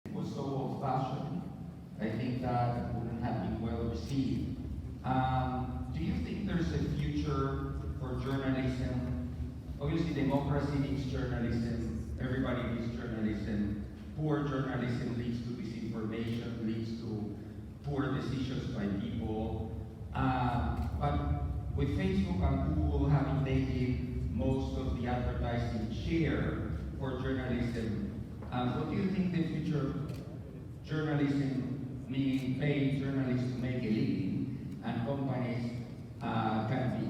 was so old-fashioned, I think that wouldn't have been well received. Do you think there's a future for journalism? Obviously, democracy needs journalism. Everybody needs journalism. Poor journalism leads to disinformation, leads to poor decisions by people. But with Facebook and Google having taken most of the advertising share for journalism, what do you think the future of journalism, meaning paying journalists to make a living, and companies can be?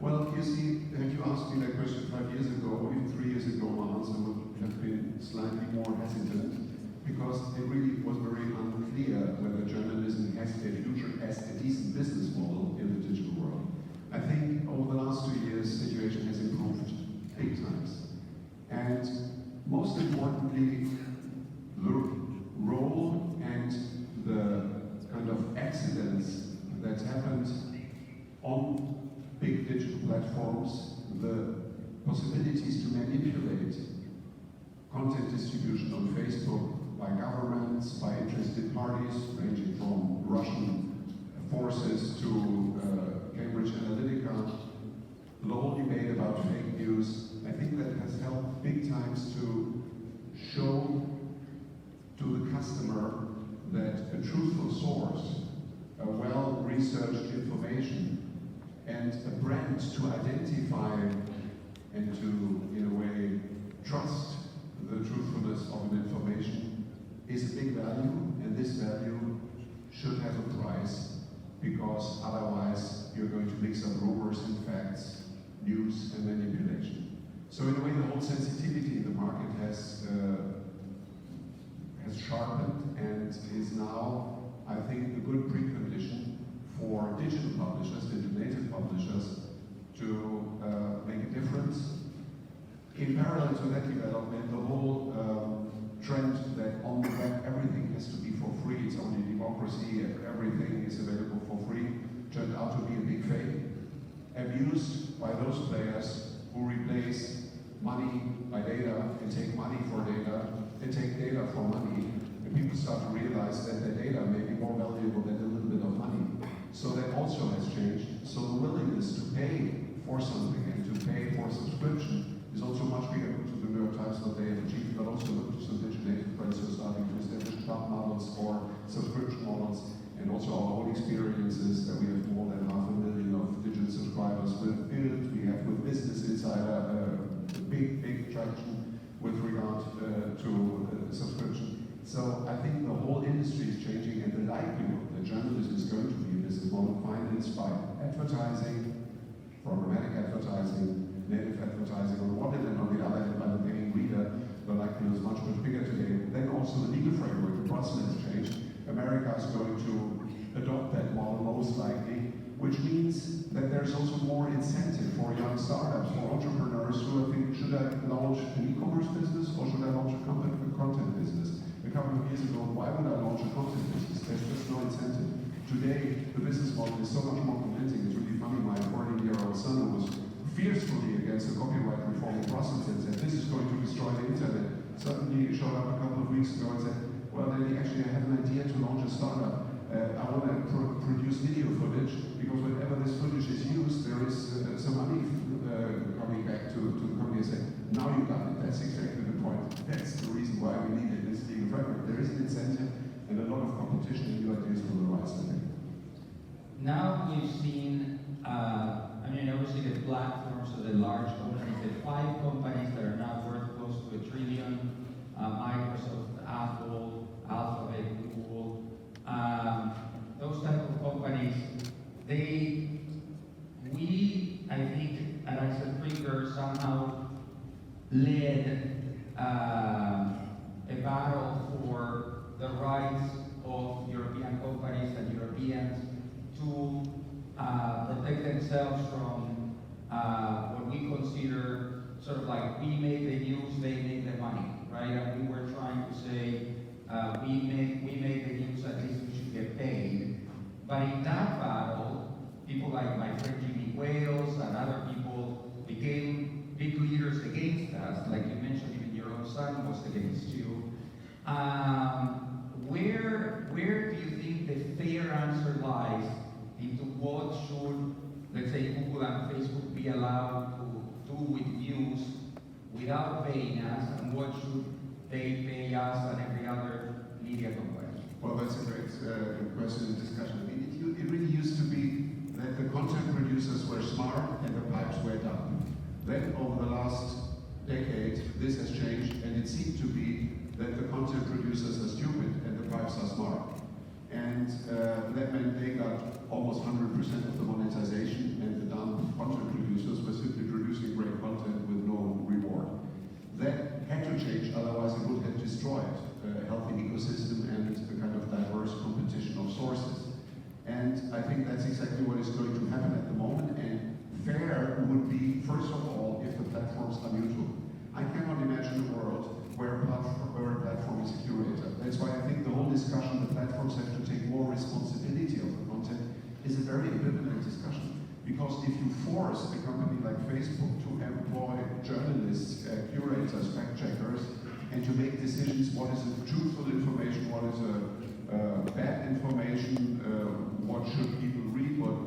Well, you see, had you asked me that question 5 years ago, or even 3 years ago, my answer would have been slightly more hesitant, because it really was very unclear whether journalism has a future as a decent business model in the digital world. I think over the last 2 years, the situation has improved big times. And most importantly, the role and the kind of accidents that happened on big digital platforms, the possibilities to manipulate content distribution on Facebook by governments, by interested parties, ranging from Russian forces to Cambridge Analytica, the whole debate about fake news. I think that has helped big times to show to the customer that a truthful source, a well-researched information, and a brand to identify and to, in a way, trust the truthfulness of an information is a big value, and this value should have a price, because otherwise you're going to mix up rumors and facts, news and manipulation. So in a way, the whole sensitivity in the market has sharpened and is now, I think, a good precondition for digital publishers, digital native publishers, to make a difference. In parallel to that development, the whole trend that on the web everything has to be for free, it's only democracy, everything is available for free, turned out to be a big fake, abused by those players who replace money by data and take money for data, and take data for money, and people start to realize that the data may be more valuable than a little bit of money. So that also has changed. So the willingness to pay for something and to pay for subscription is also much bigger. Look to the New York Times, what they have achieved, but also look to some digital native brands who are starting to establish club models or subscription models, and also our own experiences that we have more than 500,000 of digital subscribers with Build, we have with Business Insider, big traction with regard to subscription. So I think the whole industry is changing, and the likelihood that journalism is going to be a business model financed by advertising, programmatic advertising, native advertising on the one hand, and on the other hand by the paying reader, the likelihood is much bigger today. Then also the legal framework in Brussels has changed. America is going to adopt that model most likely, which means that there's also more incentive for young startups, for entrepreneurs who are thinking, should I launch an e-commerce business or should I launch a content business? A couple of years ago, why would I launch a content business? There's just no incentive. Today, the business model is so much more convincing. It's really funny. My 14-year-old son, who was fiercely against the copyright reform in Brussels and said, this is going to destroy the internet, suddenly showed up a couple of weeks ago and said, well, Daddy, actually I have an idea to launch a startup. I want to produce video footage, because whenever this footage is used, there is some money coming back to the company and say, now you got it. That's exactly the point. That's the reason why we needed this legal framework. There is an incentive and a lot of competition and new ideas for the rights, I think. Now we've seen, obviously the platforms of the large companies, the 5 companies that are now worth close to $1 trillion, Microsoft, Apple, Alphabet, Google, those type of companies, I think, at Axel Krieger somehow led a battle for the rights of European companies and Europeans to protect themselves from what we consider sort of like, we make the news, they make the money, right? And we were trying to say, we make the news, at least we should get paid. But in that battle, people like my friend Jimmy Wales and other people became big leaders against us. Like you mentioned, even your own son was against you. Where do you think the fair answer lies into what should, let's say, Google and Facebook be allowed to do with news without paying us, and what should they pay us and every other media company? Well, that's a great question and discussion. I mean, it really used to be that the content producers were smart and the pipes were dumb. Then, over the last decade, this has changed, and it seemed to be that the content producers are stupid and the pipes are smart. And that meant they got almost 100% of the monetization, and the dumb content producers were simply producing great content with no reward. That had to change, otherwise it would have destroyed a healthy ecosystem and a kind of diverse competition of sources. And I think that's exactly what is going to happen at the moment. And fair would be, first of all, if the platforms are neutral. I cannot imagine a world where a platform is a curator. That's why I think the whole discussion, the platforms have to take more responsibility of the content, is a very ambivalent discussion. Because if you force a company like Facebook to employ journalists, curators, fact checkers, and to make decisions what is a truthful information, what is a bad information, what should people read, what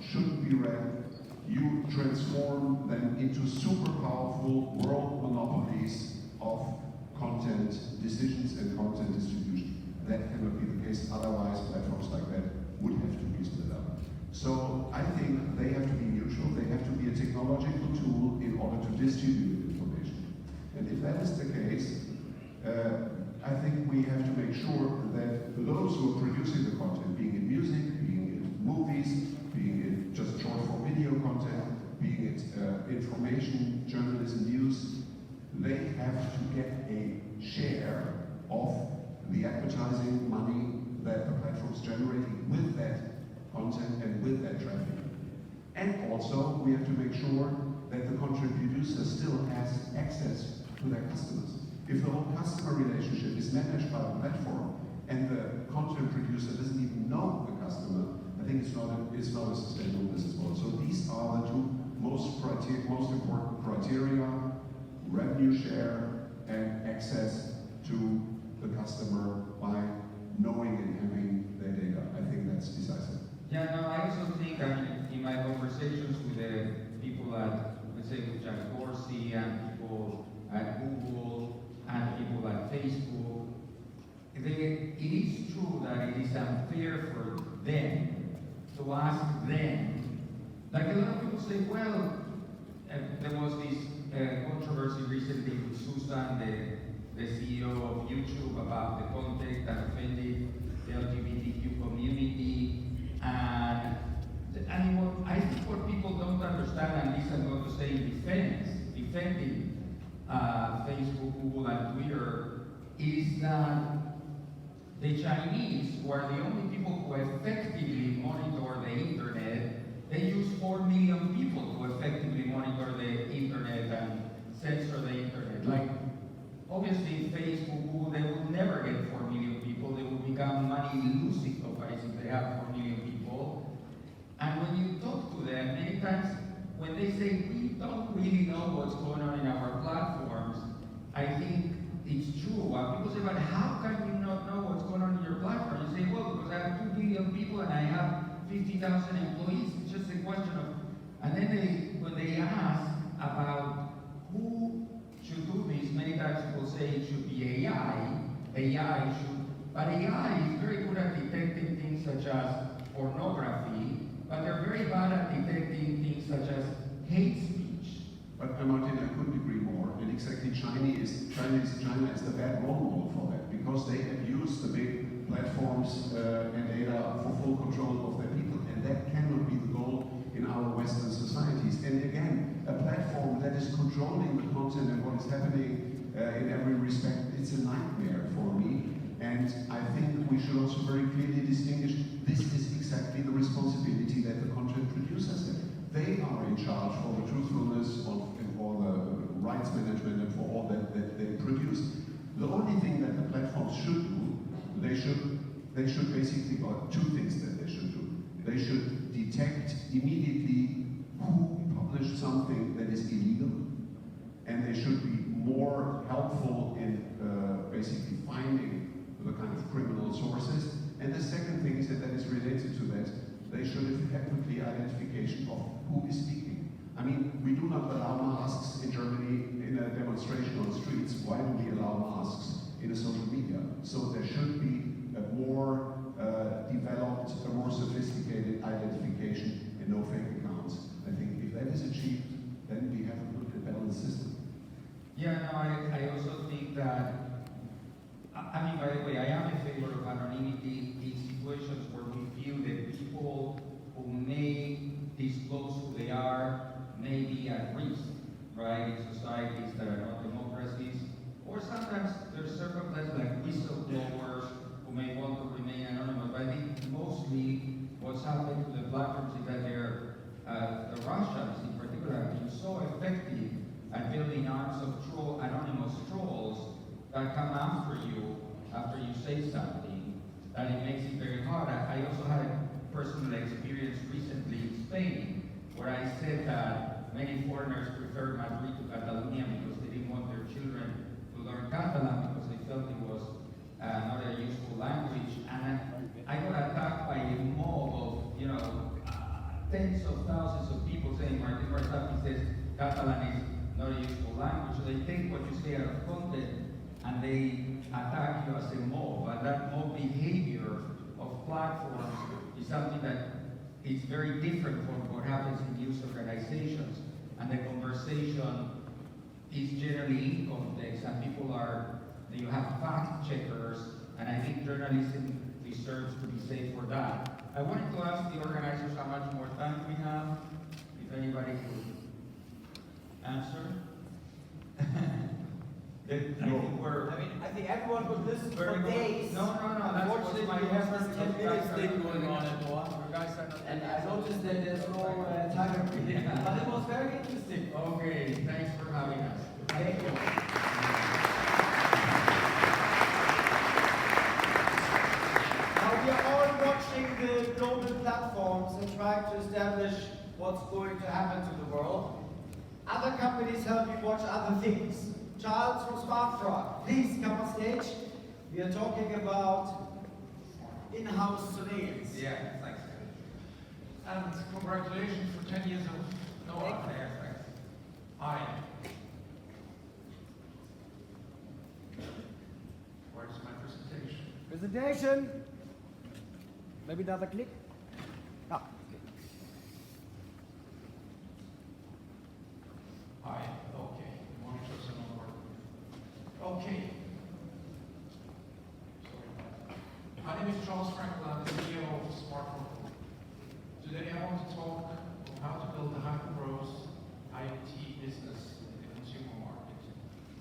shouldn't be read, you transform them into super powerful world monopolies of content decisions and content distribution. That cannot be the case, otherwise platforms like that would have to be split up. So I think they have to be neutral, they have to be a technological tool in order to distribute information. And if that is the case, I think we have to make sure that those who are producing the content, being in music, being in movies, being in just short form video content, being it information, journalism, news, they have to get a share of the advertising money that the platform's generating with that content and with that traffic. And also, we have to make sure that the content producer still has access to their customers. If the whole customer relationship is managed by the platform and the content producer doesn't even know the customer, I think it's not a sustainable business model. So these are the two most important criteria: revenue share and access to the customer by knowing and having their data. I think that's decisive. Yeah, no, I also think, I mean, in my conversations with the people at, let's say, with Jack Dorsey and people at Google and people at Facebook, it is true that it is unfair for them to ask them. Like a lot of people say, well, there was this controversy recently with Susan, the CEO of YouTube, about the content that offended the LGBTQ community. And I mean, I think what people don't understand, and this I'm going to say in defending Facebook, Google, and Twitter, is that the Chinese, who are the only people who effectively monitor the internet, they use 4 million people to effectively monitor the internet and censor the internet. Like, obviously, Facebook, Google, they would never get 4 million people. They would become money-losing companies if they have 4 million people. And when you talk to them, many times, when they say, we don't really know what's going on in our platforms, I think it's true. People say, but how can you not know what's going on in your platform? You say, well, because I have 2 billion people and I have 50,000 employees. It's just a question of, and then when they ask about who should do this, many times people say it should be AI. AI should, but AI is very good at detecting things such as pornography, but they're very bad at detecting things such as hate speech. But Martin, I couldn't agree more. And exactly, China is the bad role model for that, because they have used the big platforms and data for full control of their people, and that cannot be the goal in our Western societies. And again, a platform that is controlling the content and what is happening in every respect, it's a nightmare for me. And I think we should also very clearly distinguish, this is exactly the responsibility that the content producers have. They are in charge for the truthfulness of, and for the rights management and for all that they produce. The only thing that the platforms should do, they should basically, or two things that they should do. They should detect immediately who published something that is illegal, and they should be more helpful in basically finding the kind of criminal sources. And the second thing is that is related to that, they should have adequately identification of who is speaking. I mean, we do not allow masks in Germany in a demonstration on the streets. Why do we allow masks in a social media? So there should be a more developed, a more sophisticated identification and no fake accounts. I think if that is achieved, then we have a good and balanced system. Yeah, no, I also think that, I mean, by the way, I am in favor of anonymity in situations where we feel that people who may disclose who they are may be at risk, right, in societies that are not democracies. Or sometimes there's circumstances like whistleblowers who may want to remain anonymous. But I think mostly what's happened to the platforms is that they're, the Russians in particular, have been so effective at building arms of anonymous trolls that come after you say something, that it makes it very hard. I also had a personal experience recently in Spain, where I said that many foreigners preferred Madrid to Catalonia because they didn't want their children to learn Catalan because they felt it was not a useful language. And I got attacked by a mob of, tens of thousands of people saying Martin Barsapi says Catalan is not a useful language. So they take what you say out of context and they attack you as a mob. And that mob behavior of platforms is something that is very different from what happens in news organizations. And the conversation is generally in context, and you have fact checkers, and I think journalism deserves to be safe for that. I wanted to ask the organizers how much more time we have, if anybody could answer. I think everyone could listen for days. No, Unfortunately, we have this 10 minutes thing going on anymore. And I noticed that there's no time agreement. But it was very interesting. Okay, thanks for having us. Thank you. Now we are all watching the global platforms and trying to establish what's going to happen to the world. Other companies help you watch other things. Charles from SmartFrog, please come on stage. We are talking about in-house surveillance. Yeah, thanks. And congratulations for 10 years of no affairs. Hi. Where's my presentation? Presentation. Maybe another click. Ah. Hi. Okay. Monitors are not working. Okay. My name is Charles Frankel. I'm the CEO of SmartFrog. Today I want to talk about how to build a hyper-growth IT business in the consumer market.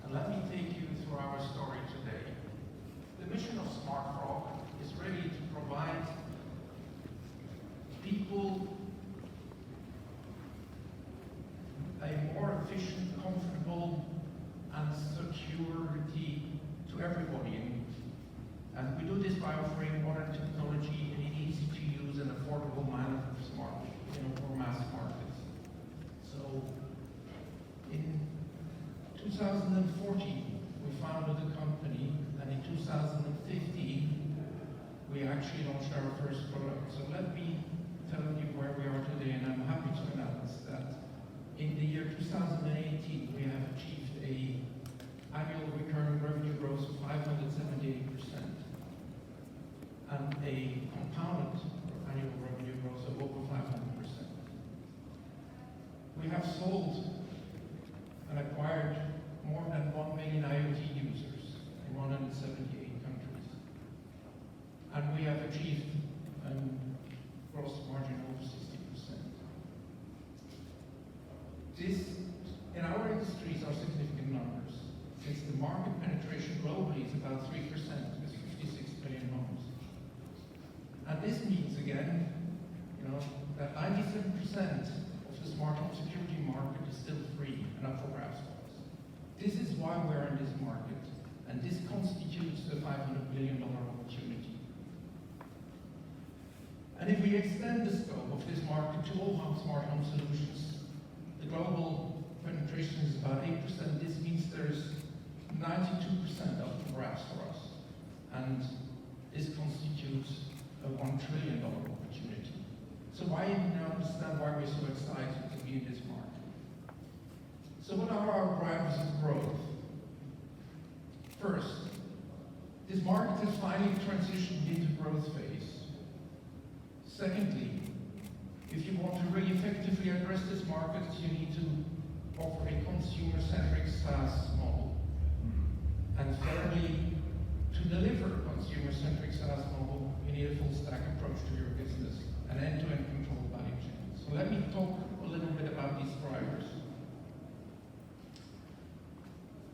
And let me take you through our story today. The mission of SmartFrog is really to provide people a more efficient, comfortable, and security to everybody. And we do this by offering modern technology in an easy-to-use and affordable manner for mass markets. So, in 2014, we founded the company, and in 2015, we actually launched our first product. So let me tell you where we are today, and I'm happy to announce that in the year 2018, we have achieved an annual recurring revenue growth of 578%, and a compounded annual revenue growth of over 500%. We have sold and acquired more than 1 million IoT users in 178 countries. And we have achieved a gross margin over 60%. This, in our industries, are significant numbers, since the market penetration globally is about 3%, with 56 billion homes. And this means, again, that 97% of the smart home security market is still free and up for grabs for us. This is why we're in this market, and this constitutes the $500 billion opportunity. And if we extend the scope of this market to all smart home solutions, the global penetration is about 8%. This means there's 92% up for grabs for us, and this constitutes a $1 trillion opportunity. So why now understand why we're so excited to be in this market? So what are our drivers of growth? First, this market has finally transitioned into growth phase. Secondly, if you want to really effectively address this market, you need to offer a consumer-centric SaaS model. And thirdly, to deliver a consumer-centric SaaS model, you need a full-stack approach to your business, an end-to-end control value chain. So let me talk a little bit about these drivers.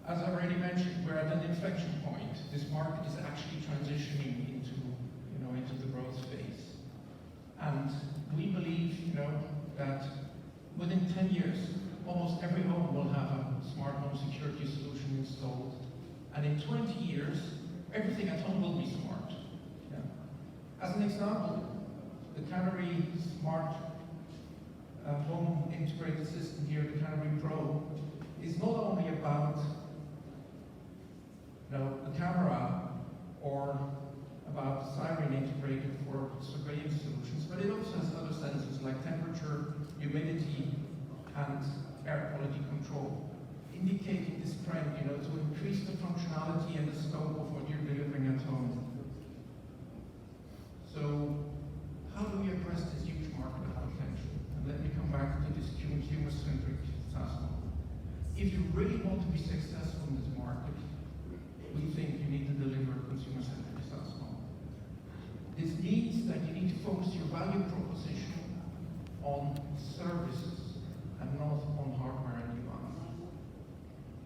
As I already mentioned, we're at an inflection point. This market is actually transitioning into the growth phase. And we believe, that within 10 years, almost every home will have a smart home security solution installed. And in 20 years, everything at home will be smart. Yeah. As an example, the Canary Smart Home Integrated System here, the Canary Pro, is not only about the camera or about siren integrated for surveillance solutions, but it also has other sensors like temperature, humidity, and air quality control, indicating this trend, to increase the functionality and the scope of what you're delivering at home. So, how do we address this huge market potential? And let me come back to this consumer-centric SaaS model. If you really want to be successful in this market, we think you need to deliver a consumer-centric SaaS model. This means that you need to focus your value proposition on services and not on hardware and UI.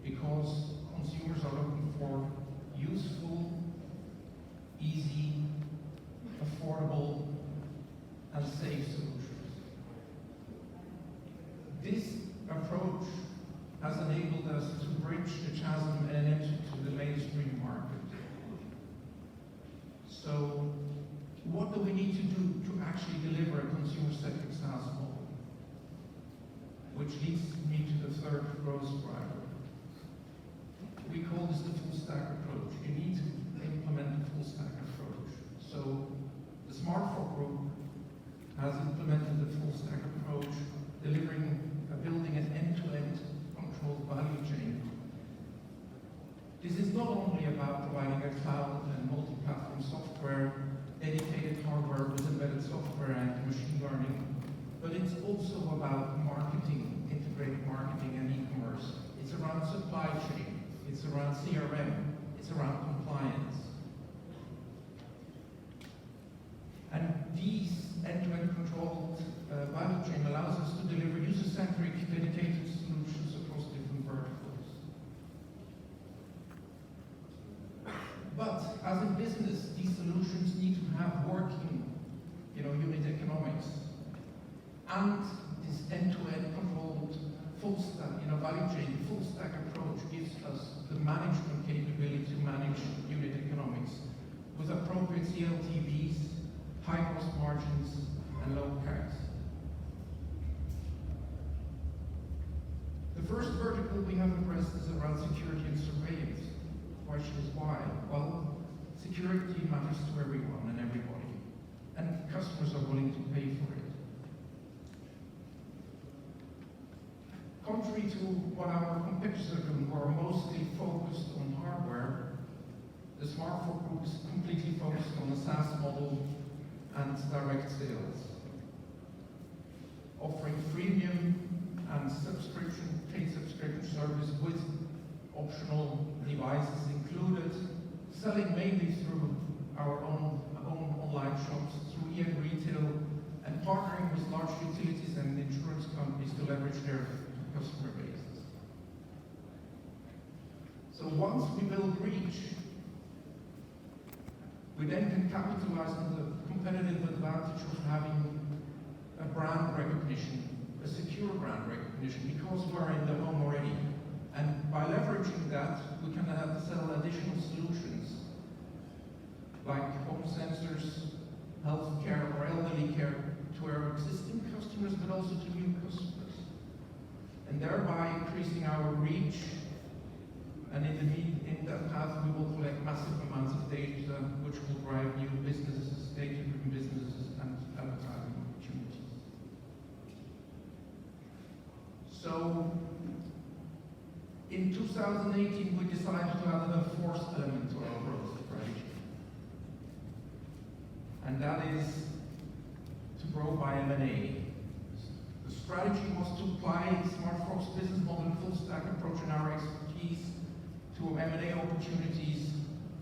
Because consumers are looking for useful, easy, affordable, and safe solutions. This approach has enabled us to bridge the chasm and enter to the mainstream market. So, what do we need to do to actually deliver a consumer-centric SaaS model? Which leads me to the third growth driver. We call this the full-stack approach. You need to implement the full-stack approach. So, the SmartFork Group has implemented the full-stack approach, building an end-to-end controlled value chain. This is not only about providing a cloud and multi-platform software, dedicated hardware with embedded software and machine learning, but it's also about marketing, integrated marketing and e-commerce. It's around supply chain, it's around CRM, it's around compliance. And these end-to-end controlled value chain allows us to deliver user-centric, dedicated solutions across different verticals. But as a business, these solutions need to have working, unit economics. And this end-to-end controlled full-stack, value chain, full-stack approach gives us the management capability to manage unit economics with appropriate CLTVs, high gross margins, and low CACs. The first vertical we have addressed is around security and surveillance. The question is why? Well, security matters to everyone and everybody, and customers are willing to pay for it. Contrary to what our competitors are doing, who are mostly focused on hardware, the SmartFork Group is completely focused on the SaaS model and direct sales, offering freemium and paid subscription service with optional devices included, selling mainly through our own online shops, through EN Retail, and partnering with large utilities and insurance companies to leverage their customer bases. So once we build reach, we then can capitalize on the competitive advantage of having a brand recognition, a secure brand recognition, because we're in the home already. And by leveraging that, we can sell additional solutions like home sensors, healthcare, or elderly care to our existing customers, but also to new customers. And thereby increasing our reach And in that path, we will collect massive amounts of data, which will drive new businesses, data-driven businesses, and advertising opportunities. So, in 2018, we decided to add a fourth element to our growth strategy. And that is to grow by M&A. The strategy was to apply SmartFrog's business model and full stack approach and our expertise to M&A opportunities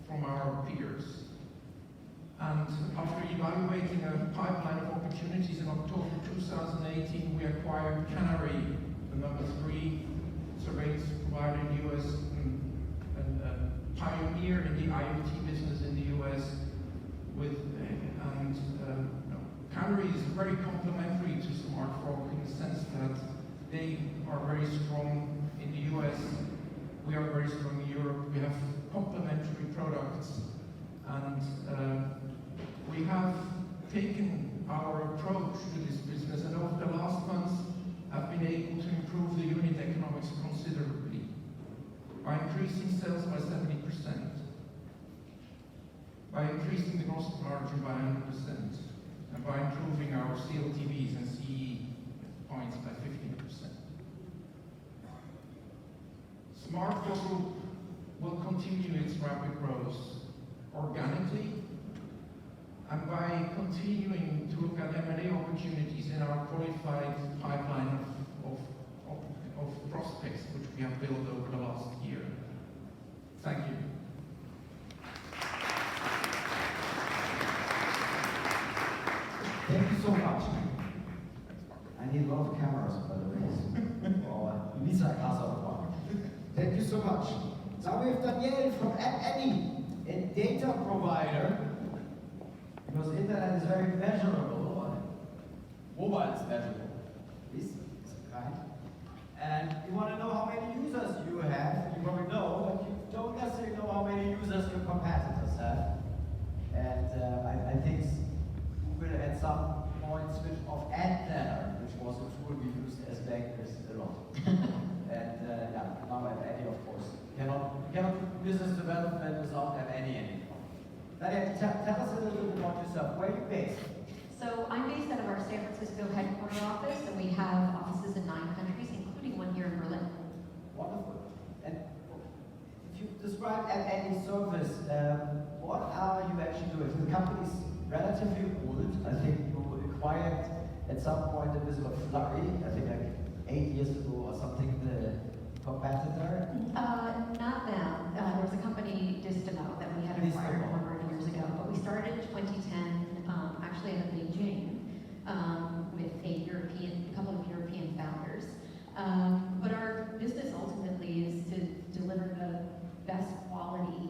from our peers. And after evaluating a pipeline of opportunities in October 2018, we acquired Canary, the number 3 surveillance provider in the US and a pioneer in the IoT business in the US. Canary is very complementary to SmartFrog in the sense that they are very strong in the US, we are very strong in Europe, we have complementary products, and we have taken our approach to this business, and over the last months have been able to improve the unit economics considerably by increasing sales by 70%, by increasing the gross margin by 100%, and by improving our CLTVs and CE points by 15%. SmartFrog will continue its rapid growth organically and by continuing to look at M&A opportunities in our qualified pipeline of prospects which we have built over the last year. Thank you. Thank you so much. I need a lot of cameras, by the way. Lisa Casa. Thank you so much. Now we have Danielle from AppAny, a data provider. Because internet is very measurable, or mobile is measurable. Please, kind. And you want to know how many users you have. You probably know, but you don't necessarily know how many users your competitors have. And I think Google at some point switched off AdBladder, which was a tool we used as bankers a lot. And now AppAny, of course. You cannot do business development without AppAny anymore. Nadia, tell us a little bit about yourself. Where are you based? So I'm based out of our San Francisco headquarters office, and we have offices in 9 countries, including one here in Berlin. Wonderful. And if you describe AppAny service, what are you actually doing? So the company's relatively old. I think you acquired at some point a bit of flurry, I think like 8 years ago or something, the competitor. Not now. There was a company, Distimo, that we had acquired a number of years ago, but we started in 2010, actually out of Beijing, with a couple of European founders. But our business ultimately is to deliver the best quality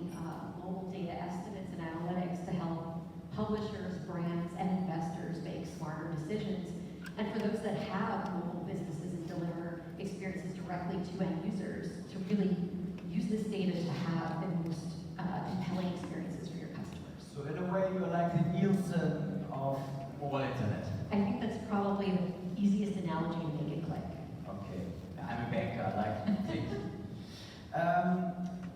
global data estimates and analytics to help publishers, brands, and investors make smarter decisions. And for those that have mobile businesses and deliver experiences directly to end users, to really use this data to have the most compelling experiences for your customers. So in a way, you're like the Nielsen of mobile internet. I think that's probably the easiest analogy to make it click. Okay, I'm a banker, I like to think.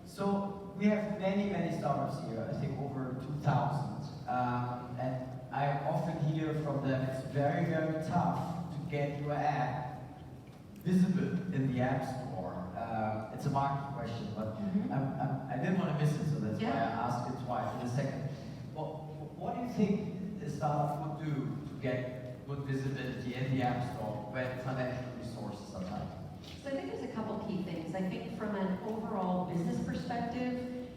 So we have many startups here, I think over 2,000. And I often hear from them it's very tough to get your app visible in the App Store. It's a market question, but I didn't want to miss it, so that's why I asked it twice in a second. Well, what do you think a startup would do to get good visibility in the App Store when financial resources are tight? So I think there's a couple key things. I think from an overall business perspective,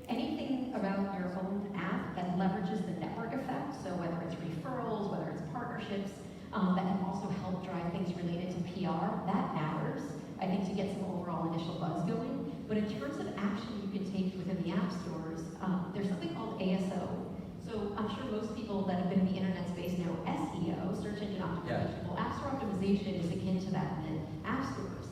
anything about your own app that leverages the network effect, so whether it's referrals, whether it's partnerships, that can also help drive things related to PR, that matters, I think, to get some overall initial buzz going. But in terms of action you can take within the app stores, there's something called ASO. So I'm sure most people that have been in the internet space know SEO, search engine optimization. Well, app store optimization is akin to that in the app stores.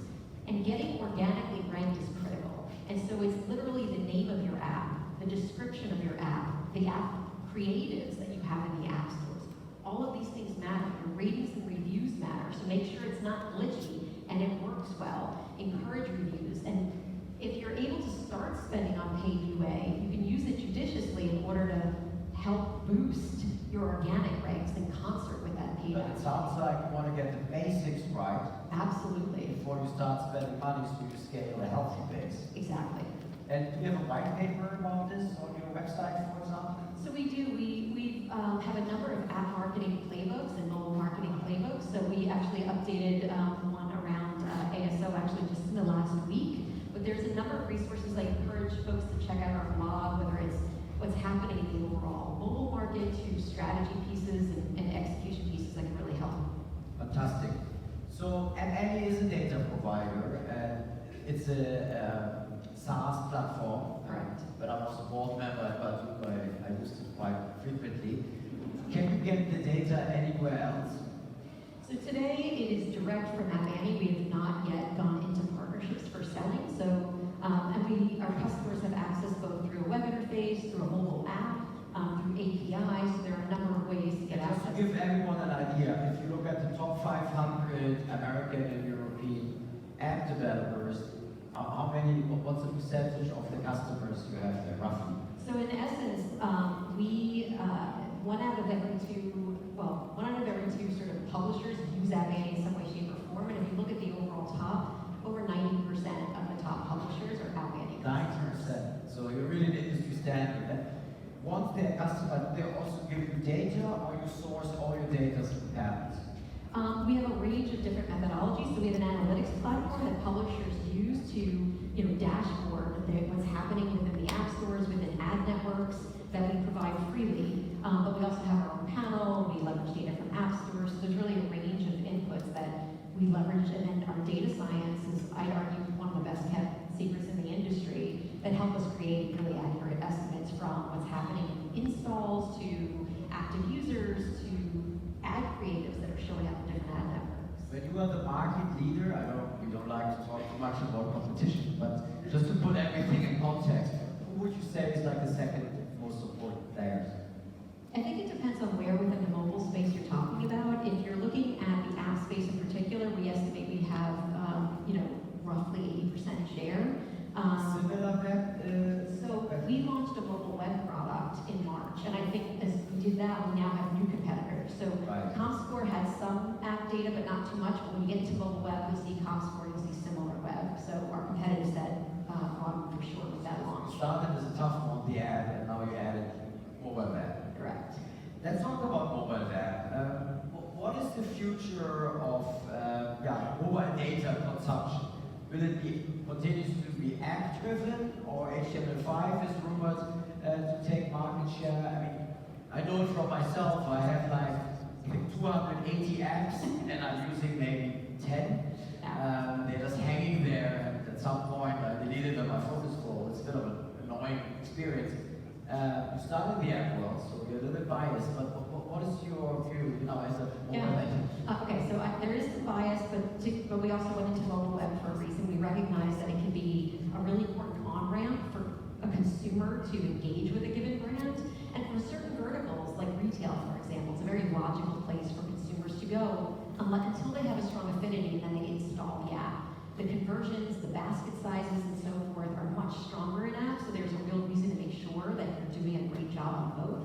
And getting organically ranked is critical. And so it's literally the name of your app, the description of your app, the app creatives that you have in the app stores. All of these things matter. Your ratings and reviews matter. So make sure it's not glitchy and it works well. Encourage reviews. And if you're able to start spending on paid UA, you can use it judiciously in order to help boost your organic ranks in concert with that paid But it sounds like you want to get the basics right Absolutely. before you start spending money so you scale a healthy base. Exactly. And do you have a white paper about this on your website, for example? So we do. We have a number of app marketing playbooks and mobile marketing playbooks. So we actually updated one around ASO actually just in the last week. But there's a number of resources I encourage folks to check out our blog, whether it's what's happening in the overall mobile market to strategy pieces and execution pieces that can really help. Fantastic. So MNE is a data provider, and it's a SaaS platform. Correct. But I'm also board member at Baduk. I use it quite frequently. Can you get the data anywhere else? So today it is direct from Amani. We have not yet gone into partnerships for selling. So, and our customers have access both through a web interface, through a mobile app, through APIs. So there are a number of ways to get Just access. to give everyone an idea, if you look at the top 500 American and European app developers, what's the percentage of the customers you have there, roughly? So in essence, one out of every two sort of publishers use Amani in some way, shape, or form. And if you look at the overall top, over 90% of the top publishers are Amani. 90%. So you're really the industry standard. And once they're customer, they also give you data, or you source all your data through patents? We have a range of different methodologies. So we have an analytics platform that publishers use to, dashboard what's happening within the app stores, within ad networks that we provide freely. But we also have our own panel. We leverage data from app stores. So there's really a range of inputs that we leverage, and then our data science is, I'd argue, one of the best kept secrets in the industry that help us create really accurate estimates from what's happening in installs to active users to ad creatives that are showing up in different ad networks. When you are the market leader, we don't like to talk too much about competition, but just to put everything in context, who would you say is like the second most important players? I think it depends on where within the mobile space you're talking about. If you're looking at the app space in particular, we estimate we have, roughly 80% share. Similar So we launched a mobile web product in March, and I think as we did that, we now have new competitors. So Right. ComScore has some app data, but not too much. But when you get into mobile web, you'll see ComScore, you'll see similar web. So our competitive set broadened for sure with that launch. started as a tough one, the ad, and now you added mobile ad. Correct. Let's talk about mobile ad. What is the future of mobile data consumption? Will it continue to be app-driven, or HTML5 is rumored to take market share? I know it from myself. I have like 280 apps, and I'm using maybe 10. They're just hanging there, and at some point I deleted them. My phone is full. It's a bit of an annoying experience. You started the app world, so you're a little bit biased, but what is your view, as a mobile agent? Okay, so there is some bias, but we also went into mobile web for a reason. We recognize that it can be a really important on-ramp for a consumer to engage with a given brand. And for certain verticals, like retail, for example, it's a very logical place for consumers to go until they have a strong affinity and then they install the app. The conversions, the basket sizes, and so forth are much stronger in apps, so there's a real reason to make sure that you're doing a great job on both.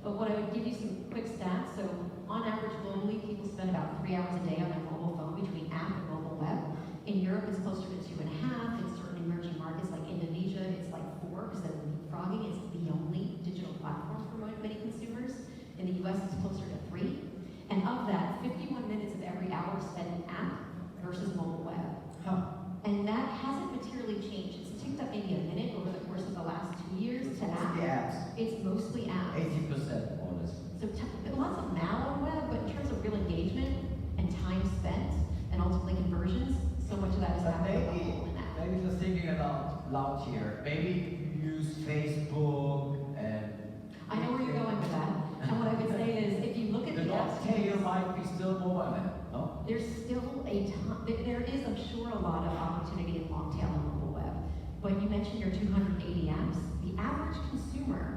But what I would give you some quick stats. So on average globally, people spend about 3 hours a day on their mobile phone between app and mobile web. In Europe, it's closer to 2.5. In certain emerging markets like Indonesia, it's like 4 because they're leapfrogging. It's the only digital platform for many consumers. In the US, it's closer to 3. And of that, 51 minutes of every hour is spent in app versus mobile web. And that hasn't materially changed. It's ticked up maybe a minute over the course of the last 2 years to app. The apps, It's mostly apps. 80% more or less. So lots of MAU on web, but in terms of real engagement and time spent and ultimately conversions, so much of that is But happening in app. maybe just thinking about loud here. Maybe you use Facebook and I know where you're going with that. And what I would say is, if you look at the the long apps, tail might be still mobile then, no? there's still a ton, there is, I'm sure, a lot of opportunity in long tail and mobile web. But you mentioned your 280 apps. The average consumer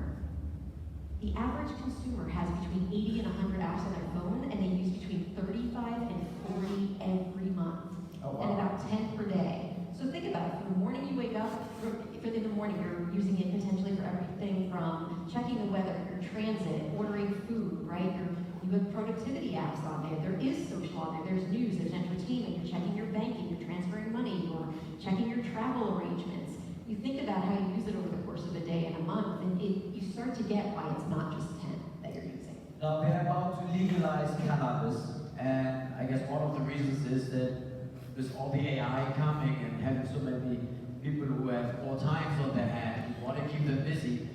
has between 80 and 100 apps on their phone, and they use between 35 and 40 every month, Oh, wow. and about 10 per day. So think about it. From the morning you wake up, in the morning you're using it potentially for everything from checking the weather, your transit, ordering food, right? You have productivity apps on there. There is social on there. There's news, there's entertainment. You're checking your banking, you're transferring money, you're checking your travel arrangements. You think about how you use it over the course of a day and a month, and you start to get why it's not just 10 that you're using. Now, we're about to legalize cannabis, and I guess one of the reasons is that with all the AI coming and having so many people who have more times on their hands, who want to keep them busy,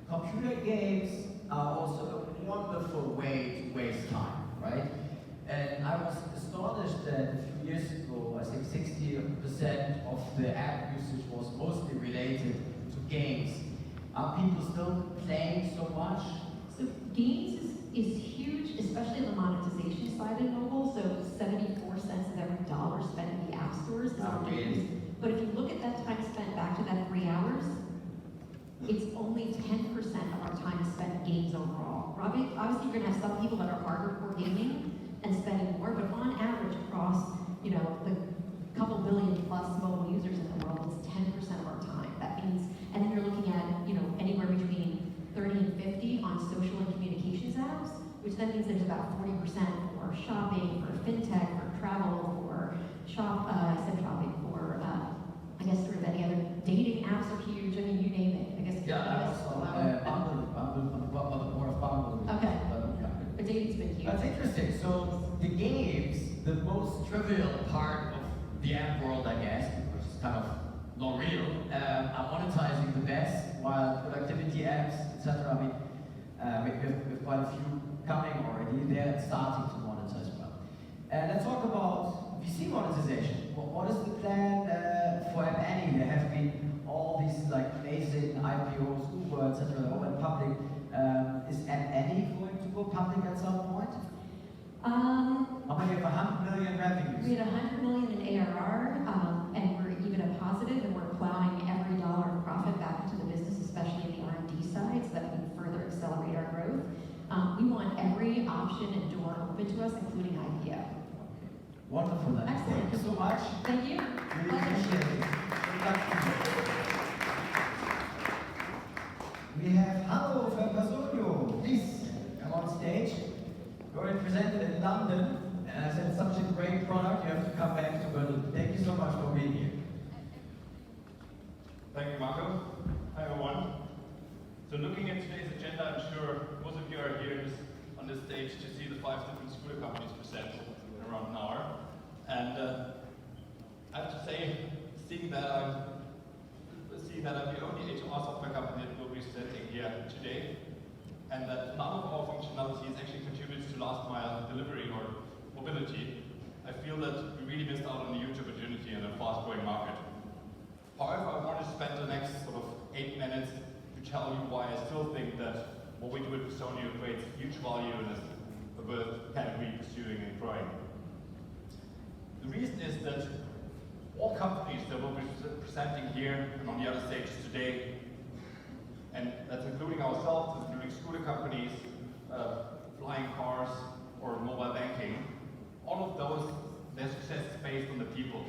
computer games are also a wonderful way to waste time, right? And I was astonished that a few years ago, I think 60% of the app usage was mostly related to games. Are people still playing so much? So games is huge, especially on the monetization side in mobile. So 74 cents of every dollar spent in the app stores is on games. But if you look at that time spent back to that 3 hours, it's only 10% of our time is spent in games overall. Obviously, you're going to have some people that are hardcore gaming and spending more, but on average across, the couple billion plus mobile users in the world, it's 10% of our time. That means, and then you're looking at, anywhere between 30 and 50 on social and communications apps, which then means there's about 40% for shopping, for fintech, for travel, for shopping, for I guess sort of any other dating apps are huge. I mean, you name it. I guess. Yeah, Bumble, on the board of Bumble. Okay. But dating's been huge. That's interesting. So the games, the most trivial part of the app world, I guess, which is kind of not real, are monetizing the best, while productivity apps, etc. I mean, we have quite a few coming already. They're starting to monetize well. Let's talk about VC monetization. What is the plan for App Annie? There have been all these like amazing IPOs, Uber, etc. They're all went public. Is App Annie going to go public at some point? How many have 100 million revenues? We had 100 million in ARR, and we're EBITDA positive, and we're plowing every dollar of profit back into the business, especially in the R&D side, so that we can further accelerate our growth. We want every option and door open to us, including IPO. Wonderful. Then. Excellent. Thank you so much. Thank you. Really Pleasure. appreciate it. Good luck to you. We have Hanno Personio. Please come on stage. You already presented in London, and I said it's such a great product, you have to come back to Berlin. Thank you so much for being here. Thank you, Marco. Hi, everyone. So looking at today's agenda, I'm sure most of you are here on this stage to see the 5 different scooter companies present in around an hour. And I have to say, seeing that I'm the only HR software company that will be presenting here today, and that none of our functionalities actually contributes to last mile delivery or mobility, I feel that we really missed out on a huge opportunity in a fast-growing market. However, I want to spend the next sort of 8 minutes to tell you why I still think that what we do at Personio creates huge value and is a worth category pursuing and growing. The reason is that all companies that will be presenting here and on the other stages today, and that's including ourselves, including scooter companies, flying cars, or mobile banking, all of those, their success is based on the people.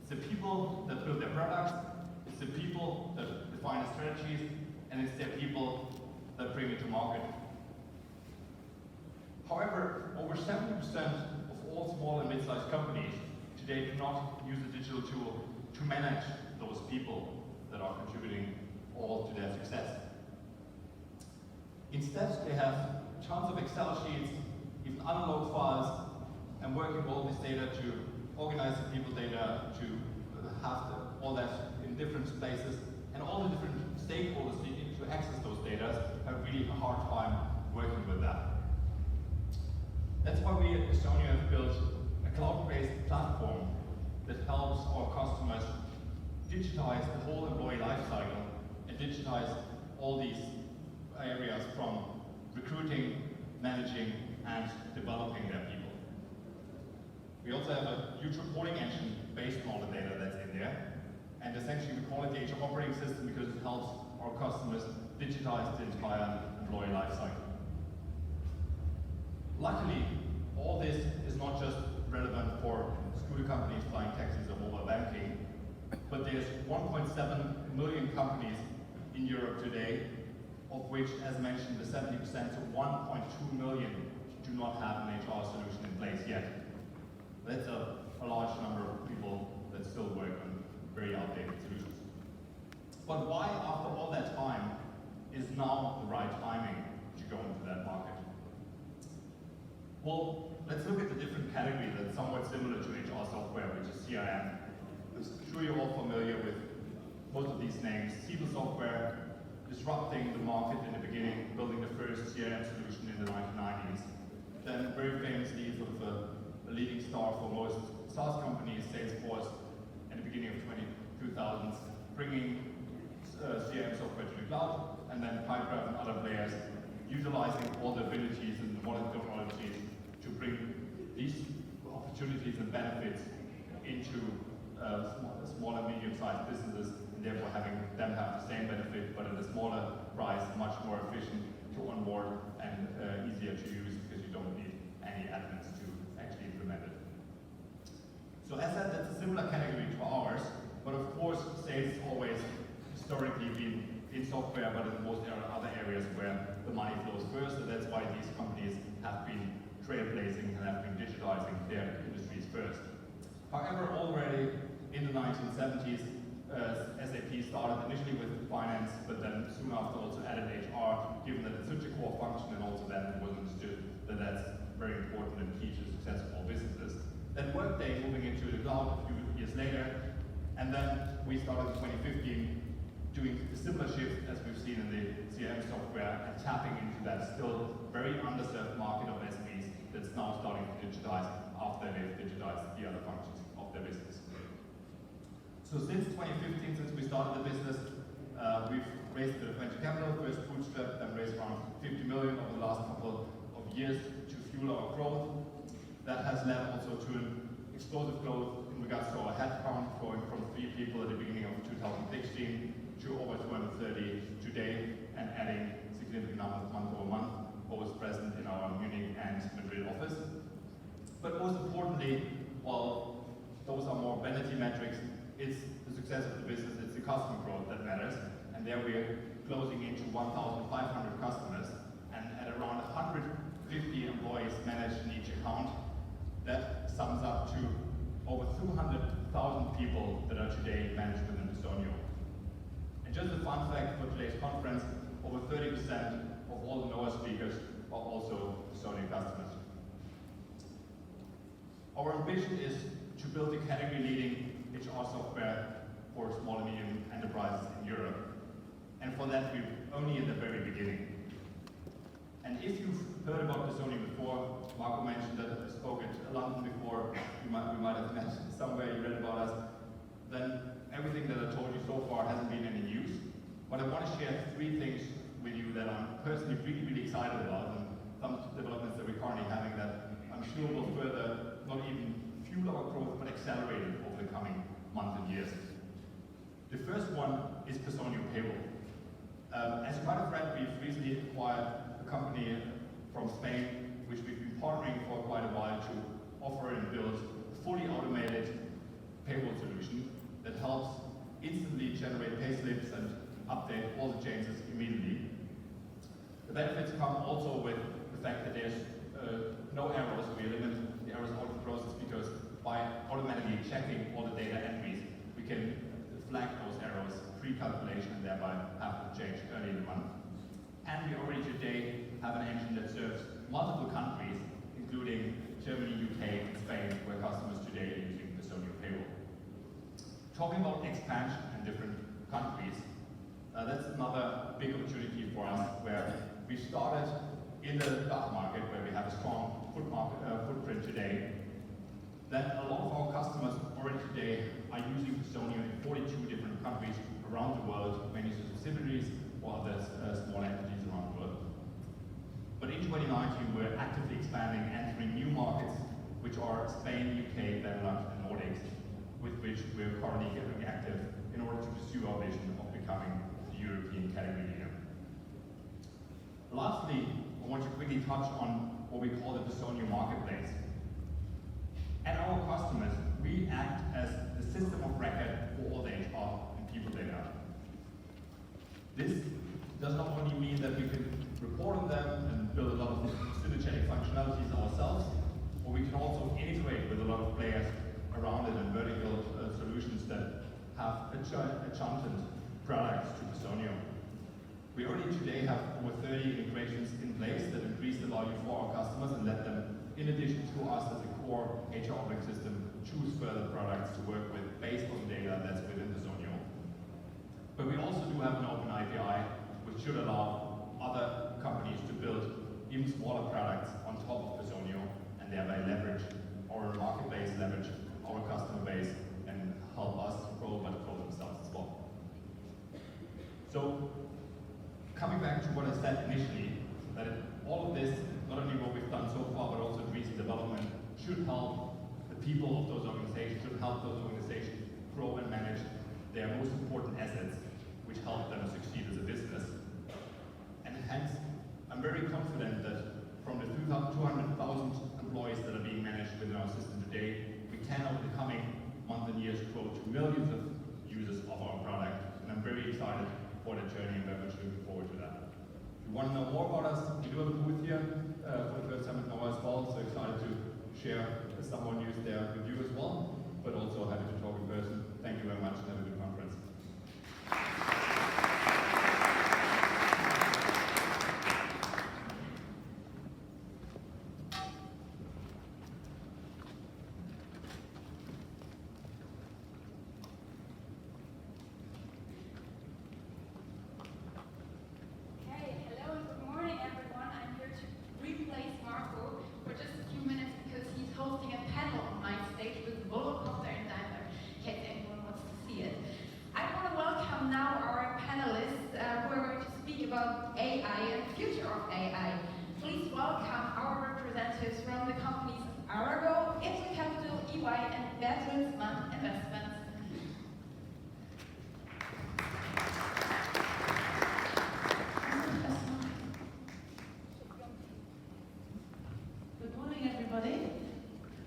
It's the people that build their products, it's the people that define the strategies, and it's their people that bring it to market. However, over 70% of all small and mid-sized companies today do not use a digital tool to manage those people that are contributing all to their success. Instead, they have tons of Excel sheets, even analog files, and working with all this data to organize the people data, to have all that in different places, and all the different stakeholders needing to access those data have really a hard time working with that. That's why we at Personio have built a cloud-based platform that helps our customers digitize the whole employee lifecycle and digitize all these areas from recruiting, managing, and developing their people. We also have a huge reporting engine based on all the data that's in there, and essentially we call it the HR operating system because it helps our customers digitize the entire employee lifecycle. Luckily, all this is not just relevant for scooter companies, flying taxis, or mobile banking, but companies in Europe today, of which, as mentioned, the 70%, so 1.2 million, do not have an HR solution in place yet. That's a large number of people that still work on very outdated solutions. But why, after all that time, is now the right timing to go into that market? Well, let's look at the different categories that's somewhat similar to HR software, which is CRM. I'm sure you're all familiar with most of these names. Siebel Software, disrupting the market in the beginning, building the first CRM solution in the 1990s. Then very famously, sort of a leading star for most SaaS companies, Salesforce, in the beginning of 2000s, bringing CRM software to the cloud, and then Pipedrive and other players utilizing all the abilities and the modern technologies to bring these opportunities and benefits into small and medium-sized businesses, and therefore having them have the same benefit but at a smaller price, much more efficient to onboard and easier to use because you don't need any admins to actually implement it. So as said, that's a similar category to ours, but of course sales always historically been in software, but in most other areas where the money flows first, so that's why these companies have been trailblazing and have been digitizing their industries first. However, already in the 1970s, SAP started initially with finance, but then soon after also added HR, given that it's such a core function, and also then it was understood that that's very important and key to the success of all businesses. Then Workday moving into the cloud a few years later, and then we started in 2015 doing a similar shift as we've seen in the CRM software and tapping into that still very underserved market of SMEs that's now starting to digitize after they've digitized the other functions of their business. So since 2015, since we started the business, we've raised a bit of venture capital, first bootstrap, then raised around 50 million over the last couple of years to fuel our growth. That has led also to an explosive growth in regards to our headcount, going from 3 people at the beginning of 2016 to over 230 today, and adding significant numbers month over month, always present in our Munich and Madrid office. But most importantly, while those are more vanity metrics, it's the success of the business, it's the customer growth that matters, and there we're closing into 1,500 customers, and at around 150 employees managed in each account. That sums up to over 200,000 people that are today managed within Personio. And just a fun fact for today's conference, over 30% of all the NOAA speakers are also Personio customers. Our ambition is to build a category-leading HR software for small and medium enterprises in Europe. And for that, we're only in the very beginning. And if you've heard about Personio before, Marco mentioned that I spoke at London before, we might have met somewhere, you read about us, then everything that I told you so far hasn't been any news. But I want to share 3 things with you that I'm personally really, really excited about, and some developments that we're currently having that I'm sure will further not even fuel our growth, but accelerate it over the coming months and years. The first one is Personio Payroll. As you might have read, we've recently acquired a company from Spain, which we've been partnering for quite a while to offer and build a fully automated payroll solution that helps instantly generate payslips and update all the changes immediately. The benefits come also with the fact that there's no errors. We eliminate the errors out of the process because by automatically checking all the data entries, we can flag those errors pre-calculation and thereby have them changed early in the month. And we already today have an engine that serves multiple countries, including Germany, UK, and Spain, where customers today are using Personio Payroll. Talking about expansion in different countries, that's another big opportunity for us, where we started in the DACH market, where we have a strong footprint today. Then a lot of our customers already today are using Personio in 42 different countries around the world, many subsidiaries or other small entities around the world. But in 2019, we're actively expanding, entering new markets, which are Spain, UK, Benelux, and Nordics, with which we're currently getting active in order to pursue our vision of becoming the European category leader. Lastly, I want to quickly touch on what we call the Personio Marketplace. At our customers, we act as the system of record for all the HR and people data. This does not only mean that we can report on them and build a lot of synergetic functionalities ourselves, but we can also integrate with a lot of players around it and vertical solutions that have adjacent products to Personio. We already today have over 30 integrations in place that increase the value for our customers and let them, in addition to us as a core HR operating system, choose further products to work with based on data that's within Personio. But we also do have an open API, which should allow other companies to build even smaller products on top of Personio and thereby leverage our marketplace, leverage our customer base, and help us grow, but grow themselves as well. So, coming back to what I said initially, that all of this, not only what we've done so far, but also recent development, should help the people of those organizations, should help those organizations grow and manage their most important assets, which help them succeed as a business. And hence, I'm very confident that from the 200,000 employees that are being managed within our system today, we can over the coming months and years grow to millions of users of our product. And I'm very excited for the journey and very much looking forward to that. If you want to know more about us, we do have a booth here for the first time at NOAA as well, so excited to share some more news there with you as well, but also happy to talk in person. Thank you very much and have a good conference.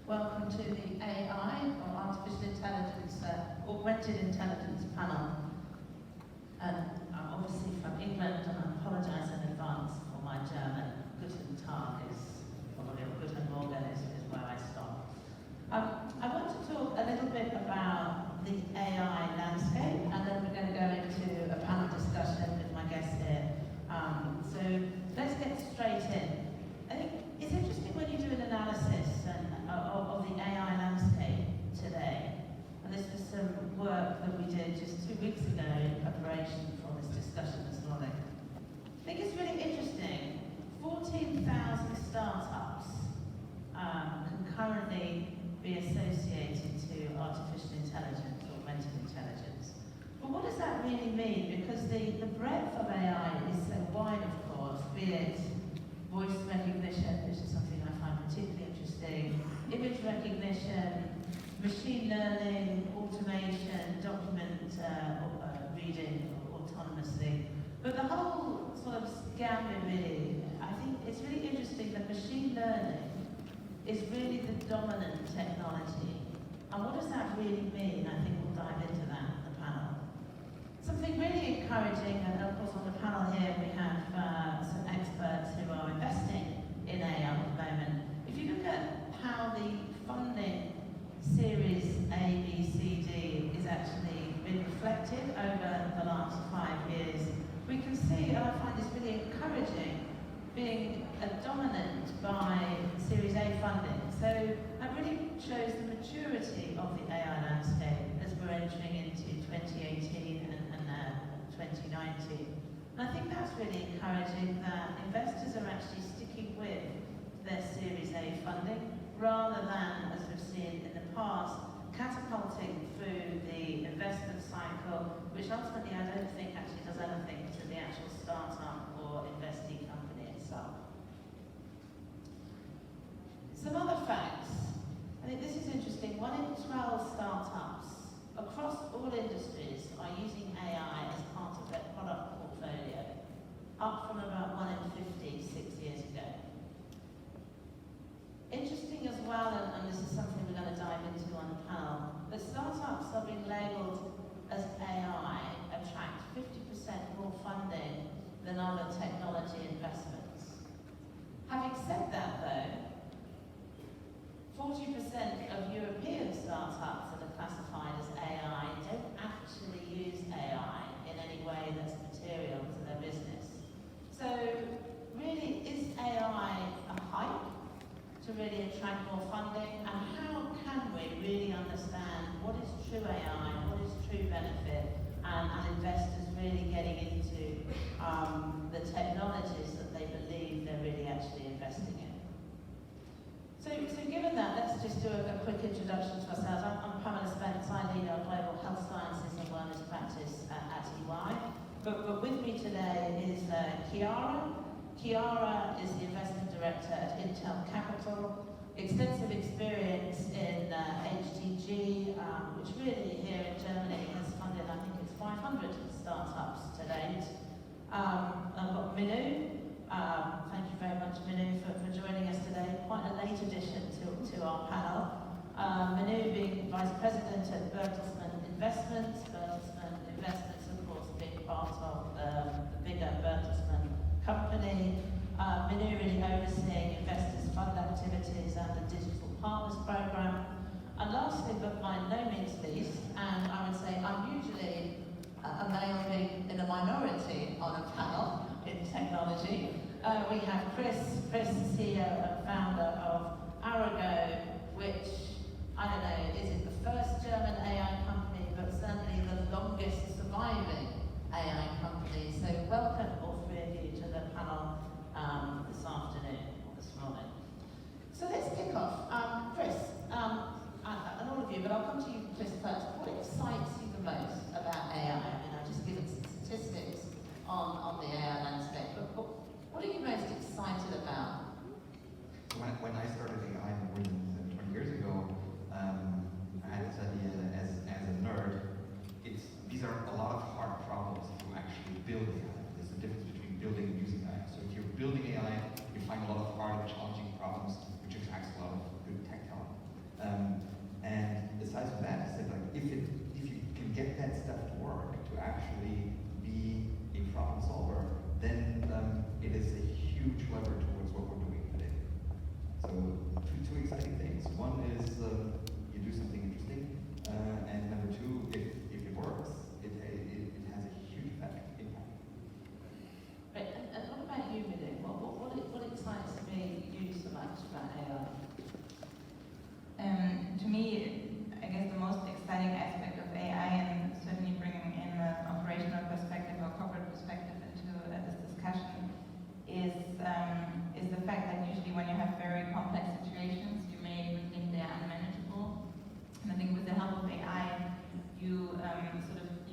Welcome to the AI, or Artificial Intelligence, Augmented Intelligence panel. I'm obviously from England, and I apologise in advance for my German. Guten Tag is probably, or Guten Morgen is where I stop. I want to talk a little bit about the AI landscape, and then we're going to go into a panel discussion with my guests here. So let's get straight in. I think it's interesting when you do an analysis of the AI landscape today, and this was some work that we did just 2 weeks ago in preparation for this discussion this morning. I think it's really interesting. 14,000 startups can currently be associated to artificial intelligence, augmented intelligence. But what does that really mean? Because the breadth of AI is so wide, of course, be it voice recognition, which is something I find particularly interesting, image recognition, machine learning, automation, document reading autonomously. But the whole sort of gambit really, I think it's really interesting that machine learning is really the dominant technology. And what does that really mean? I think we'll dive into that in the panel. Something really encouraging, and of course on the panel here we have some experts who are investing in AI at the moment. If you look at how the funding Series A, B, C, D is actually been reflected over the last 5 years, we can see, and I find this really encouraging, being dominant by Series A funding. So that really shows the maturity of the AI landscape as we're entering into 2018 and now 2019. And I think that's really encouraging that investors are actually sticking with their Series A funding rather than, as we've seen in the past, catapulting through the investment cycle, which ultimately I don't think actually does anything to the actual startup or investee company itself. Some other facts. I think this is interesting. 1 in 12 startups across all industries are using AI as part of their product portfolio, up from about 1 in 50 6 years ago. Interesting as well, and this is something we're going to dive into on the panel, that startups are being labelled as AI attract 50% more funding to really attract more funding? And how can we really understand what is true AI, what is true benefit, and investors really getting into the technologies that they believe they're really actually investing in? So given that, let's just do a quick introduction to ourselves. I'm Pamela Spence. I lead our global health sciences and wellness practice at EY. But with me today is Chiara. Chiara is the investment director at Intel Capital. Extensive experience in HTG, which really here in Germany has funded, I think it's 500 startups to date. I've got Minu. Thank you very much, Minu, for joining us today. Quite a late addition to our panel. Minu being Vice President at Bertelsmann Investments. Bertelsmann Investments, of course, being part of the bigger Bertelsmann company. Minu really overseeing investors' fund activities and the Digital Partners Program. And lastly, but by no means least, and I would say unusually a male being in a minority on a panel in technology, we have Chris, CEO and founder of Arago, which, I don't know, is it the first German AI company, but certainly the longest surviving AI company. So welcome all three of you to the panel this afternoon, or this morning. So let's kick off. Chris, and all of you, but I'll come to you, Chris, first. What excites you the most about AI? I mean, I've just given some statistics on the AI landscape, but what are you most excited about? When I started AI more than 20 years ago, I had this idea as a nerd. These are a lot of hard problems to actually build AI. There's a difference between building and using AI. So if you're building AI, you find a lot of hard and challenging problems, which attracts a lot of good tech talent. And aside from that, I said, like, if you can get that stuff to work, to actually be a problem solver, then it is a huge lever towards what we're doing today. So two exciting things. One is you do something interesting, and number two, if it works, it has a huge impact. Right, and what about you, Minu? What excites you so much about AI? To me, I guess the most exciting aspect of AI, and certainly bringing in an operational perspective or corporate perspective into this discussion, is the fact that usually when you have very complex situations, you may even think they're unmanageable. And I think with the help of AI, you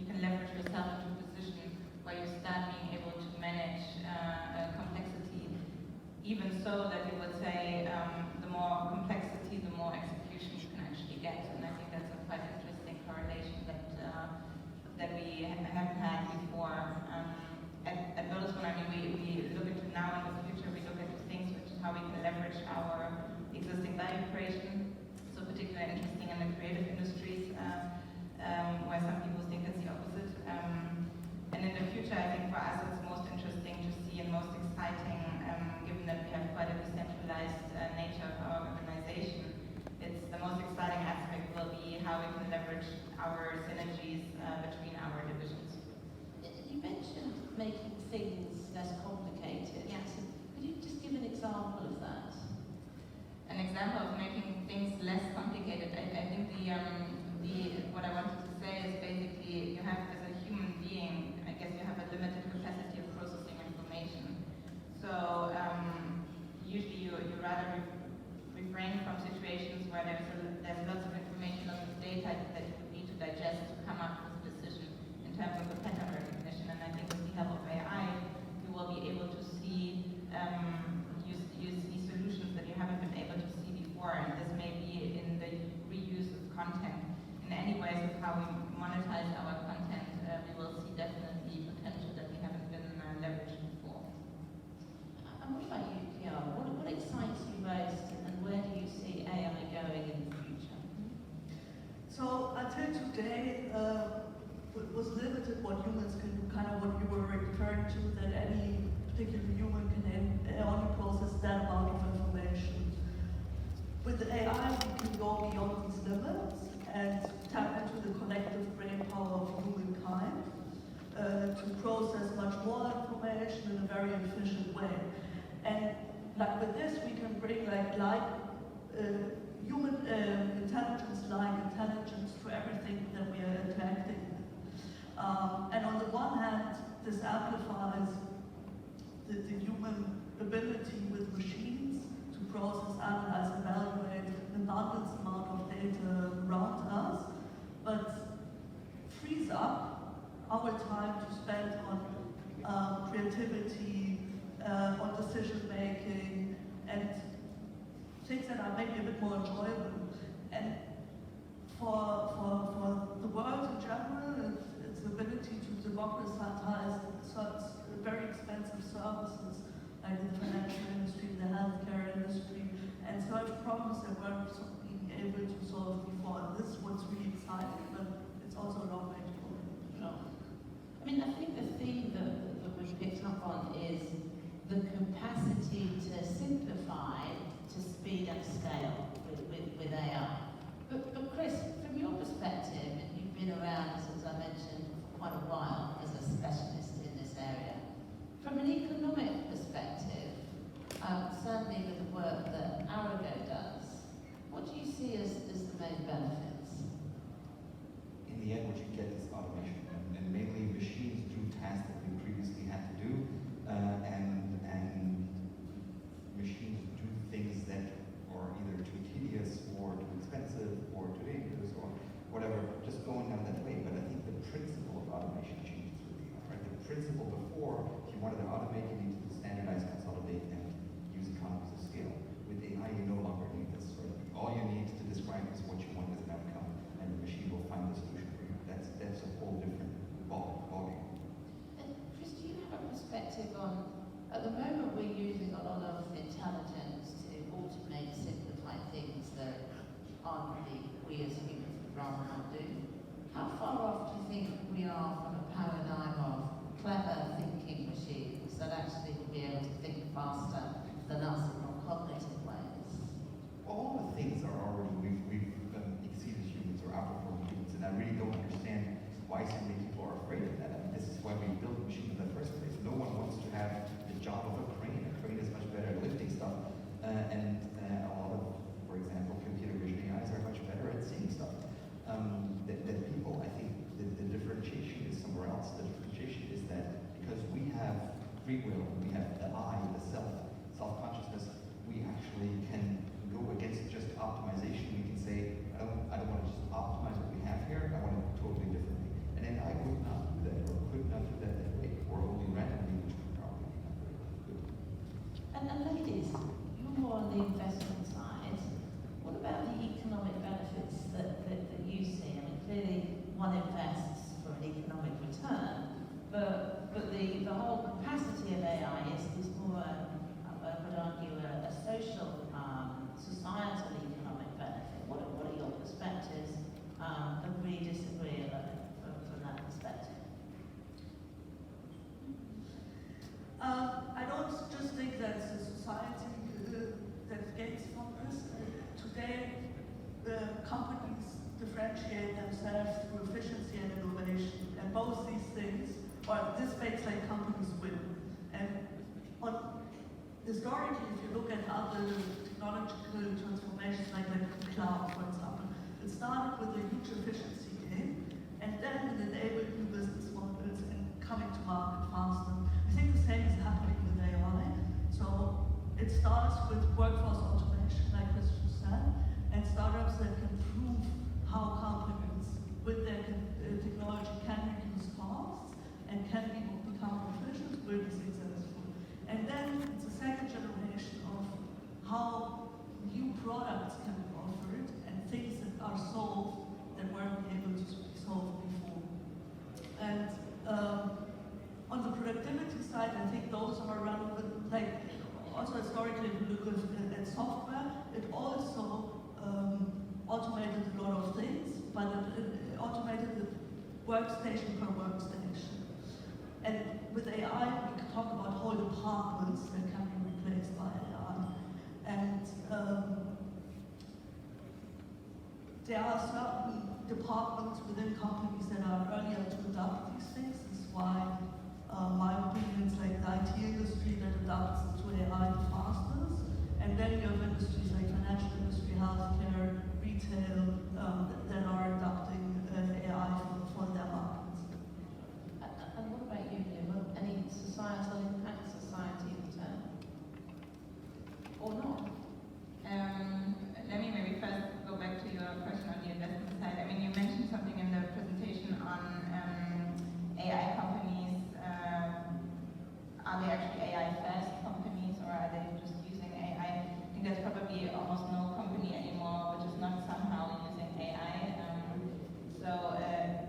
can leverage yourself into a position where you start being able to manage complexity, even so that you would say the more complexity, the more execution you can actually get. And I think that's a quite interesting correlation that we haven't had before. At Bertelsmann, I mean, we look into now and the future, we look into things which how we can leverage our existing value creation. So particularly interesting in the creative industries, where some people think it's the opposite. And in the future, I think for us it's most interesting to see and most exciting, given that we have quite a decentralized nature of our organization. It's the most exciting aspect will be how we can leverage our synergies between our divisions. You mentioned making things less complicated. Yes. Could you just give an example of that? An example of making things less complicated. I think what I wanted to say is basically you have, as a human being, I guess you have a limited capacity of processing information. So usually you rather refrain from situations where there's lots of information on this data that you would need to digest to come up with a decision in terms of the pattern recognition. And I think with the help of AI, you will be able to see you see solutions that you haven't been able to see before. And this may be in the reuse of content. In any ways of how we monetize our content, we will see definitely potential that we haven't been leveraged before. And what about you, Chiara? What excites you most, and where do you see AI going in the future? So until today, it was limited what humans can do, kind of what you were referring to, that any particular human can only process that amount of information. With the AI, we can go beyond these limits and tap into the collective brain power of humankind to process much more information in a very efficient way. And like with this, we can bring like human intelligence-like intelligence to everything that we are interacting with. And on the one hand, this amplifies the human ability with machines to process, analyze, evaluate an abundance amount of data around us, but frees up our time to spend on creativity, on decision making, and things that are maybe a bit more enjoyable. And for the world in general, its ability to democratize such very expensive services like the financial industry, the healthcare industry, and solve problems that weren't being able to solve before. And this is what's really exciting, but it's also a long way to go. Sure. I mean, I think the theme that we've picked up on is the capacity to simplify, to speed up scale with AI. But Chris, from your perspective, and you've been around, as I mentioned, for quite a while as a specialist in this area, from an economic perspective, certainly with the work that Arago does, what do you see as the main benefits? In the end, what you get is automation, and mainly machines do tasks that we previously had to do, and machines do things that are either too tedious or too expensive or too dangerous or whatever, just going down that way. But I think the principle of automation changes with AI, right? The principle before, if you wanted to automate, you needed to standardize, consolidate, and use economies of scale. With AI, you no longer need this, right? All you need to describe is what you want as an outcome, and the machine will find the solution for you. That's a whole different ballgame. And Chris, do you have a perspective on, at the moment we're using a lot of intelligence to automate, simplify things that we as humans would rather not do. How far off do you think we are from a paradigm of clever thinking machines that actually will be able to think faster than us in more cognitive ways? All the things are already, we've exceeded humans or outperformed humans, and I really don't understand why so many people are afraid of that. I mean, this is why we built machines in the first place. No one wants to have the job of a crane. A crane is much better at lifting stuff, and a lot of, for example, computer vision AIs are much better at seeing stuff than people. I think the differentiation is somewhere else. The differentiation is that because we have free will, we have the I, the self-consciousness, we actually can go against just optimization. We can say, I don't want to just optimize what we have here, I want it totally differently. And then I would not do that, or could not do that way, or only randomly, which would probably be not very good. And ladies, you're more on the investment side. What about the economic benefits that you see? I mean, clearly one invests for an economic return, but the whole capacity of AI is more, I would argue, a social, societal economic benefit. What are your perspectives? Agree, disagree from that perspective? I don't just think that's a society that gains from this. Today, companies differentiate themselves through efficiency and innovation, and both these things, or this makes like companies win. And historically, if you look at other technological transformations like the cloud, for example, it started with a huge efficiency gain, and then it enabled new business models and coming to market faster. I think the same is happening with AI. So it starts with workforce automation, like Christian said, and startups that can prove how companies with their technology can reduce costs and can become efficient, will be successful. And then it's a second generation of how new products can be offered and things that are solved that weren't able to be solved before. And on the productivity side, I think those are relevant. Like also historically, if you look at software, it also automated a lot of things, but it automated the workstation per workstation. And with AI, we can talk about whole departments that can be replaced by AI. And there are certain departments within companies that are earlier to adopt these things. This is why my opinion is like the IT industry that adapts to AI the fastest. And then you have industries like financial industry, or not? Let me maybe first go back to your question on the investment side. I mean, you mentioned something in the presentation on AI companies. Are they actually AI first companies, or are they just using AI? I think there's probably almost no company anymore which is not somehow using AI.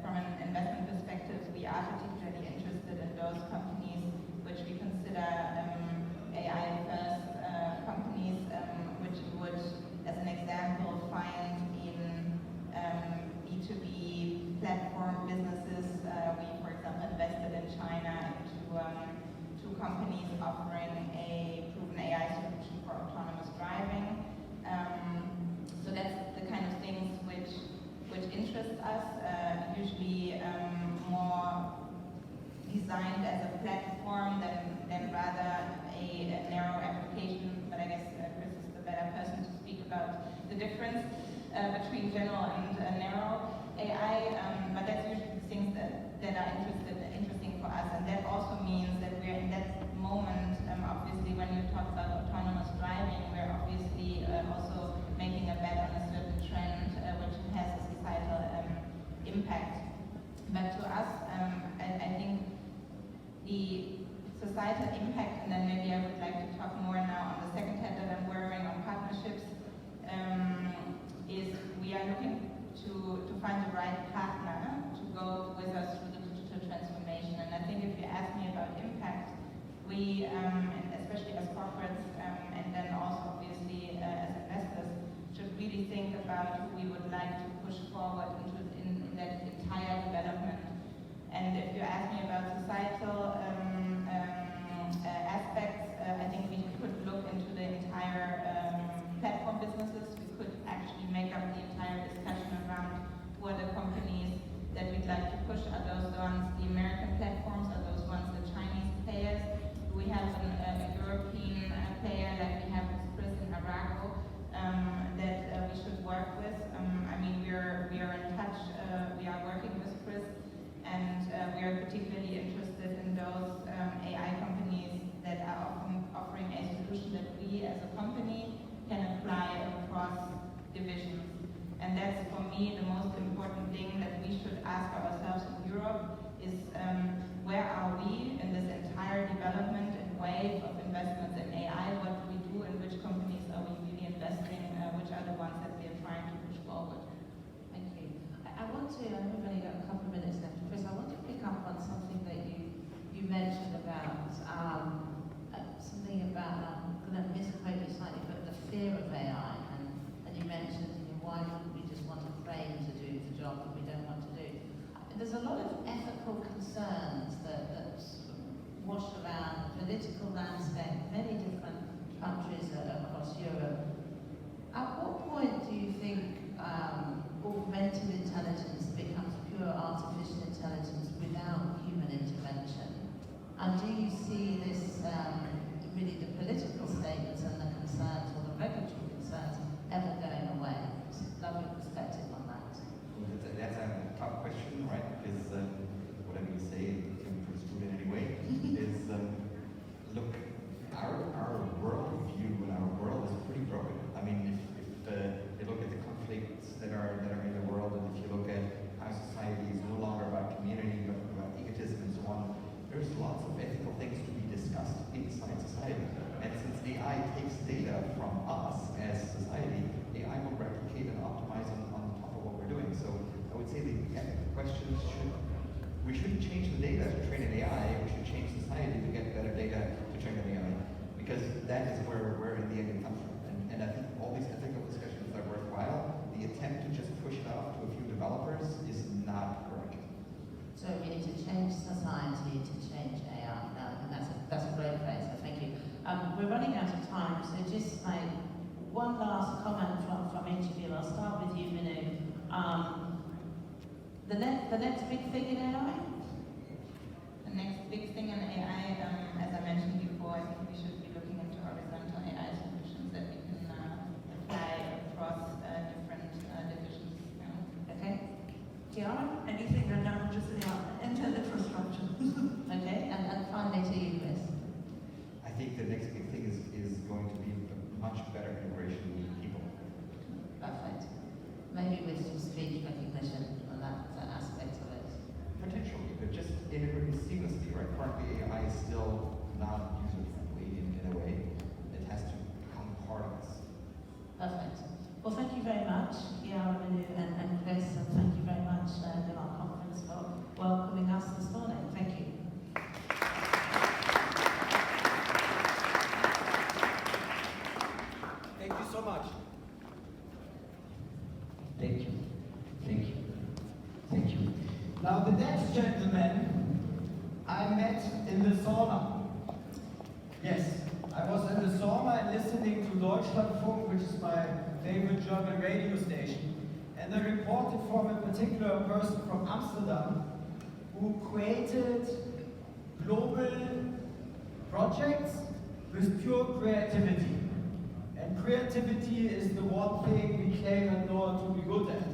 From an investment perspective, we are particularly interested in those companies which we consider AI first companies, which you would, as an example, find in B2B platform businesses. We, for example, invested in China into two companies offering a proven AI solution for autonomous driving. So that's the kind of things which interest us, usually more designed as a platform than rather a narrow application. But I guess Chris is the better person to speak about the difference between general and narrow AI. But that's usually the things that are interesting for us, and that also means that we're in that moment. Obviously, when you talk about autonomous driving, we're obviously also making a bet on a certain trend which has a societal impact. But to us, I think the societal impact, and then maybe I would like to talk more now on the second head that I'm wearing on partnerships, is we are looking to find the right partner to go with us through the digital transformation. And I think if you ask me about impact, we, and especially as corporates, and then also obviously as investors, should really think about who we would like to push forward in that entire development. And if you ask me about societal aspects, I think we could look into the entire platform businesses. We could actually make up the entire discussion around who are the companies that we'd like to push. Are those ones the American platforms? Are those ones the Chinese players? Do we have a European player like we have with Chris and Arago that we should work with? I mean, we are in touch. We are working with Chris, and we are particularly interested in those AI companies that are offering a solution that we as a company can apply across divisions. And that's, for me, the most important thing that we should ask ourselves in Europe is where are we in this entire development and wave of investments in AI? What do we do, and which companies are we really investing in? Which are the ones that we are trying to push forward? Thank you. I want to, I know we've only got a couple of minutes left, Chris, I want to pick up on something that you mentioned about, something about, I'm going to misquote you slightly, but the fear of AI, and you mentioned, why wouldn't we just want a crane to do the job that we don't want to do? There's a lot of ethical concerns that wash around the political landscape, many different countries across Europe. At what point do you think augmented intelligence becomes pure artificial intelligence without human intervention? And do you see this, really the political statements and the concerns, or the regulatory concerns, ever going away? Love your perspective on that. That's a tough question, right? Because whatever you say, you can prove it anyway. Is look, our world view and our world is pretty broken. I mean, if you look at the conflicts that are in the world, and if you look at how society is no longer about community but about egotism and so on, there's lots of ethical things to be discussed inside society. And since AI takes data from us as society, AI will replicate and optimize on top of what we're doing. So I would say the ethical questions we shouldn't change the data to train an AI, we should change society to get better data to train an AI. Because that is where in the end it comes from. And I think all these ethical discussions are worthwhile. The attempt to just push it off to a few developers is not correct. So we need to change society to change AI. And that's a great phrase, so thank you. We're running out of time, so just like one last comment from each of you. I'll start with you, Minu. The next big thing in AI? The next big thing in AI, as I mentioned before, I think we should be looking into horizontal AI solutions that we can apply across different divisions. Okay. Chiara? Anything that leverages the Intel infrastructure. Okay, and finally to you, Chris. I think the next big thing is going to be much Perfect. Well, thank you very much, Kiara, Manu, and Chris, and thank you very much, Denmark Conference, for welcoming us this morning. Thank you. Thank you so much. Thank you. Thank you. Thank you. Now the next gentleman I met in the sauna. Yes, I was in the sauna and listening to Deutschlandfunk, which is my favorite German radio station, and they reported from a particular person from Amsterdam who created global projects with pure creativity. And creativity is the one thing we claim at NOAA to be good at.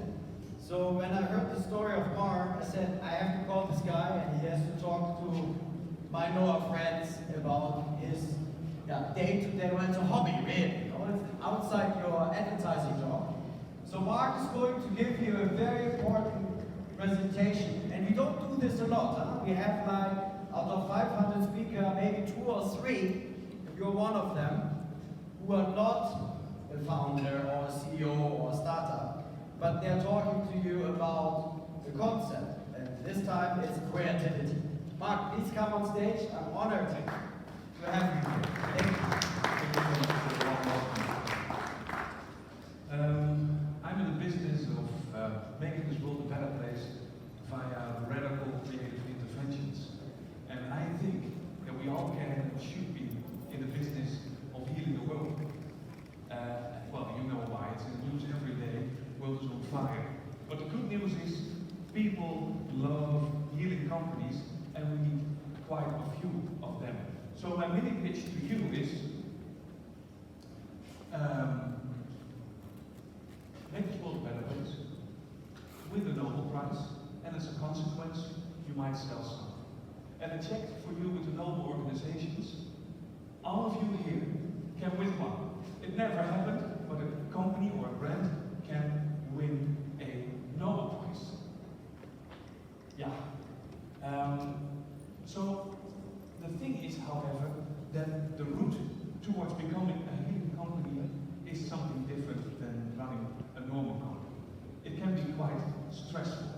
So when I heard the story of Mark, I said, I have to call this guy and he has to talk to my NOAA friends about his day-to-day, well, it's a hobby, really. You know, it's outside your advertising job. So Mark is going to give you a very important presentation. And we don't do this a lot. Huh? We have like, out of 500 speakers, maybe 2 or 3, if you're one of them, who are not a founder or a CEO or a startup, but they're talking to you about the concept. And this time it's creativity. Mark, please come on stage. I'm honored to have you here. Thank you. I'm in the business of making this world a better place via radical creative interventions. And I think that we all can and should be in the business of healing the world. Well, you know why, it's in the news every day, world is on fire. But the good news is, people love healing companies, and we need quite a few of them. So my mini pitch to you is, make this world a better place, with a Nobel Prize, and as a consequence, you might sell some. And I checked for you with the Nobel organizations, all of you here can win one. It never happened, but a company or a brand can win a Nobel Prize. Yeah. So the thing is, however, that the route towards becoming a healing company is something different than running a normal company. It can be quite stressful.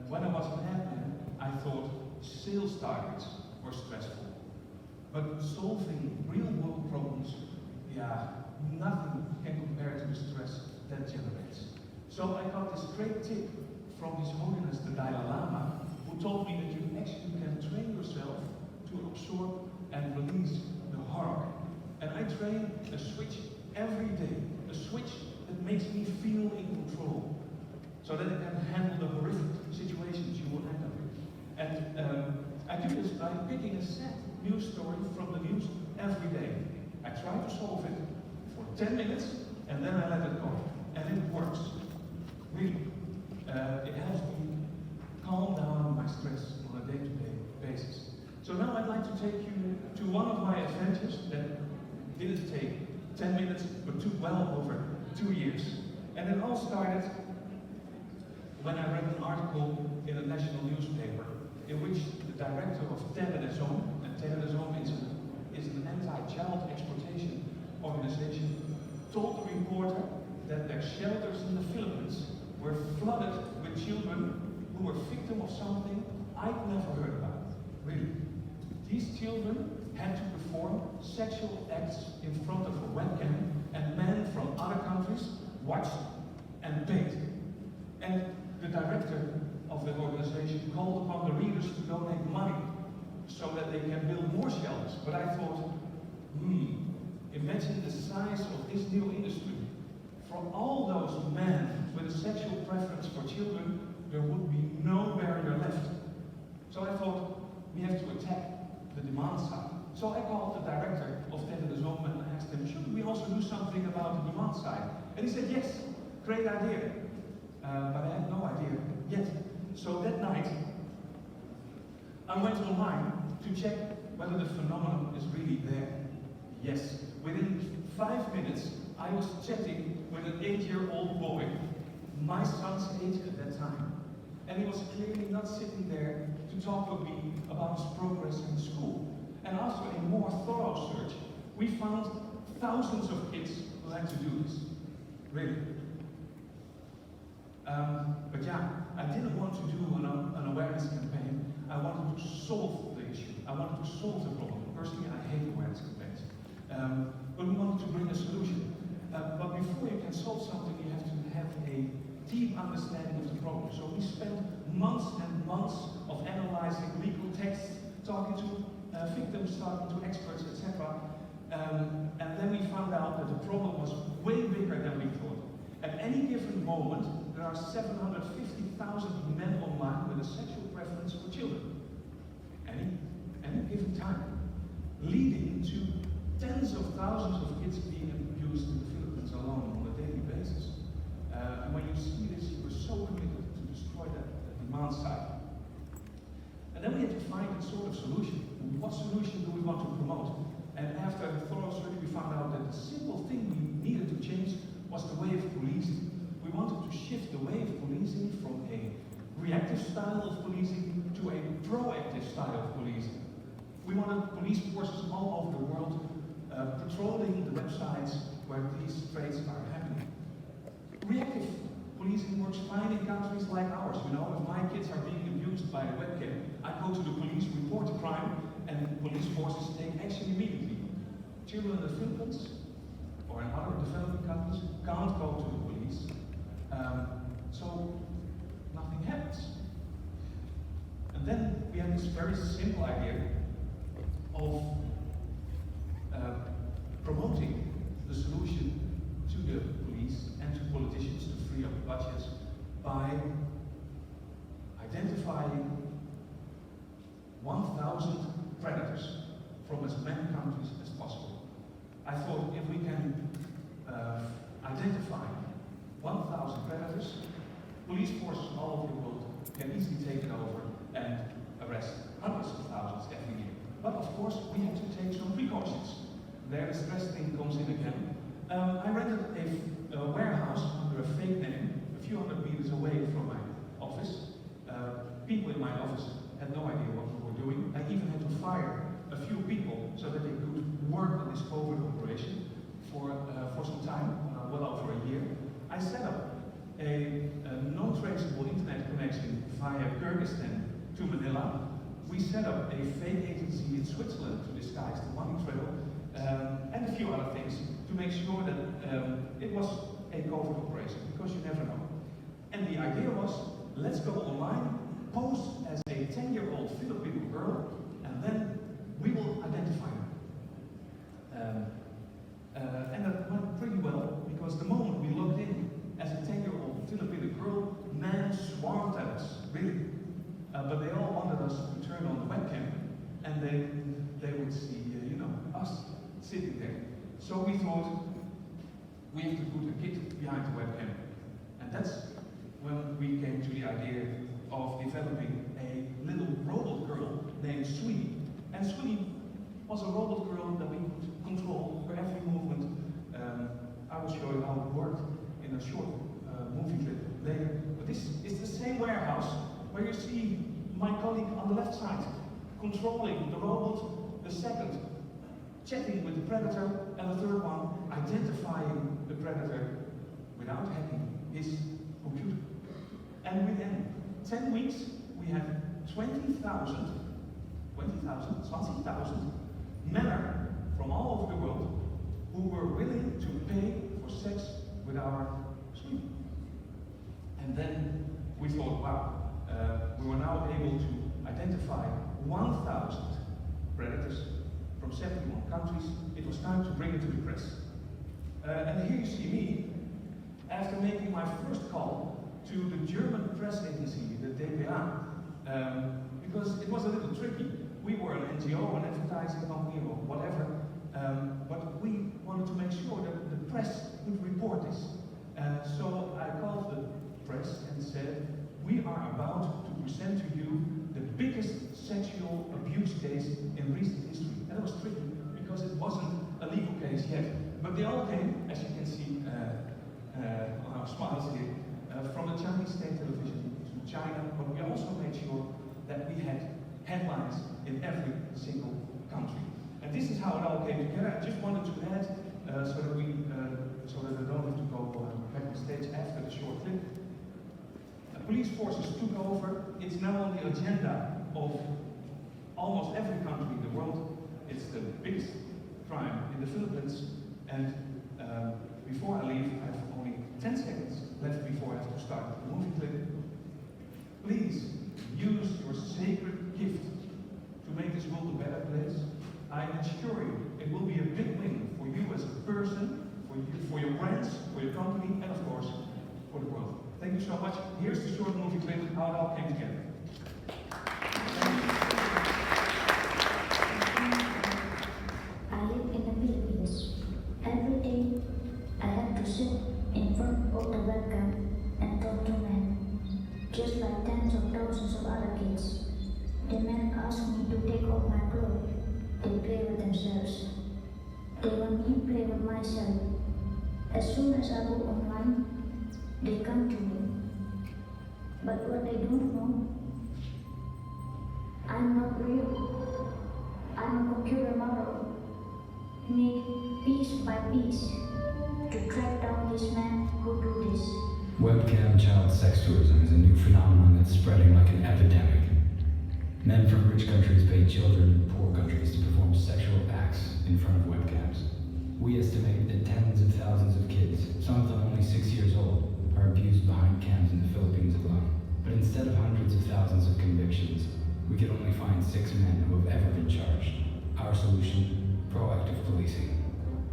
When I was an admin, I thought sales targets were stressful. But solving real-world problems, nothing can compare to the stress that generates. So I got this great tip from His Holiness the Dalai Lama, who told me that you actually can train yourself to absorb and release the horror. And I train a switch every day, a switch that makes me feel in control, so that I can handle the horrific situations you will end up in. And I do this by picking a sad news story from the news every day. I try to solve it for 10 minutes, and then I let it go. And it works. Really. It helps me calm down my stress on a day-to-day basis. So now I'd like to take you to one of my adventures that didn't take 10 minutes, but took well over 2 years. And it all started when I read an article in a national newspaper in which the director of Terre des Hommes, and Terre des Hommes is an anti-child exploitation organization, told the reporter that their shelters in the Philippines were flooded with children who were victims of something I'd never heard about. Really. These children had to perform sexual acts in front of a webcam, and men from other countries watched and paid. And the director of the organization called upon the readers to donate money so that they can build more shelters. But I thought, imagine the size of this new industry. For all those men with a sexual preference for children, there would be no barrier left. So I thought, we have to attack the demand side. So I called the director of Terre des Hommes and asked him, should we also do something about the demand side? And he said, yes, great idea. But I had no idea yet. So that night, I went online to check whether the phenomenon is really there. Yes, within 5 minutes, I was chatting with an 8-year-old boy, my son's age at that time. And he was clearly not sitting there to talk with me about his progress in school. And after a more thorough search, we found thousands of kids who had to do this, really. But yeah, I didn't want to do an awareness campaign. I wanted to solve the issue. I wanted to solve the problem. Personally, I hate awareness campaigns. But we wanted to bring a solution. But before you can solve something, you have to have a deep understanding of the problem. So we spent months and months of analyzing legal texts, talking to victims, talking to experts, etc. And then we found out that the problem was way bigger than we thought. At any given moment, there are 750,000 men online with a sexual preference for children. Any given time. Leading to tens of thousands of kids being abused in the Philippines alone on a daily basis. And when you see this, you were so committed to destroy that demand side. And then we had to find a sort of solution. What solution do we want to promote? And after a thorough study, we found out that the simple thing we needed to change was the way of policing. We wanted to shift the way of policing from a reactive style of policing to a proactive style of policing. We wanted police forces all over the world patrolling the websites where these traits are happening. Reactive policing works fine in countries like ours. You know, if my kids are being abused by a webcam, I go to the police, report the crime, and police forces take action immediately. Children in the Philippines or in other developing countries can't go to the police, so nothing happens. And then we had this very simple idea of promoting the solution to the police and to politicians to free up budgets by identifying 1,000 predators from as many countries as possible. I thought if we can identify 1,000 predators, police forces all over the world can easily take it over and arrest hundreds of thousands every year. But of course, we have to take some precautions. There the stress thing comes in again. I rented a warehouse under a fake name, a few hundred meters away from my office. People in my office had no idea what we were doing. I even had to fire a few people so that they could work on this COVID operation for some time, well over a year. I set up a non-traceable internet connection via Kyrgyzstan to Manila. We set up a fake agency in Switzerland to disguise the money trail, and a few other things to make sure that it was a COVID operation, because you never know. And the idea was, let's go online, pose as a 10-year-old Filipino girl, and then we will identify her. And that went pretty well, because the moment we logged in as a 10-year-old Filipino girl, men swarmed at us, really. But they all wanted us to turn on the webcam, and they would see, us sitting there. So we thought, we have to put a kid behind the webcam. And that's when we came to the idea of developing a little robot girl named Sweetie. And Sweetie was a robot girl that we could control her every movement. I will show you how it worked in a short movie clip later. But this is the same warehouse where you see my colleague on the left side controlling the robot, the second chatting with the predator, and the third one identifying the predator without hacking his computer. And within 10 weeks, we had 20,000 men from all over the world who were willing to pay for sex with our Sweetie. And then we thought, wow, we were now able to identify 1,000 predators from 71 countries. It was time to bring it to the press. And here you see me, after making my first call to the German press agency, the DPA, because it was a little tricky. We were an NGO, an advertising company, or whatever, but we wanted to make sure that the press would report this. So I called the press and said, we are about to present to you the biggest sexual abuse case in recent history. And it was tricky because it wasn't a legal case yet. But they all came, as you can see on our smiles here, from the Chinese state television to China, but we also made sure that we had headlines in every single country. And this is how it all came together. I just wanted to add, so that forces took over, it's now on the agenda of almost every country in the world. It's the biggest crime in the Philippines, and before I leave, I have only 10 seconds left before I have to start the movie clip. Please use your sacred gift to make this world a better place. I assure you, it will be a big win for you as a person, for your brands, for your company, and of course, for the world. Thank you so much. Here's the short movie clip, how it all came together. I live in the Philippines. Every day, I have to sit in front of the webcam and talk to men, just like tens of thousands of other kids. The men ask me to take off my clothes. They play with themselves. They want me to play with myself. As soon as I go online, they come to me. But what they don't know, I'm not real. I'm a computer model, made piece by piece to track down these men who do this. Webcam child sex tourism is a new phenomenon that's spreading like an epidemic. Men from rich countries pay children in poor countries to perform sexual acts in front of webcams. We estimate that tens of thousands of kids, some of them only 6 years old, are abused behind cams in the Philippines alone. But instead of hundreds of thousands of convictions, we could only find 6 men who have ever been charged. Our solution: proactive policing.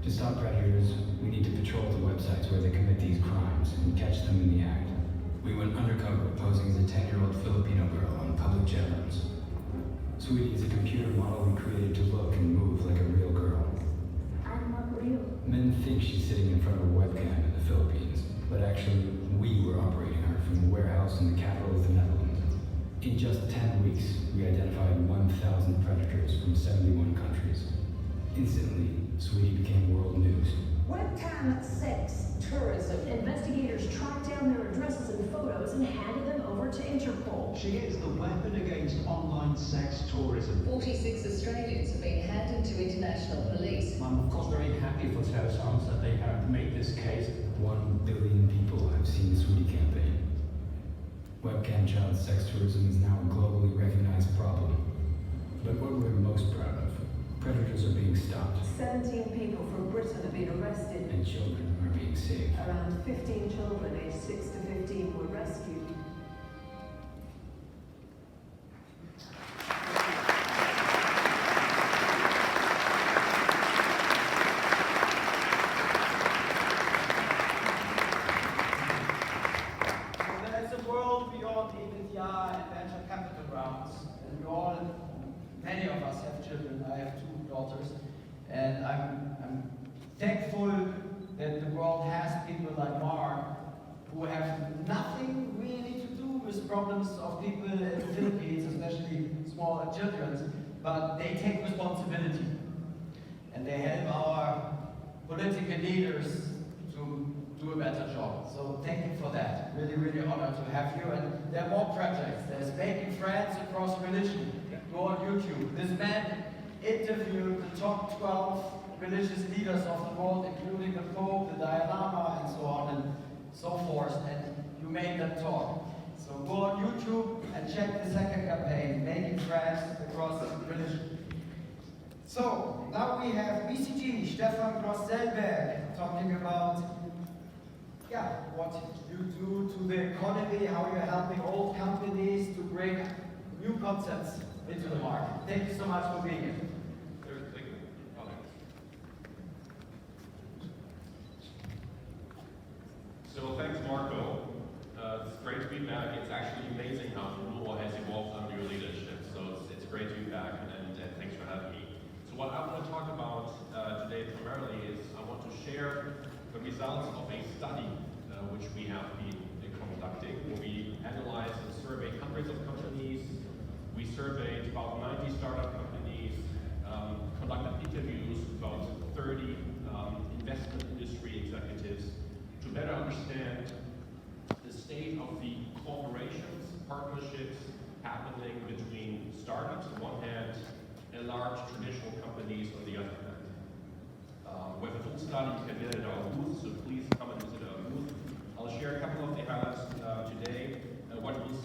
To stop predators, we need to patrol the websites where they commit these crimes and catch them in the act. We went undercover posing as a 10-year-old Filipino girl on public chat rooms. Sweetie is a computer model we created to look and move like a real girl. I'm not real. Men think she's sitting in front of a webcam in the Philippines, but actually, we were operating her from a warehouse in the capital of the Netherlands. In just 10 weeks, we identified 1,000 predators from 71 countries. Instantly, Sweetie became world news. Webcam sex tourism. Investigators tracked down their addresses and photos and handed them over to Interpol. She is the weapon against online sex tourism. 46 Australians have been handed to international police. I'm of course very happy for Sarah Sons that they have made this case. 1 billion people have seen the Sweetie campaign. Webcam child sex tourism is now a globally recognized problem. But what we're most proud of, predators are being stopped. 17 people from Britain have been arrested. And children are being saved. Around 15 children aged 6 to 15 were rescued. There's a world beyond EBITDA and venture capital rounds, and many of us have children. I have 2 daughters, and I'm thankful that the world has people like Mark who have nothing really to do with problems of people in the Philippines, especially small children, but they take responsibility and they help our political leaders to do a better job. So thank you for that. Really, really honored to have you. And there are more projects. There's Making Friends Across Religion. Go on YouTube. This man interviewed the top 12 religious leaders of the world, including the Pope, the Dalai Lama, and so on and so forth. And you made them talk. So go on YouTube and check the second campaign, Making Friends Across Religion. So now we have BCG, Stefan Gross-Selberg, talking about what you do to the economy, how you're helping old companies to bring new concepts into the market. Thank you so much for being here. Thank you. So thanks, Marco. It's great to be back. It's actually amazing how Google has evolved under your leadership. So it's great to be back, and thanks for having me. So what I want to talk about today primarily is I want to share the results of a study which we have been conducting. We analyzed and surveyed hundreds of companies. We surveyed about 90 startup companies, conducted interviews with about 30 investment industry executives to better understand the state of the cooperations, partnerships happening between startups on one hand and large traditional companies on the other hand. We have a full study, you can get it at our booth, so please come and visit our booth. I'll share a couple of the highlights today. What you'll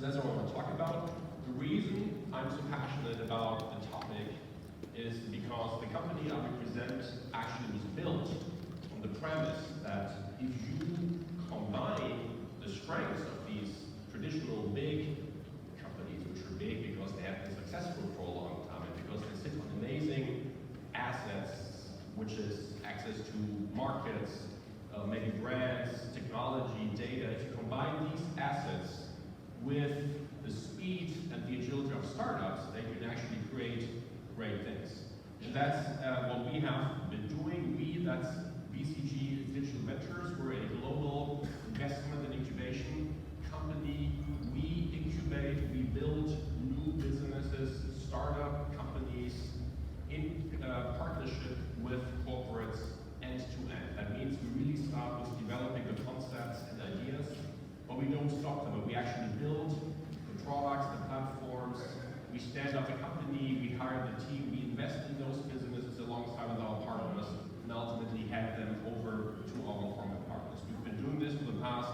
that's what I want to talk about. The reason I'm so passionate about the topic is because the company I represent actually was built on the premise that if you combine the strengths of these traditional big companies, which are big because they have been successful for a long time and because they sit on amazing assets, which is access to markets, maybe brands, technology, data. If you combine these assets with the speed and the agility of startups, they can actually create great things. And that's what we have been doing. That's BCG Digital Ventures. We're a global investment and incubation company. We incubate, we build new businesses, startup companies in partnership with corporates end-to-end. That means we really start with developing the concepts and ideas, but we don't stop them. But we actually build the products, the platforms. We stand up a company, we hire the team, we invest in those businesses alongside with our partners, and ultimately hand them over to our corporate partners. We've been doing this for the past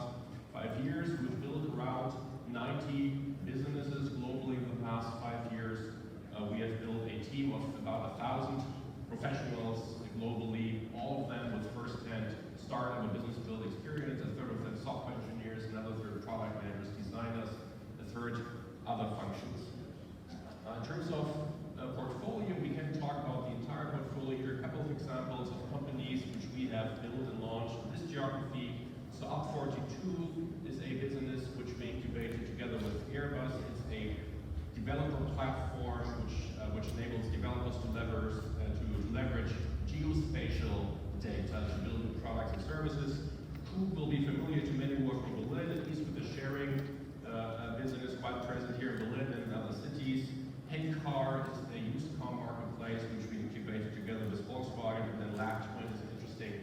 5 years. We've built around 90 businesses globally in the past 5 years. We have built a team of about 1,000 professionals globally, all of them with first-hand startup and business building experience, a third of them software engineers, another third product managers, designers, a third other functions. In terms of portfolio, we can talk about the entire portfolio here. A couple of examples of companies which we have built and launched in this geography. So Up42 is a business which we incubated together with Airbus. It's a developer platform which enables developers to leverage geospatial data to build new products and services. Coop will be familiar to many who are from Berlin, at least with the sharing business quite present here in Berlin and in other cities. Car is a used car marketplace which we incubated together with Volkswagen, and then Lab20 is an interesting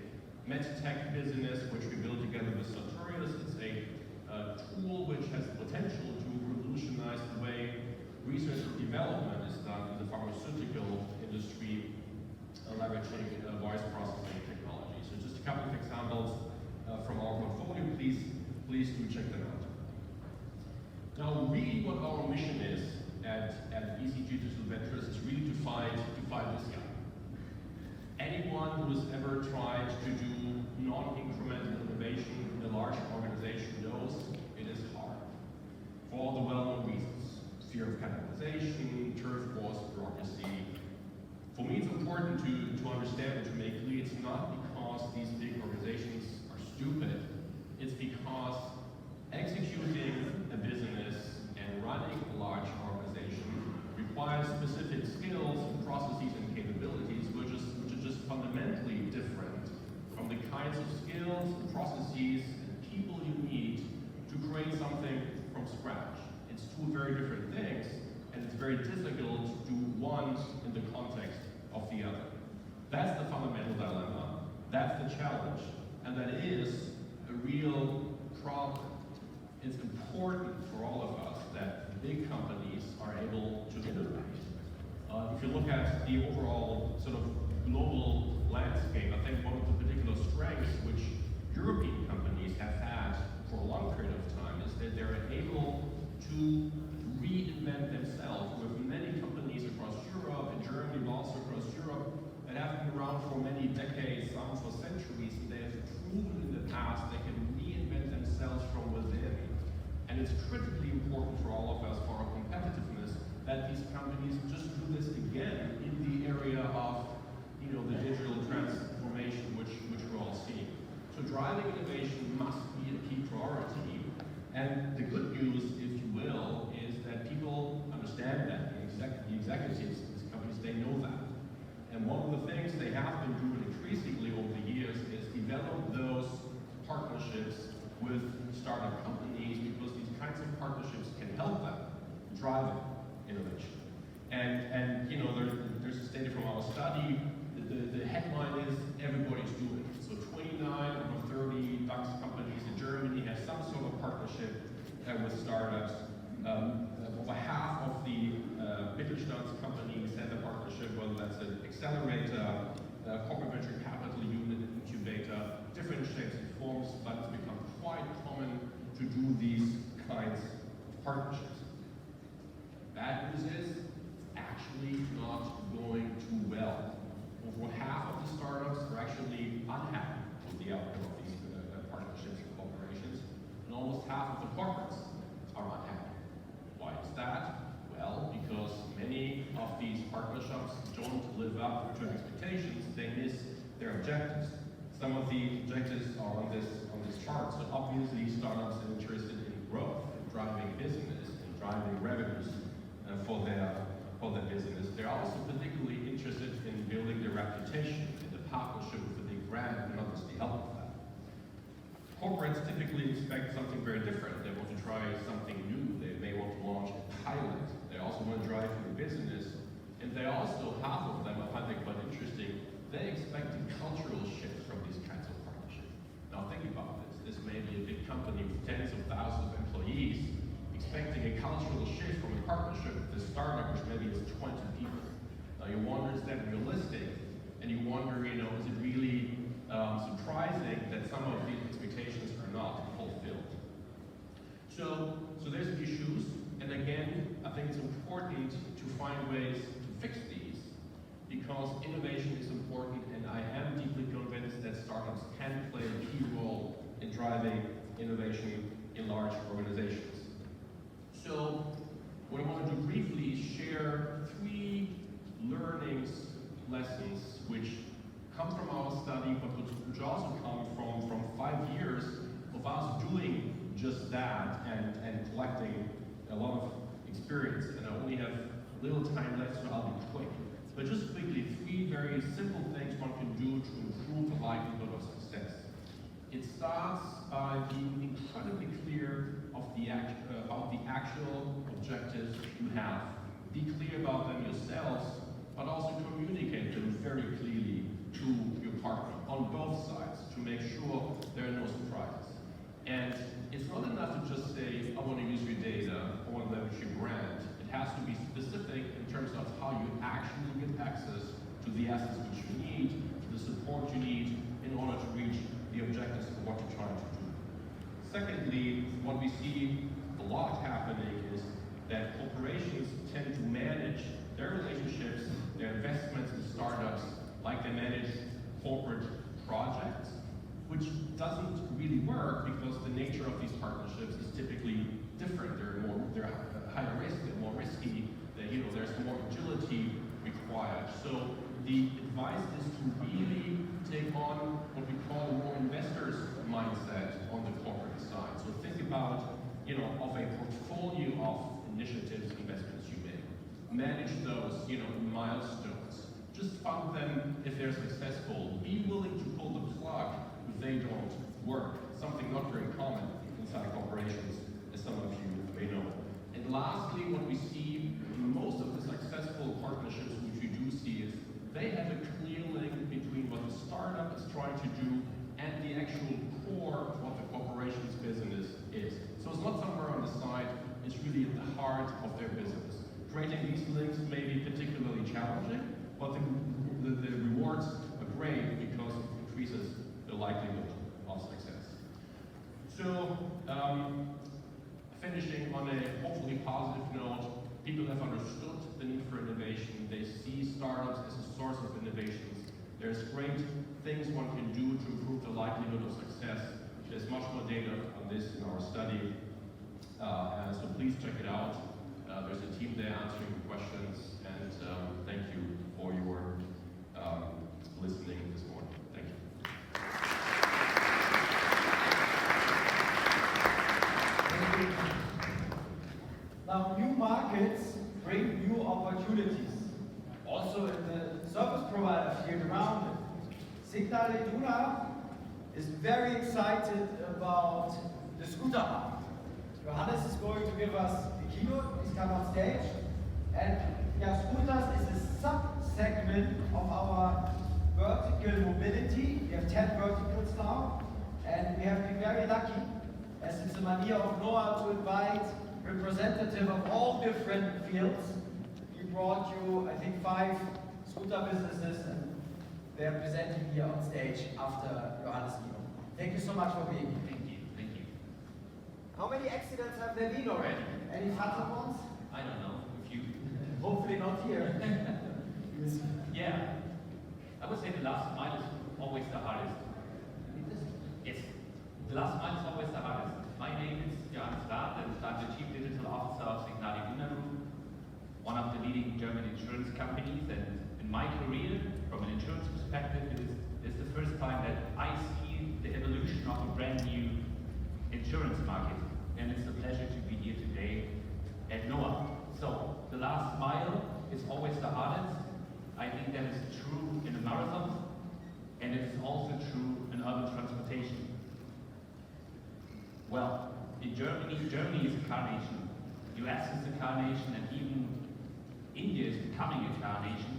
medtech business which we built together with Sartorius. It's a tool which has the potential to revolutionize the way research and development is done in the pharmaceutical industry, leveraging voice processing technology. So just a couple of examples from our portfolio. Please do check them out. Now, really what our mission is at BCG Digital Ventures is really to fight this guy. Anyone who has ever tried to do non-incremental innovation in a large organization knows it is hard. For all the well-known reasons. Fear of cannibalization, turf wars, bureaucracy. For me, it's important to understand and to make clear it's not because these big organizations are stupid. It's because executing a business and running a large organization requires specific skills, processes, and capabilities which are just fundamentally different from the kinds of skills, processes, and people you need to create something from scratch. It's two very different things, and it's very difficult to do one in the context of the other. That's the fundamental dilemma, that's the challenge, and that is a real problem. It's important for all of us that big companies are able to innovate. If you look at the overall sort of global landscape, I think one of the particular strengths which European companies have had for a long period of time is that they're able to reinvent themselves. We have many companies across Europe, in Germany, but also across Europe, that have been around for many decades, some for centuries, and they have proven in the past they can reinvent themselves from within. And it's critically important for all of us, for our competitiveness, that these companies just do this again in the area of, the digital transformation which we're all seeing. So driving innovation must be a key priority. And the good news, if you will, is that people understand that. The executives of these companies, they know that. And one of the things they have been doing increasingly over the years is develop those partnerships with startup companies, because these kinds of partnerships can help them drive innovation. And there's a study from our study. The headline is everybody's doing it. So 29 out of 30 DAX companies in Germany have some sort of partnership with startups. Over half of the Mittelstands companies have a partnership, whether that's an accelerator, corporate venture capital unit, incubator, different shapes and forms, but it's become quite common to do these kinds of partnerships. Bad news is, it's actually not going too well. Over half of the startups are actually unhappy with the outcome of these partnerships and corporations, and almost half of the corporates are unhappy. Why is that? Well, because many of these partnerships don't live up to expectations, they miss their objectives. Some of the objectives are on this chart. So obviously startups are interested in growth, in driving business, in driving revenues for their business. They're also particularly interested in building their reputation, in the partnership with a big brand, and obviously help with that. Corporates typically expect something very different. They want to try something new. They may want to launch a pilot. They also want to drive new business. And they also, half of them, I find it quite interesting, they expect a cultural shift from these kinds of partnerships. Now think about this. This may be a big company with tens of thousands of employees expecting a cultural shift from a partnership with a startup which maybe has 20 people. Now you wonder, is that realistic? And you wonder, is it really surprising that some of these expectations are not fulfilled? So there's issues, and again, I think it's important to find ways to fix these, because innovation is important, and I am deeply convinced that startups can play a key role in driving innovation in large organizations. So what I want to do briefly is share 3 lessons which come from our study, but which also come from 5 years of us doing just that and collecting a lot of experience. And I only have a little time left, so I'll be quick. But just quickly, 3 very simple things one can do to improve the likelihood of success. It starts by being incredibly clear of the actual objectives you have. Be clear about them yourselves, but also communicate them very clearly to your partner on both sides to make sure there are no surprises. And it's not enough to just say, I want to use your data, I want to leverage your brand. It has to be specific in terms of how you actually get access to the assets which you need, to the support you need in order to reach the objectives of what you're trying to do. Secondly, what we see a lot happening is that corporations tend to manage their relationships, their investments in startups, like they manage corporate projects, which doesn't really work because the nature of these partnerships is typically different. They're higher risk, they're more risky, there's more agility required. So the advice is to really take on what we call a more investor's mindset on the corporate side. So think about, of a portfolio of initiatives, investments you make. Manage those, milestones. Just fund them if they're successful. Be willing to pull the plug if they don't work. Something not very common inside corporations, as some of you may know. And lastly, what we see in most of the successful partnerships, which we do see, is they have a clear link between what the startup is trying to do and the actual core of what the corporation's business is. So it's not somewhere on the side, it's really at the heart of their business. Creating these links may be particularly challenging, but the rewards are great because it increases the likelihood of success. So, finishing on a hopefully positive note, people have understood the need for innovation. They see startups as a source of innovations. There's great things one can do to improve the likelihood of success. There's much more data on this in our study, so please check it out. There's a team there answering questions, and thank you for your listening this morning. Thank you. Thank you. Now, new markets bring new opportunities, also in the service provider field around it. Signal Iduna is very excited about the scooter market. Johannes is going to give us the keynote. Please come on stage. And scooters is a sub-segment of our vertical mobility. We have 10 verticals now, and we have been very lucky, as it's a mania of Noah, to invite representatives of all different fields. We brought you, I think, 5 scooter businesses, and they are presenting here on stage after Johannes' keynote. Thank you so much for being here. Thank you. Thank you. How many accidents have there been already? Any fatal ones? I don't know, a few. Hopefully not here. Yeah. I would say the last mile is always the hardest. Yes. The last mile is always the hardest. My name is Johannes Rath, and I'm the Chief Digital Officer of Signali Wiener Group, one of the leading German insurance companies. And in my career, from an insurance perspective, it is the first time that I see the evolution of a brand new insurance market. And it's a pleasure to be here today at NOAA. So, the last mile is always the hardest. I think that is true in a marathon, and it is also true in urban transportation. Well, in Germany is a car nation, US is a car nation, and even India is becoming a car nation.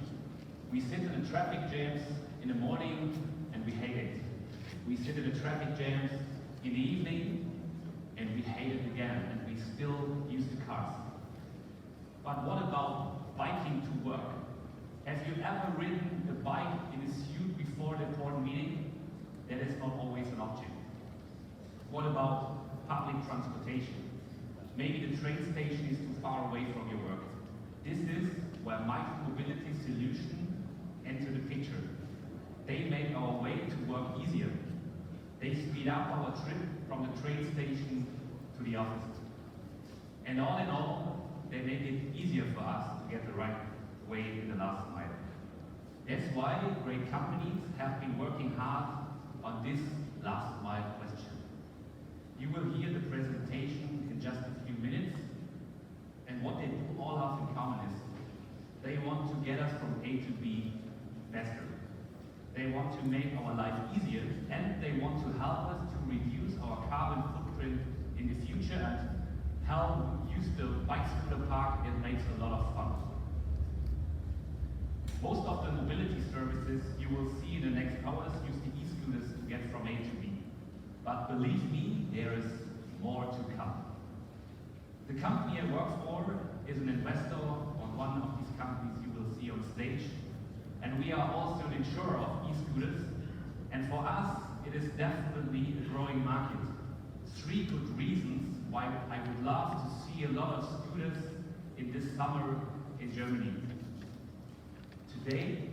We sit in the traffic jams in the morning and we hate it. We sit in the traffic jams in the evening and we hate it again, and we still use the cars. But what about biking to work? Have you ever ridden a bike in a suit before the important meeting? That is not always an option. What about public transportation? Maybe the train station is too far away from your work. This is where micro-mobility solutions enter the picture. They make our way to work easier. They speed up our trip from the train station to the office. And all in all, they make it easier for us to get the right way in the last mile. That's why great companies have been working hard on this last mile question. You will hear the presentation in just a few minutes, and what they do all have in common is they want to get us from A to B faster. They want to make our life easier, and they want to help us to reduce our carbon footprint in the future and help use the bike scooter park. It makes a lot of fun. Most of the mobility services you will see in the next hours use the e-scooters to get from A to B. But believe me, there is more to come. The company I work for is an investor on one of these companies you will see on stage. And we are also an insurer of e-scooters. And for us, it is definitely a growing market. 3 good reasons why I would love to see a lot of scooters in this summer in Germany. Today,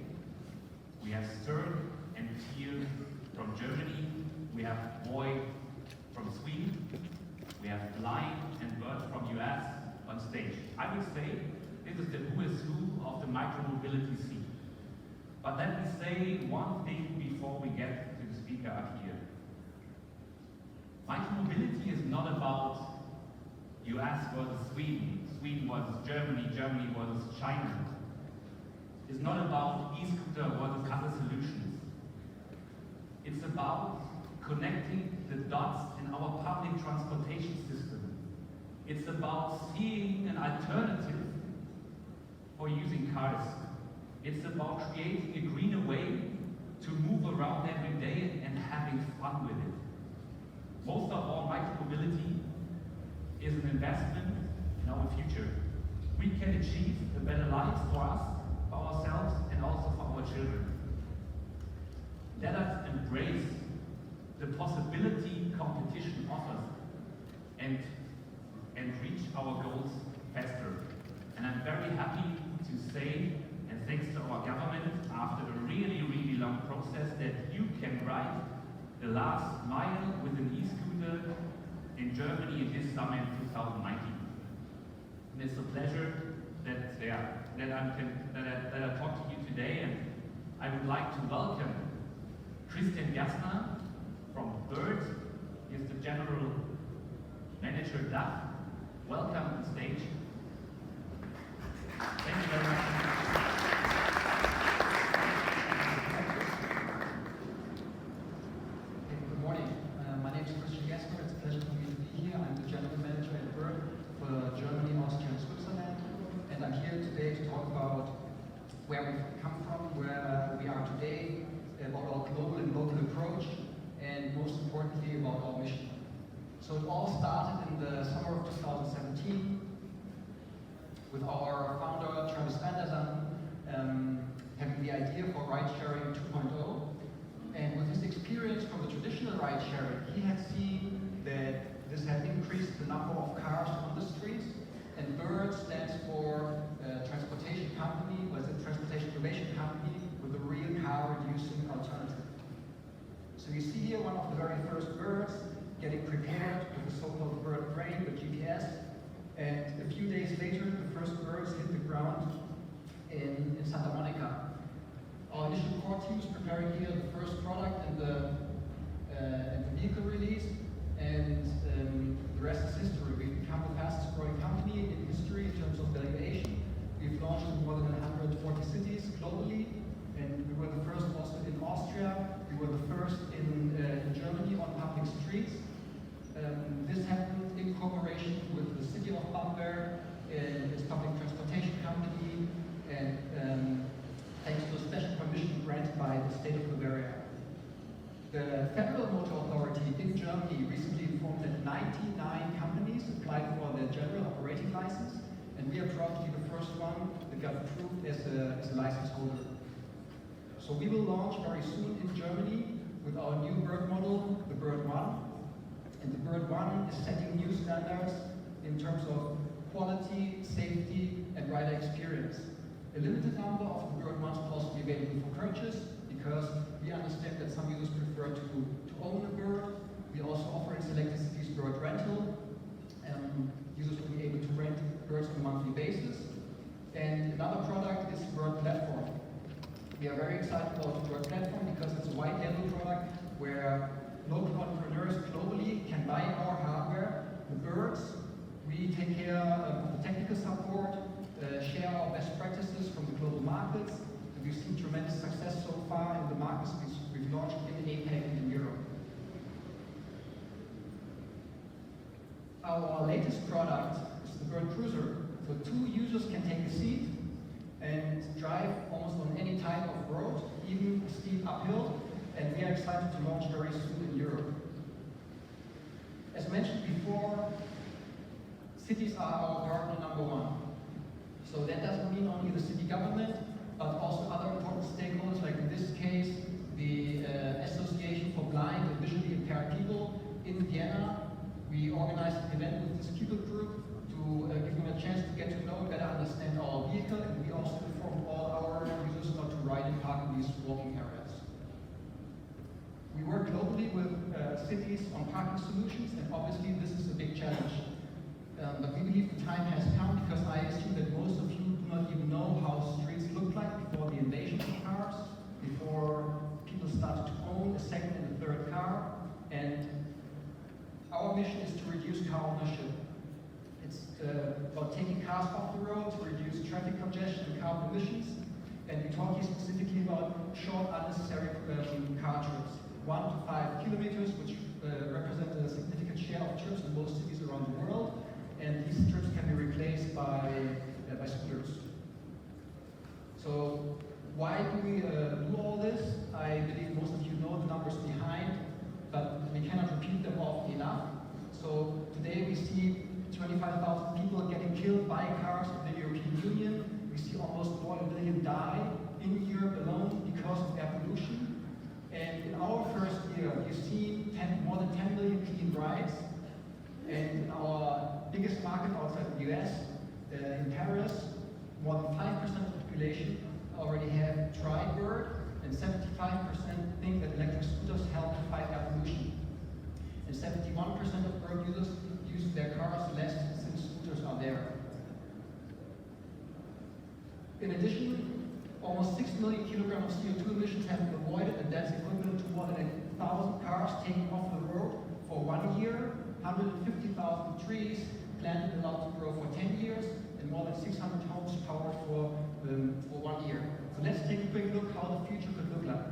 we have Stern and Thiel from Germany, we have Boy from Sweden, we have Line and Bert from US on stage. I would say this is the who is who of the micro-mobility scene. But let me say one thing before we get to the speaker up here. Micro-mobility is not about US versus Sweden, Sweden versus Germany, Germany versus China. It's not about e-scooter versus other solutions. It's about connecting the dots in our public transportation system. It's about seeing an alternative for using cars. It's about creating a greener way to move around every day and having fun with it. Most of all, micro-mobility is an investment in our future. We can achieve a better life for us, for ourselves, and also for our children. Let us embrace the possibility competition offers and reach our goals faster. And I'm very happy to say, and thanks to our government, after a really, really long process, that you can ride the last mile with an e-scooter in Germany in this summer in 2019. And it's a pleasure that I talk to you today, and I would like to welcome Christian Gassner from Bird. He is the General Manager DAF. Welcome on stage. Thank you very much. Good morning. My name is Christian Gassner. It's a pleasure for me to be here. I'm the General Manager at Bird for Germany, Austria, and Switzerland. And I'm here today to talk about where we've come from, where we are today, about our global and local approach, and most importantly about our mission. So it all started in the summer of 2017 with our founder, Travis Vanderson, having the idea for ride-sharing 2.0. And with his experience from the traditional ride-sharing, he had seen that this had increased the company with a real car-reducing alternative. So you see here one of the very first birds getting prepared with the so-called bird brain, the GPS, and a few days later the first birds hit the ground in Santa Monica. Our initial core team is preparing here the first product and the vehicle release, and the rest is history. We've become the fastest growing company in history in terms of valuation. We've launched in more than 140 cities globally, and we were the first also in Austria. We were the first in Germany on public streets. This happened in cooperation with the city of Bamberg, its public transportation company, and thanks to a special permission granted by the state of Bavaria. The Federal Motor Authority in Germany recently informed that 99 companies applied for their general operating license, and we are proud to be the first one that got approved as a license holder. So we will launch very soon in Germany with our new bird model, the Bird One. And the Bird One is setting new standards in terms of quality, safety, and rider experience. A limited number of the Bird Ones will also be available for purchase, because we understand that some users prefer to own a bird. We also offer in selected cities bird rental. Users will be able to rent birds on a monthly basis. And another product is Bird Platform. We are very excited about the Bird Platform because it's a white label product where local entrepreneurs globally can buy our hardware, the birds. We take care of the technical support, share our best practices from the global markets. And we've seen tremendous success so far in the markets we've launched in APAC and in Europe. Our latest product is the Bird Cruiser. So 2 users can take a seat and drive almost on any type of road, even steep uphill, and we are excited to launch very soon in Europe. As mentioned before, cities are our partner number 1. So that doesn't mean only the city government, but also other important stakeholders, like in this case, the Association for Blind and Visually Impaired People in Vienna. We organized an event with this people group to give them a chance to get to know and better understand our vehicle, and we also informed all our users not to ride and park in these walking areas. We work globally with cities on parking solutions, and obviously this is a big challenge. But we believe the time has come, because I assume that most of you do not even know how streets look like before the invasion of cars, before people started to own a second and a third car. And our mission is to reduce car ownership. It's about taking cars off the road to reduce traffic congestion and carbon emissions. And we talk here specifically about short, unnecessary car trips, 1 to 5 kilometers, which represent a significant share of trips in most cities around the world. And these trips can be replaced by scooters. So why do we do all this? I believe most of you know the numbers behind, but we cannot repeat them often enough. So today we see 25,000 people getting killed by cars in the European Union. We see almost 1 million die in Europe alone because of air pollution. And in our first year, we've seen more than 10 million clean rides. And in our biggest market outside the US, in Paris, more than 5% of the population already have tried Bird, and 75% think that electric scooters help to fight air pollution. And 71% of Bird users use their cars less since scooters are there. In addition, almost 6 million kilograms of CO2 emissions have been avoided, and that's equivalent to more than 1,000 cars taken off the road for 1 year, 150,000 trees planted and allowed to grow for 10 years, and more than 600 homes powered for 1 year. So let's take a quick look how the future could look like.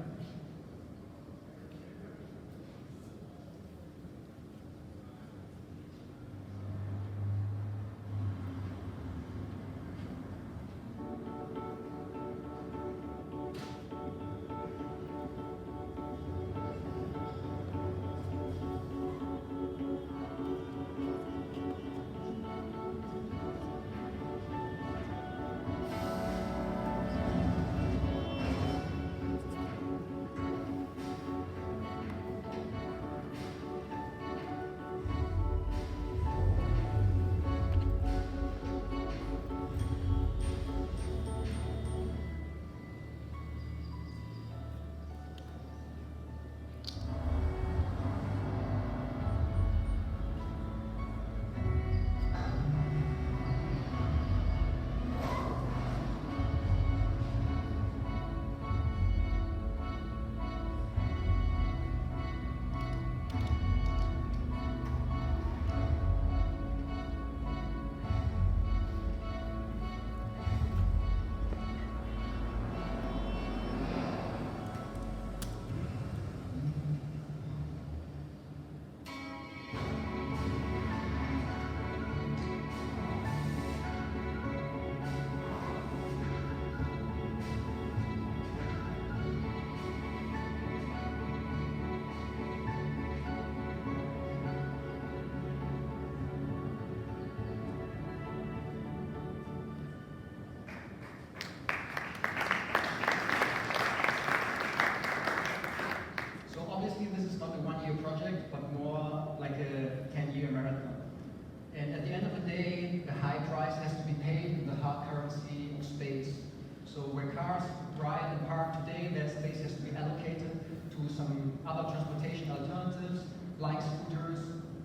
some other transportation alternatives, like scooters.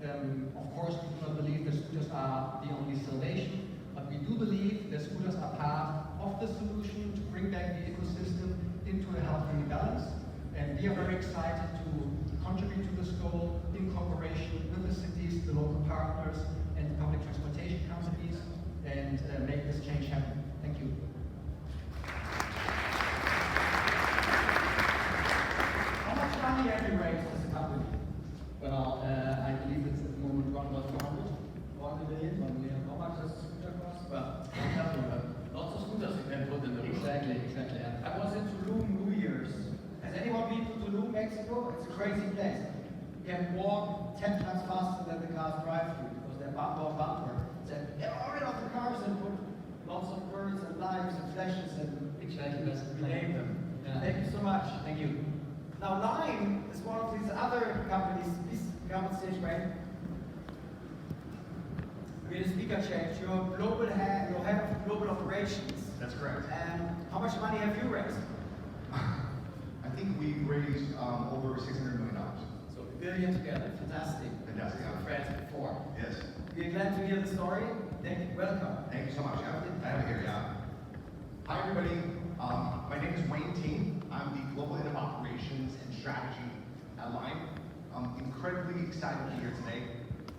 Of course, we do not believe that scooters are the only salvation, but we do believe that scooters are part of the solution to bring back the ecosystem into a healthy balance. And we are very excited to contribute to this goal in cooperation with the cities, the local partners, and the public transportation companies, and make this change happen. Thank you. How much money have you raised as a company? Well, I believe it's at the moment around about 400. 1 million? 1 million. How much does a scooter cost? Well, I'll tell you, lots of scooters you can put in the room. Exactly. Yeah. I was in Tulum New Year's. Has anyone been to Tulum, Mexico? It's a crazy place. You can walk 10 times faster than the cars drive through because they're bumper on bumper. So get rid of the cars and put lots of birds and lights and flashes and rename them. Yeah. Thank you so much. Thank you. Now Lime is one of these other companies. Please come on stage, right? We had a speaker change. You're head of global operations. That's correct. And how much money have you raised? I think we raised over $600 million. So $1 billion together. Fantastic. Fantastic. Friends before. Yes. We're glad to hear the story. Thank you. Welcome. Thank you so much. I have it here, yeah. Hi, everybody. My name is Wayne Ting. I'm the Global Head of Operations and Strategy at Lime. I'm incredibly excited to be here today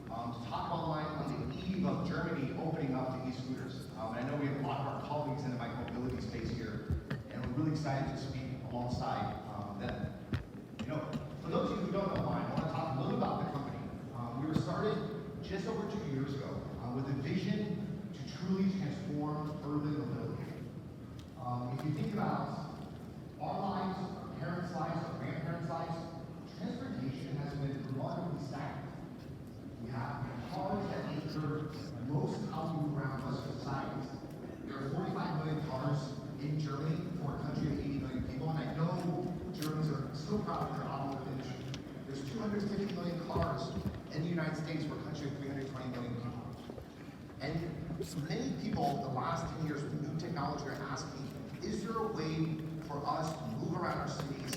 to talk about Lime on the eve of Germany opening up to e-scooters. I know we have a lot of our colleagues in the micromobility space here, and we're really excited to speak alongside them. You know, for those of you who don't know Lime, I want to talk a little about the company. We were started just over 2 years ago with a vision to truly transform urban mobility. If you think about our lives, our parents' lives, our grandparents' lives, transportation has been remarkably stagnant. We have cars that anchor most how we move around Western societies. There are 45 million cars in Germany for a country of 80 million people, and I know Germans are so proud of their automotive industry. There's 250 million cars in the United States for a country of 320 million people. And many people in the last 10 years with new technology are asking, is there a way for us to move around our cities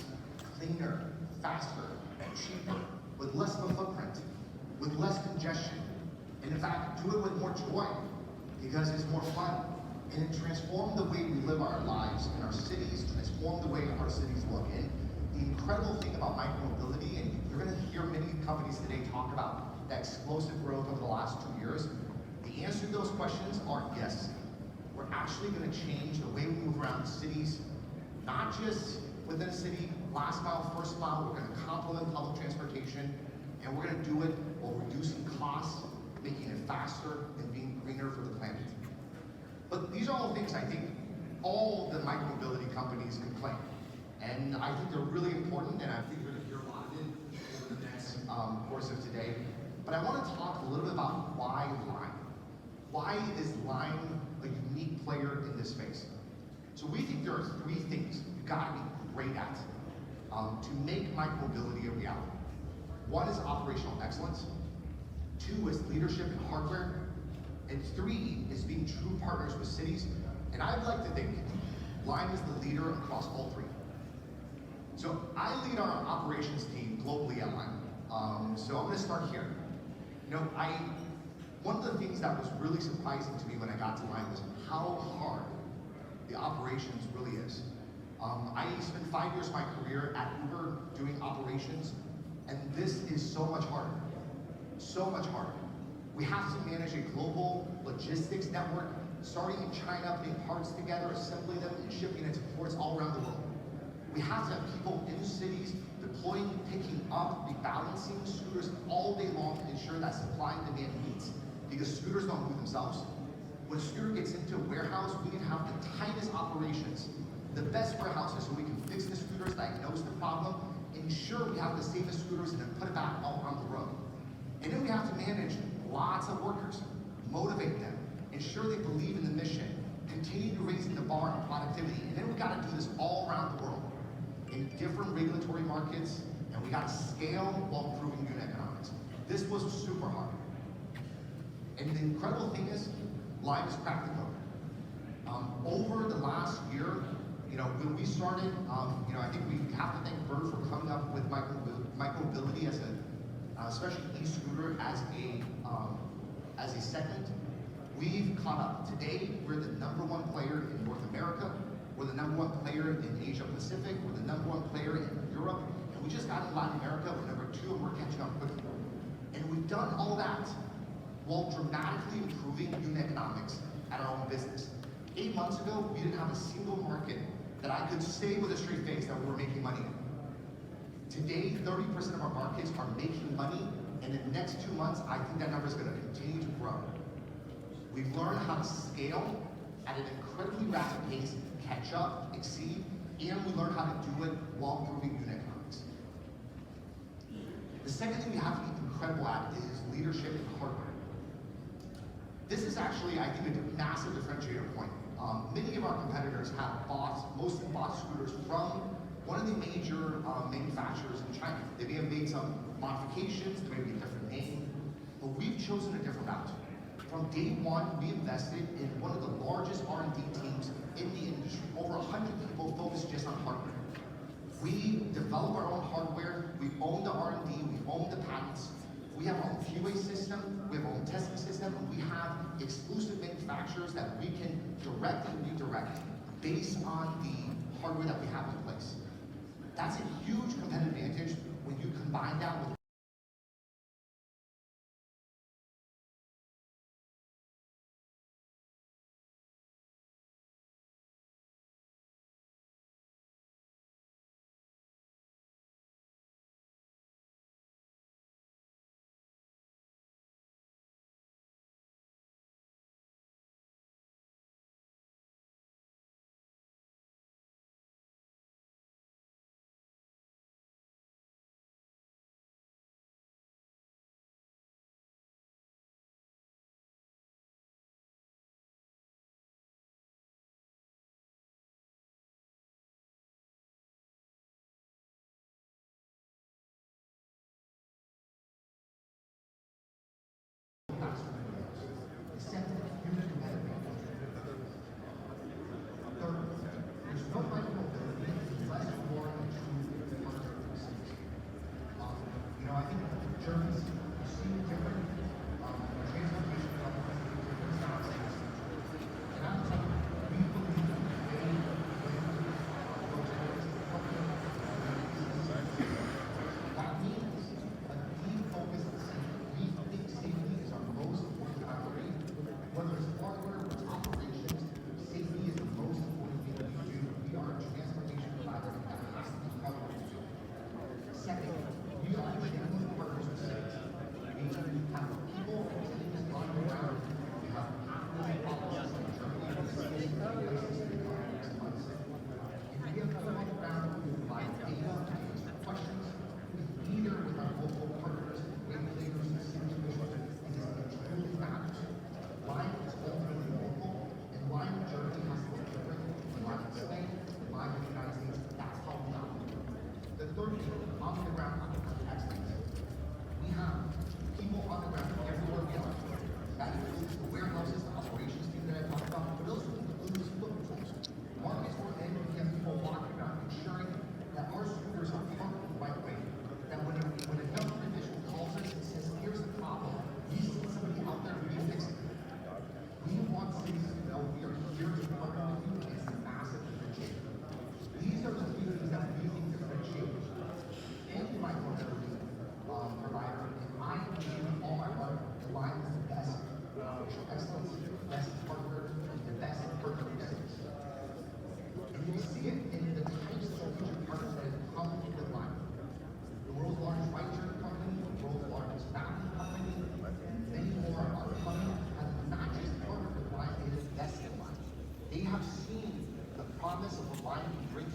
cleaner, faster, cheaper, with less of a footprint, with less congestion, and in fact, do it with more joy, because it's more fun, and it transforms the way we live our lives in our cities, transform the way our cities look. And the incredible thing about micromobility, and you're going to hear many companies today talk about that explosive growth over the last 2 years, the answer to those questions are yes. We're actually going to change the way we move around the cities, not just within a city, last mile, first mile. We're going to complement public transportation, and we're going to do it while reducing costs, making it faster, and being greener for the planet. But these are all things I think all the micromobility companies can claim. And I think they're really important, and I think we're going to hear a lot of it over the next course of today. But I want to talk a little bit about why Lime. Why is Lime a unique player in this space? So we think there are 3 things you've got to be great at to make micromobility a reality. 1 is operational excellence. 2 is leadership in hardware. And 3 is being true partners with cities. And I'd like to think Lime is the leader across all 3. So I lead our operations team globally at Lime. So I'm going to start here. You know, one of the things that was really surprising to me when I got to Lime was how hard the operations really is. I spent 5 years of my career at Uber doing operations, and this is so much harder. So much harder. We have to manage a global logistics network, starting in China, putting parts together, assembling them, and shipping it to ports all around the world. We have to have people in cities deploying, picking up, rebalancing scooters all day long to ensure that supply and demand meets, because scooters don't move themselves. When a scooter gets into a warehouse, we need to have the tightest operations, the best warehouses, so we can fix the scooters, diagnose the problem, ensure we have the safest scooters, and then put it back all on the road. And then we have to manage lots of workers, motivate them, ensure they believe in the mission, continue to raise the bar on productivity, and then we got to do this all around the world in different regulatory markets, and we got to scale while improving unit economics. This was super hard. And the incredible thing is, Lime is practical. Over the last year, When we started, I think we have to thank Bird for coming up with micromobility as especially e-scooter as a segment. We've caught up. Today, we're the #1 player in North America. We're the #1 player in Asia Pacific. We're the #1 player in Europe. And we just got in Latin America. We're #2, and we're catching up quickly. And we've done all that while dramatically improving unit economics at our own business. 8 months ago, we didn't have a single market that I could say with a straight face that we were making money in. Today, 30% of our markets are making money, and in the next 2 months, I think that number is going to continue to grow. We've learned how to scale at an incredibly rapid pace, catch up, exceed, and we learned how to do it while improving unit economics. The second thing we have to be incredible at is leadership in hardware. This is actually, I think, a massive differentiator point. Many of our competitors have mostly bought scooters from one of the major manufacturers in China. They may have made some modifications, there may be a different name, but we've chosen a different route. From day one, we invested in one of the largest R&D teams in the industry. Over 100 people focused just on hardware. We develop our own hardware, we own the R&D, we own the patents. We have our own QA system, we have our own testing system, and we have exclusive manufacturers that we can direct and redirect based on the hardware that we have in place. That's a huge competitive advantage when you combine that with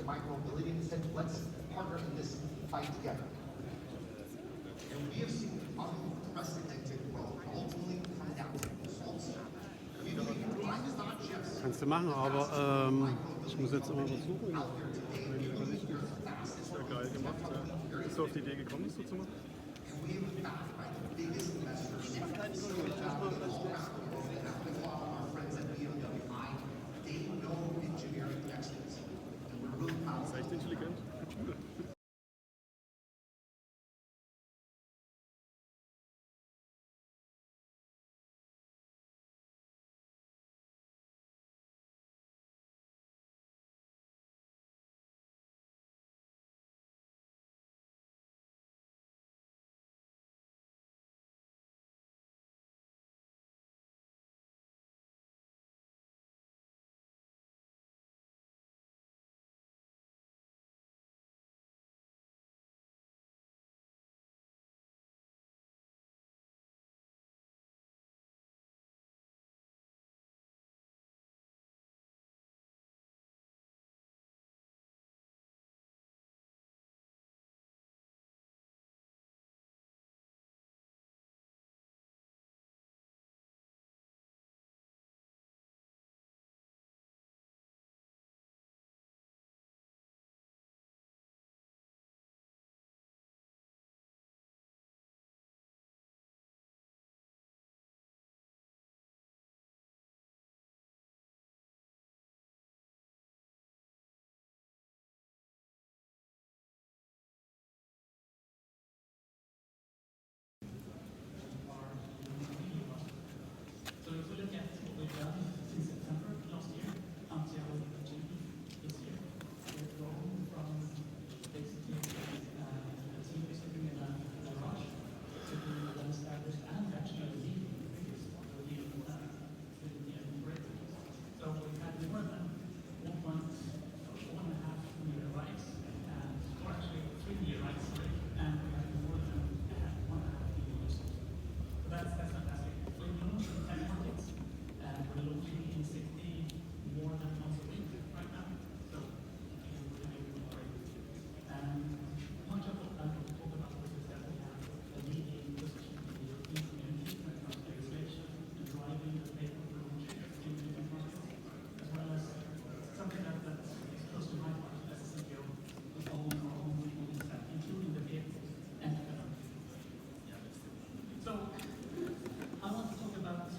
micromobility and said, let's partner in this fight together. And we have seen unprecedented growth, ultimately come down to results. We believe Lime is not just Kannst du machen, aber ich muss jetzt immer was suchen. Das wäre geil gemacht, ja. Bist du auf die Idee gekommen, das so zu machen? intelligent. So if we look at what we've done since September last year until June this year, we've grown from basically a team sitting in a garage to being well established and actually leading the biggest European operator. So we've had more than 1.5 million rights, or actually 3 million rights, and we have more than 1.5 million users. So that's fantastic. We're launching in 10 markets, and we're launching in 60 more than once a week right now. So we're really great. Much of what I will talk about is that we have a leading position in the European community when it comes to legislation and driving the paper launch in different markets, as well as something that is close to my heart as a CEO, is owning our own mobility stack, including the vehicles and the development. So I want to talk about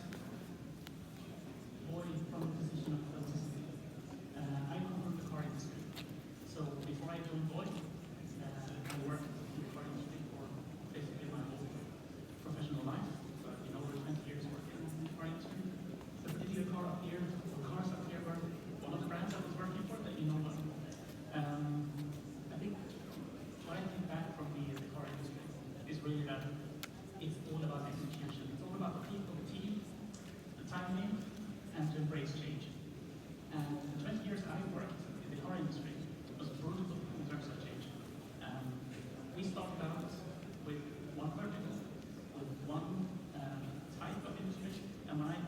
Boy from the position of authenticity. I come from the car industry. So before I joined Boy, I worked in the car industry for basically my whole professional life. So I've been over 20 years working in the car industry. The particular car up here, or cars up here, were one of the brands I was working for that you know about. I think what I think back from the car industry is really that it's all about execution. It's all about the people, the team, the timing, and to embrace change. And the 20 years I worked in the car industry was brutal in terms of change. We started out with one vertical, with one type of industry, and when I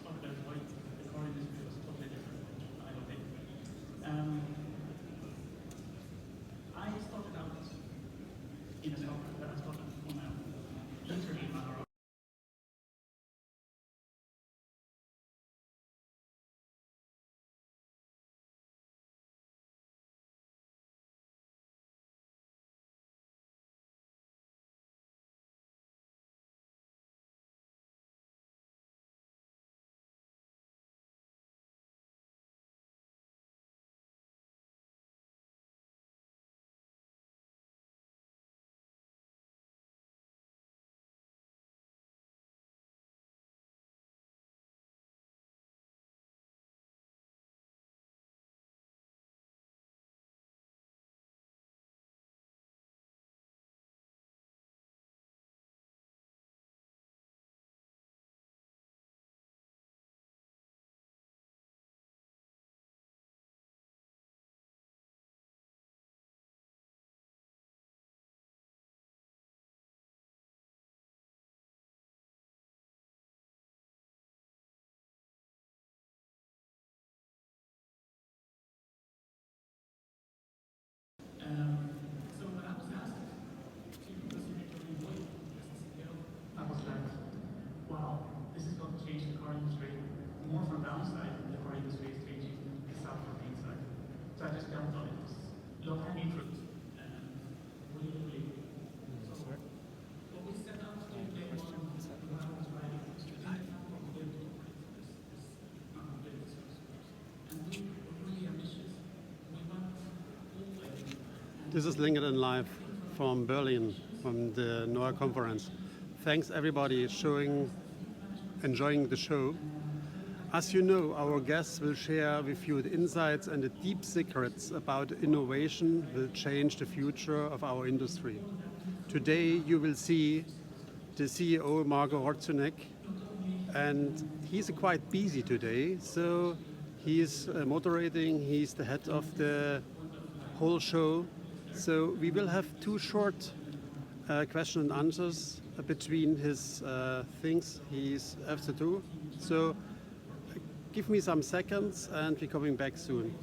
started as Boy, the car industry was totally different. I don't think. I started out in a startup that I started on my own, literally in my garage. So when I was asked to participate in Boy as a CEO, I was like, wow, this is going to change the car industry more from downside than the car industry is changing itself from the inside. So I just jumped on it. Low-hanging fruit. Really. So what we set out to do day one when I was writing was to identify what we did to operate this unmobility service. And we were really ambitious. We went all the way This is LinkedIn Live from Berlin, from the NOAA conference. Thanks everybody enjoying the show. As you know, our guests will share with you the insights and the deep secrets about innovation will change the future of our industry. Today you will see the CEO Marco Rodzynek, and he's quite busy today, so he's moderating, he's the head of the whole show. So we will have 2 short question and answers between his things he's have to do. So give me some seconds and we're coming back soon.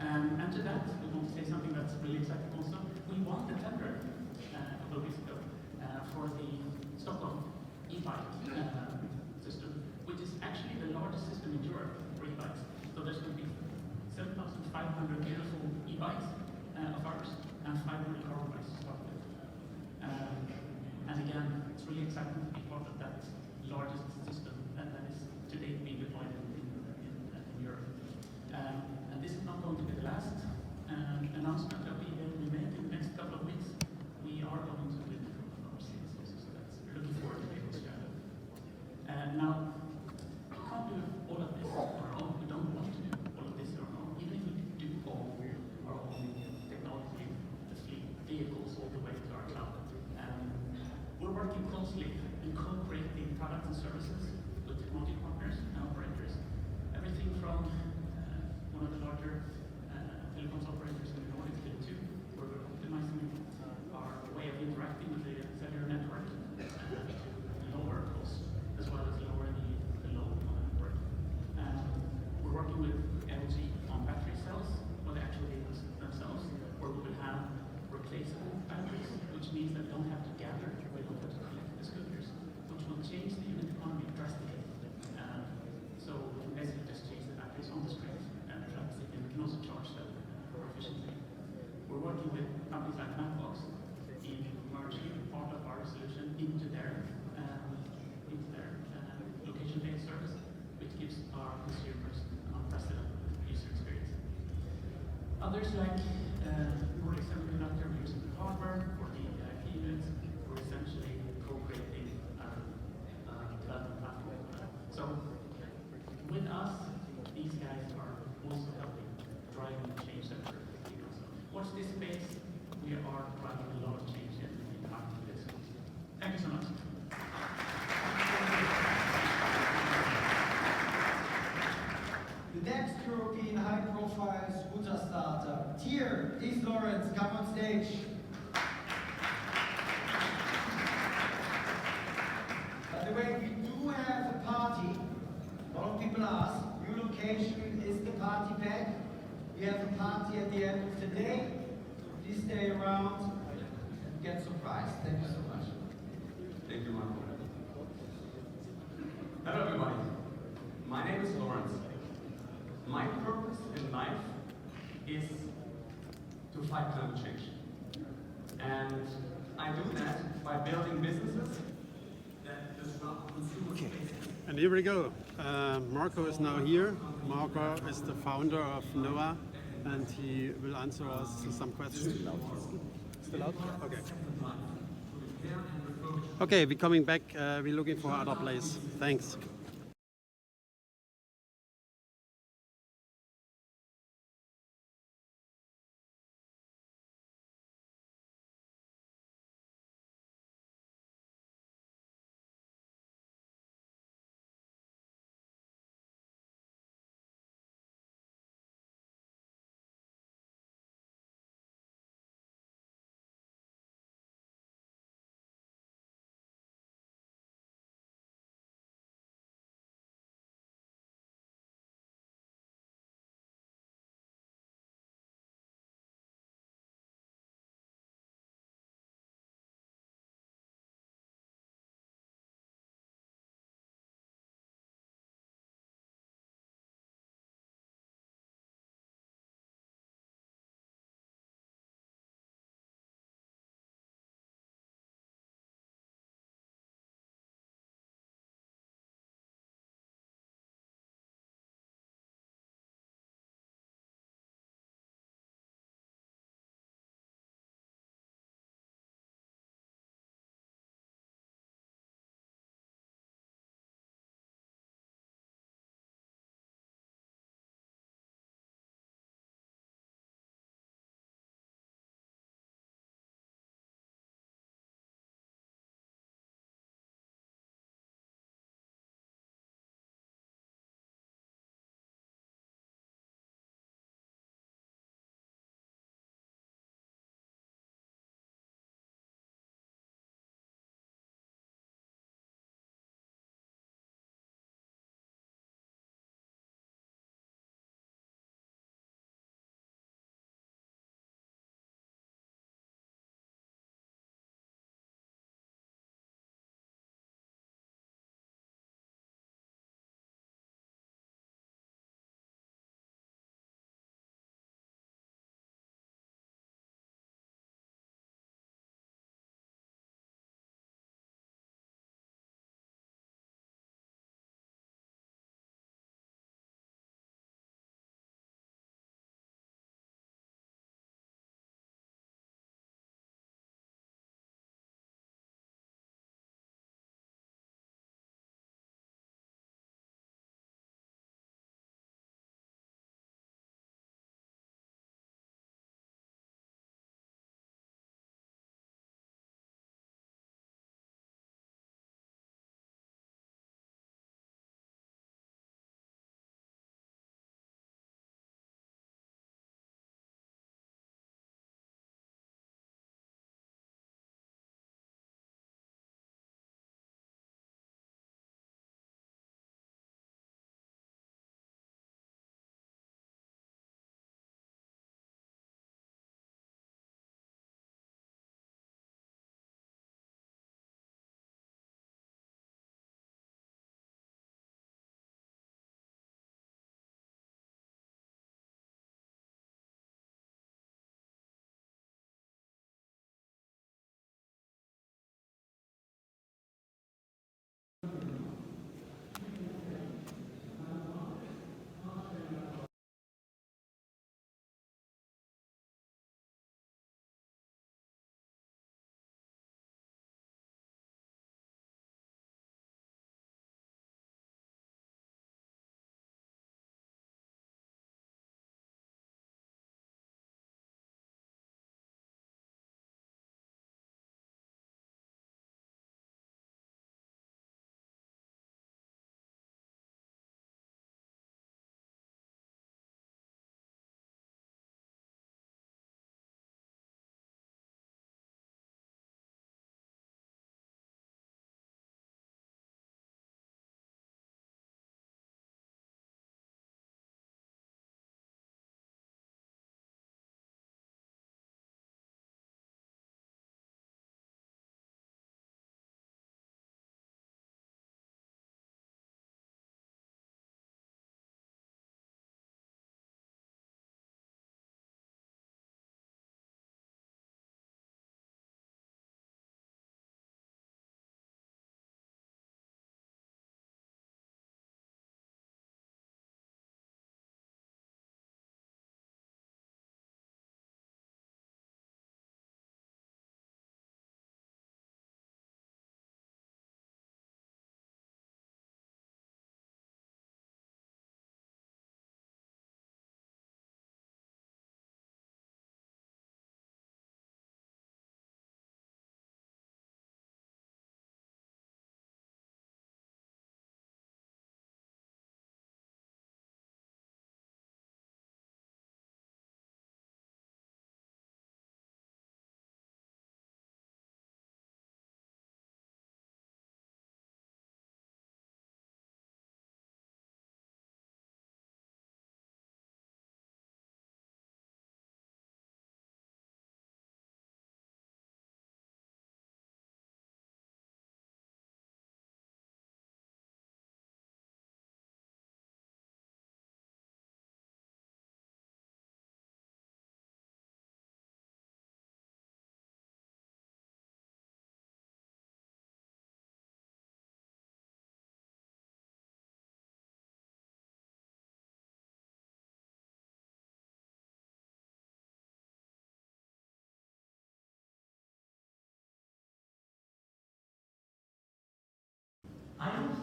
And to that, we want to say something that's really exciting also. We won the tender a couple of weeks ago for the Stockholm e-bike system, which is actually the largest system in Europe for e-bikes. So there's going to be 7,500 beautiful e-bikes of ours and 500 car bikes to start with. And again, it's really exciting to be part of that largest system that is today being deployed in Europe. And this is not going to be the last announcement that we make in the next couple of weeks. We are going to do it from overseas also, so that's looking forward to be able to share that. Now, we can't do all of this on our own. We don't want to do all of this on our own, even if we do all our own technology, the fleet vehicles all the way to our cloud. We're working closely in co-creating products and services with technology partners and operators. Everything from one of the larger telecoms operators in the Nordics, Tele2, where we're optimizing our way of interacting with the cellular network to lower costs, as well as lower the load on the network. We're working with LG on battery cells, or the actual vehicles themselves, where we will have replaceable batteries, which means that we don't have to gather, we don't have to collect the scooters, which will change the unit economy Others like for semiconductor, we're using the hardware. For the keynotes, we're essentially co-creating development platform. So with us, these guys are also helping driving the change that we're doing. So watch this space. We are driving a lot of change in time for this. Thank you so much. The next European high-profile scooter starter, Tier, please Lawrence, come on stage. By the way, we do have a party. A lot of people ask, new location, is the party back? We have a party at the end of the day. Please stay around and get surprised. Thank you so much. Thank you, Marco. Hello, everybody. My name is Lawrence. My purpose in life is to fight climate change. And I do that by building businesses that disrupt consumer spaces. And here we go. Marco is now here. Marco is the founder of NOAA, and he will answer us some questions. Still out? Okay. Okay, we're coming back. We're looking for other place. Thanks.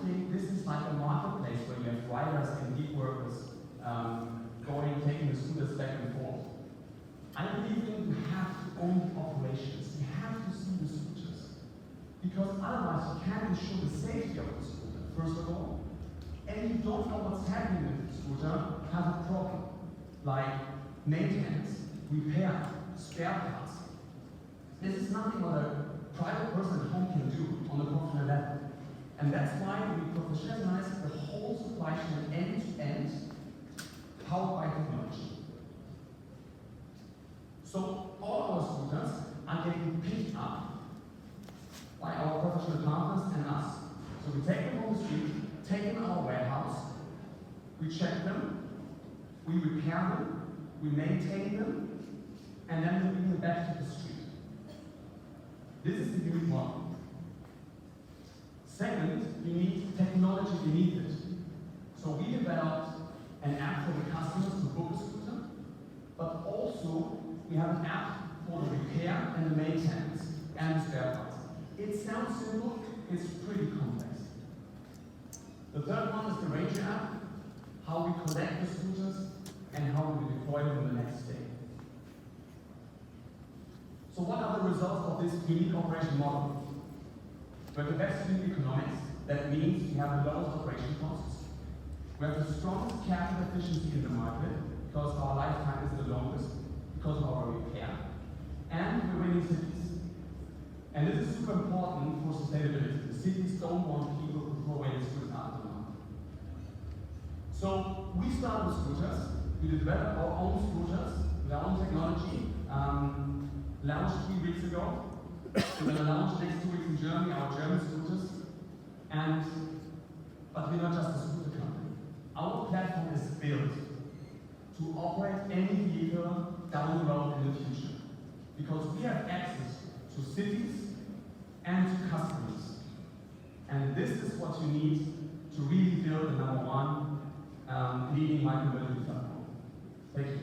think this is like a marketplace where you have riders and gig workers taking the scooters back and forth. I believe that you have to own the operations. You have to see the scooters. Because otherwise you can't ensure the safety of the scooter, first of all. And you don't know what's happening with the scooter, have a problem. Like maintenance, repair, spare parts. This is nothing what a private person at home can do on a professional level. And that's why we professionalize the whole supply chain end to end, powered by technology. So all our scooters are getting picked up by our professional partners and us. So we take them on the street, take them in our warehouse, we check them, we repair them, we maintain them, and then we bring them back to the street. This is the unique model. Second, you need technology beneath it. So we developed an app for the customers to book a scooter, but also we have an app for the repair and the maintenance and the spare parts. It sounds simple, it's pretty complex. The third one is the Ranger app, how we collect the scooters and how we deploy them the next day. So what are the results of this unique operation model? We have the best unit economics, that means we have the lowest operation costs. We have the strongest capital efficiency in the market, because our lifetime is the longest, because of our repair. And we're winning cities. And this is super important for sustainability. The cities don't want people who throw away the scooters out of the market. So we started with scooters. We developed our own scooters with our own technology. Launched 3 weeks ago. We're going to launch next 2 weeks in Germany, our German scooters. But we're not just a scooter company. Our platform is built to operate any vehicle down the road in the future. Because we have access to cities and to customers. And this is what you need to really build the #1 leading micromobility platform. Thank you.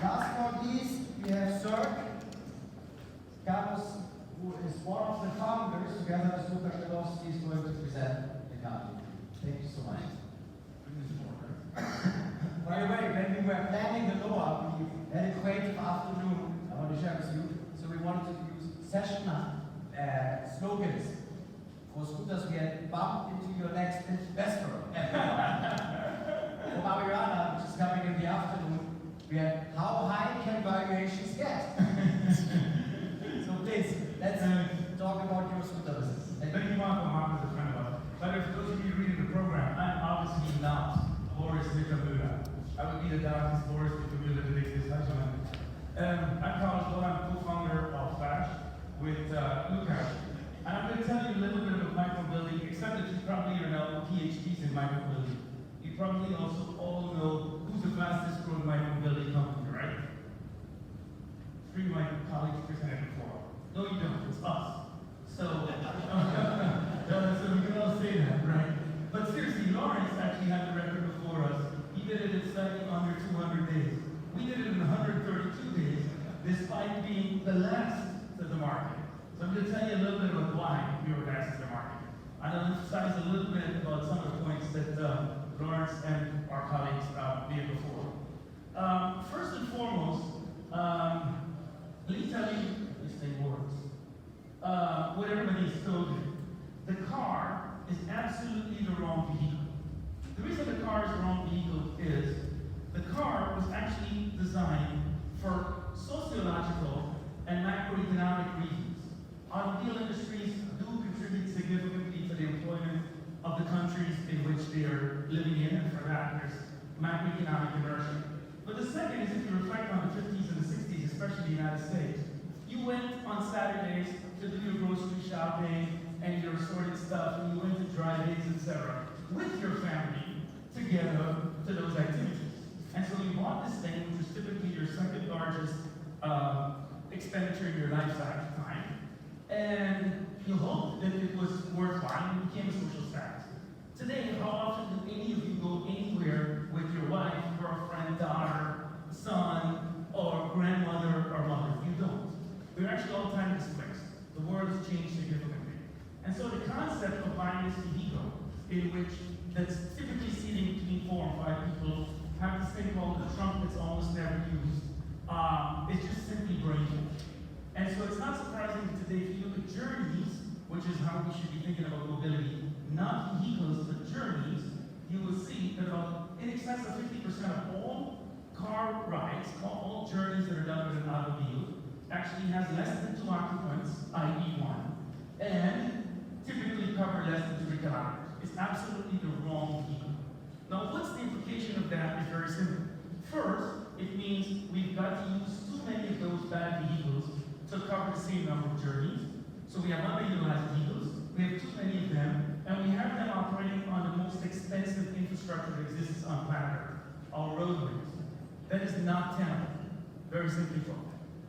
Last but not least, we have Cirque. Carlos, who is one of the founders, together with Luca Stelowski, is going to present the company. Thank you so much. By the way, when we were planning the NOAA, we had a creative afternoon, I want to share with you. So we wanted to use session slogans for scooters. We had bump into your next investor. For Mariana, which is coming in the afternoon, we had how high can valuations get? So please, let's talk about your scooter business. Thank you, Marco. Marco's a friend of ours. But for those of you reading the program, I'm obviously not Boris Nikamura. I would be the darkest Boris Nikamura that exists. I'm Carlos Lowe, I'm co-founder of Flash with Luca. And I'm going to tell you a little bit about micromobility, except that you probably are now PhDs in micromobility. You probably also all know who's the fastest growing micromobility company, right? 3 of my colleagues presented before. No, you don't, it's us. So, so we can all say that, right? But seriously, Lawrence actually had the record before us. He did it in slightly under 200 days. We did it in 132 days, despite being the last to the market. So I'm going to tell you a little bit about why we were last to the market. And I'll emphasize a little bit about some of the points that Lawrence and our colleagues made before. First and foremost, let me tell you, this thing works. What everybody has told you. The car is absolutely the wrong vehicle. The reason the car is the wrong vehicle is the car was actually designed for sociological and macroeconomic reasons. Automobile industries do contribute significantly to the employment of the countries in which they are living in, and for that there's macroeconomic inertia. But the second is, if you reflect on the 50s and the 60s, especially the United States, you went on Saturdays to do your grocery shopping and your assorted stuff, and you went to drive-ins, etc., with your family together to those activities. And so you bought this thing, which was typically your second largest expenditure in your lifetime, and you hoped that it was worthwhile and became a social status. Today, how often do any of you go anywhere with your wife, girlfriend, daughter, son, or grandmother or mother? You don't. They're actually all-time displaced. The world has changed significantly. And so the concept of buying this vehicle, in which that's typically seating between 4 and 5 people, have this thing called the trunk that's almost never used, it's just simply breaking. And so it's not surprising that today, if you look at journeys, which is how we should be thinking about mobility, not vehicles, but journeys, you will see that about in excess of 50% of all car rides, all journeys that are done with an automobile, actually has less than 2 occupants, i.e. 1, and typically cover less than 3 kilometers. It's absolutely the wrong vehicle. Now, what's the implication of that is very simple. First, it means we've got to use too many of those bad vehicles to cover the same number of journeys. So we have underutilized vehicles, we have too many of them, and we have them operating on the most expensive infrastructure that exists on planet Earth, our roadways. That is not tenable, very simply put.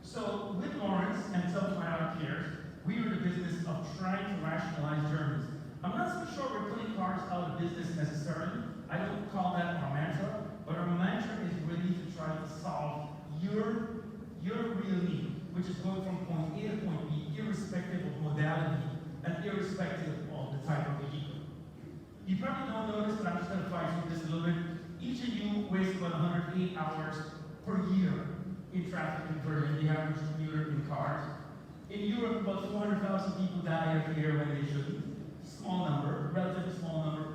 So with Lawrence and some of my other peers, we are in the business of trying to rationalize journeys. I'm not so sure we're putting cars out of business necessarily. I don't call that our mantra, but our mantra is really to try to solve your real need, which is going from point A to point B, irrespective of modality and irrespective of the type of vehicle. You probably don't notice, but I'm just going to fight through this a little bit. Each of you wastes about 108 hours per year in traffic in Berlin, the average commuter in cars. In Europe, about 400,000 people die every year when they shouldn't. Small number, relatively small number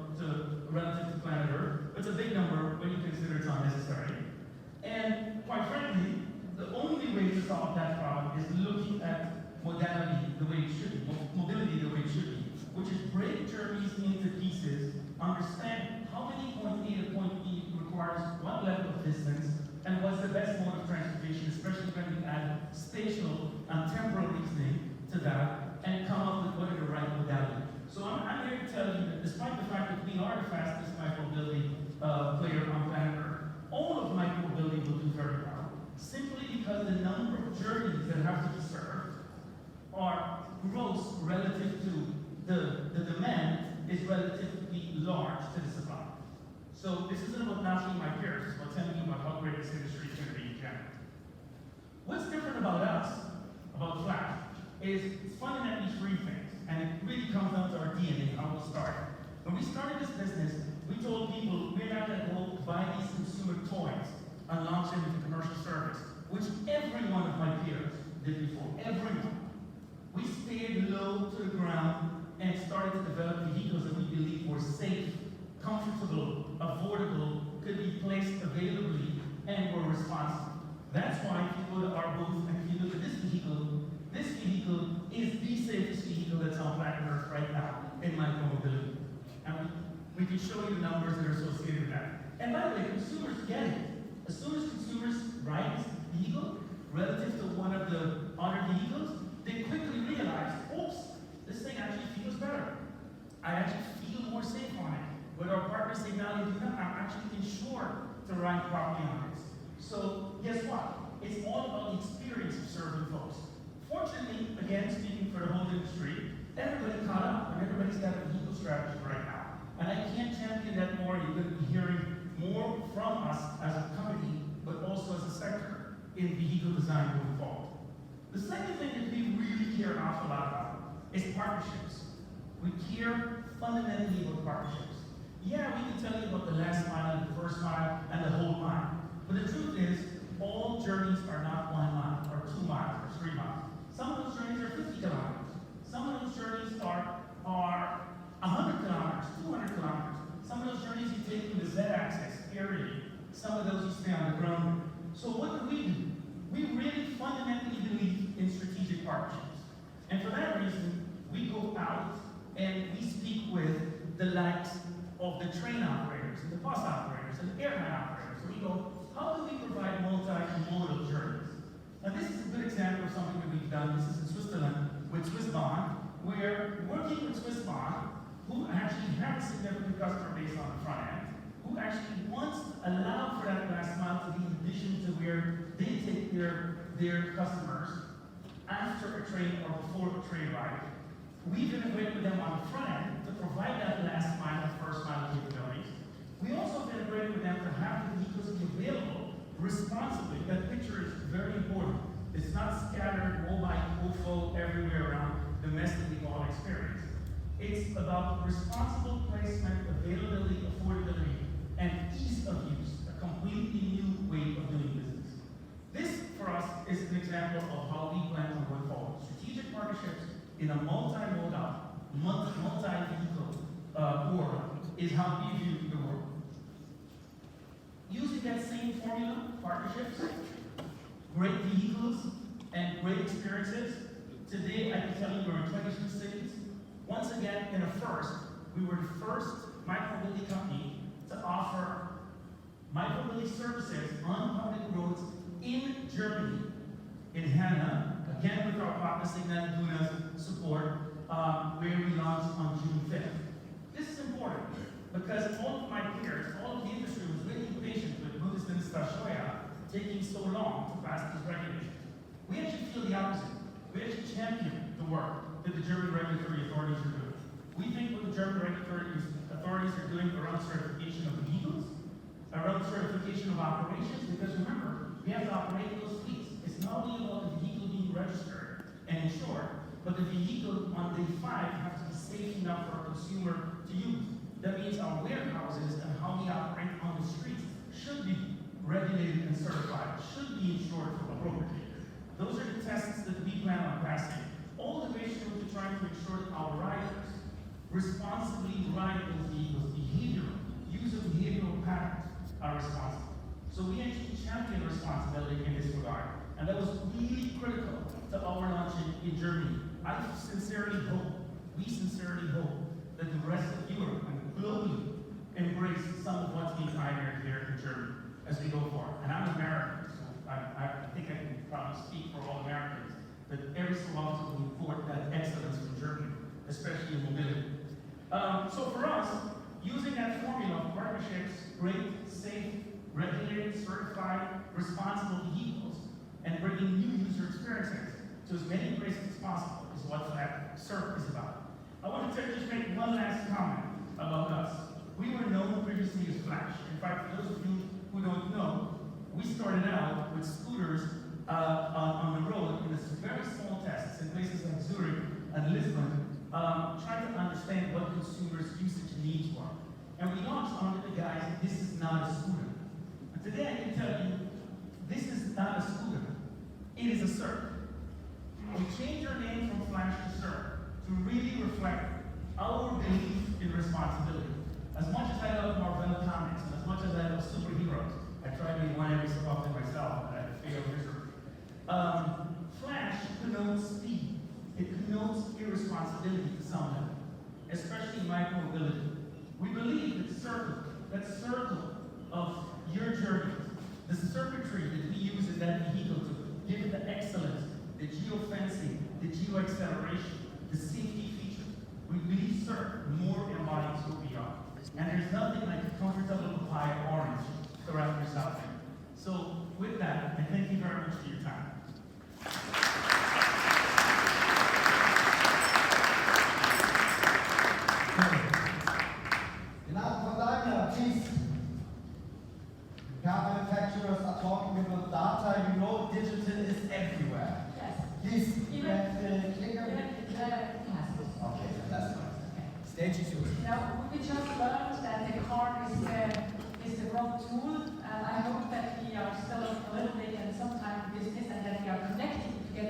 relative to planet Earth, but it's a big number when you consider it's unnecessary. And quite frankly, the only way to solve that problem is looking at modality the way it should be, mobility the way it should be, which is break journeys into pieces, understand how many point A to point B requires what level of distance, and what's the best mode of transportation, especially when we add spatial and temporal reasoning to that, and come up with what are the right modality. So I'm here to tell you that despite the fact that we are the fastest micromobility player on planet Earth, all of micromobility will do very well, simply because the number of journeys that have to be served are gross relative to the demand is relatively large to the supply. So this isn't about knocking my peers, it's about telling you about how great this industry is going to be in Canada. What's different about us, about Flash, is it's fundamentally 3 things. And it really comes down to our DNA, how we started. When we started this business, we told people we're not going to go buy these consumer toys and launch them into commercial service, which every one of my peers did before, everyone. We stayed low to the ground and started to develop vehicles that we believe were safe, comfortable, affordable, could be placed availably, and were responsible. That's why if you go to our booth and if you look at this vehicle is the safest vehicle that's on planet Earth right now in micromobility. And we can show you the numbers that are associated with that. And by the way, consumers get it. As soon as consumers ride this vehicle relative to one of the other vehicles, they quickly realize, oops, this thing actually feels better. I actually feel more safe on it. But our partners say, now you do not, I'm actually insured to ride properly on this. So guess what? It's all about the experience of serving folks. Fortunately, again, speaking for the whole industry, everybody caught up and everybody's got a vehicle strategy right now. And I can't champion that more. You're going to be hearing more from us as a company, but also as a sector in vehicle design moving forward. The second thing that we really care an awful lot about is partnerships. We care fundamentally about partnerships. Yeah, we can tell you about the last mile, the first mile, and the whole mile. But the truth is, all journeys are not 1 mile, or 2 miles, or 3 miles. Some of those journeys are 50 kilometers. Some of those journeys are 100 kilometers, 200 kilometers. Some of those journeys you take through the Z-axis, aerially. Some of those you stay on the ground. So what do? We really fundamentally believe in strategic partnerships. And for that reason, we go out and we speak with the likes of the train operators, and the bus operators, and the airline operators. And we go, how do we provide multimodal journeys? Now this is a good example of something that we've done. This is in Switzerland with Swissbahn. We're working with Swissbahn, who actually have a significant customer base on the front end, who actually wants to allow for that last mile to be in addition to where they take their customers after a train or before a train ride. We've integrated with them on the front end to provide that last mile and first mile capabilities. We also have integrated with them to have the vehicles be available responsibly. That picture is very important. It's not scattered mobile everywhere around the mess that we've all experienced. It's about responsible placement, availability, affordability, and ease of use, a completely new way of doing business. This, for us, is an example of how we plan to go forward. Strategic partnerships in a multi-modal, multi-vehicle world is how we view the world. Using that same formula, partnerships, great vehicles, and great experiences, today I can tell you we're in 22 cities. Once again, in a first, we were the first micromobility company to offer micromobility services on public roads in Germany, in Herne, again with our partner Signal Iduna's support, where we launched on June 5th. This is important because all of my peers, all of the industry was really impatient with Bundesminister Scheuer taking so long to pass these regulations. We actually feel the opposite. We actually champion the work that the German regulatory authorities are doing. We think what the German regulatory authorities are doing around certification of vehicles, around certification of operations, because remember, we have to operate those fleets. It's not only about the vehicle being registered and insured, but the vehicle on day 5 has to be safe enough for a consumer to use. That means our warehouses and how we operate on the streets should be regulated and certified, should be insured appropriately. Those are the tests that we plan on passing, all the way through to trying to ensure that our riders responsibly ride those vehicles. Use of behavioral patterns are responsible. So we actually champion responsibility in this regard, and that was really critical to our launching in Germany. I sincerely hope, we sincerely hope, that the rest of Europe and globally embrace some of what's being pioneered here in Germany as we go forward. And I'm American, so I think I can probably speak for all Americans, that every so often we import that excellence from Germany, especially in mobility. So for us, using that formula of partnerships, great, safe, regulated, certified, responsible vehicles, and bringing new user experiences to as many places as possible is what that CERT is about. I want to just make one last comment about us. We were known previously as Flash. In fact, for those of you who don't know, we started out with scooters on the road in a very small tests in places like Zurich and Lisbon, trying to understand what consumers' usage needs were. And we launched under the guise, this is not a scooter. But today I can tell you, this is not a scooter. It is a CERT. We changed our name from Flash to CERT to really reflect our belief in responsibility. As much as I love Marvel comics, and as much as I love superheroes, I try to be one every so often myself, and I fail miserably. Flash connotes speed. It connotes irresponsibility to some level, especially micromobility. We believe that circle of your journey, the circuitry that we use in that vehicle to give it the excellence, the geofencing, the geoacceleration, the safety features. We believe CERT more embodies who we are. And there's nothing like a comfortable papaya orange to wrap yourself in. So with that, I thank you very much for your time. Car manufacturers are talking about data. You know, digital is everywhere. Yes. Please, you have the clicker. Okay, that's fine. Stage is yours. Now, we just learned that the car is the wrong tool. I hope that we are still a little bit in some kind of business and that we are connected together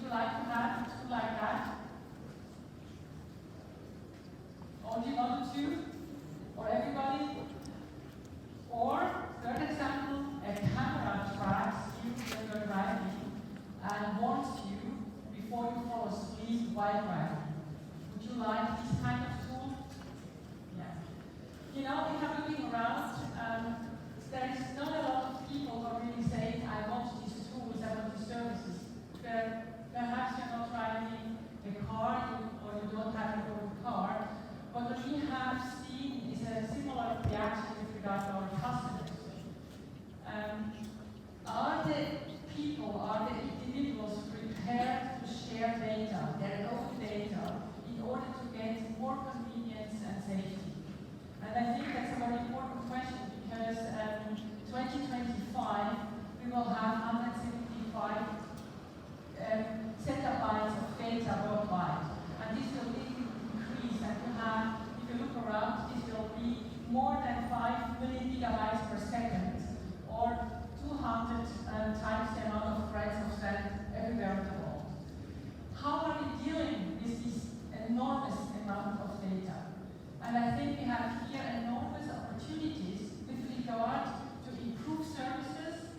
you like to have a tool like that? Only one or two? Or everybody? Or, third example, a camera tracks you when you're driving and warns you before you fall asleep while driving. Would you like this kind of tool? Yeah. You know, if I'm looking around, there's not a lot of people who are really saying, I want these tools, I want these services. Perhaps you're not driving a car or you don't have your own car, but what we have seen is a similar reaction with regard to our customers. Are the people, are the individuals prepared to share data, their own data, in order to get more convenience and safety? And I think that's a very important question because 2025 we will have 175 zettabytes of data worldwide. And this will increase, and you have, if you look around, this will be more than 5 million gigabytes per second, or 200 times the amount of threads of that everywhere in the world. How are we dealing with this enormous amount of data? And I think we have here enormous opportunities with regard to improve services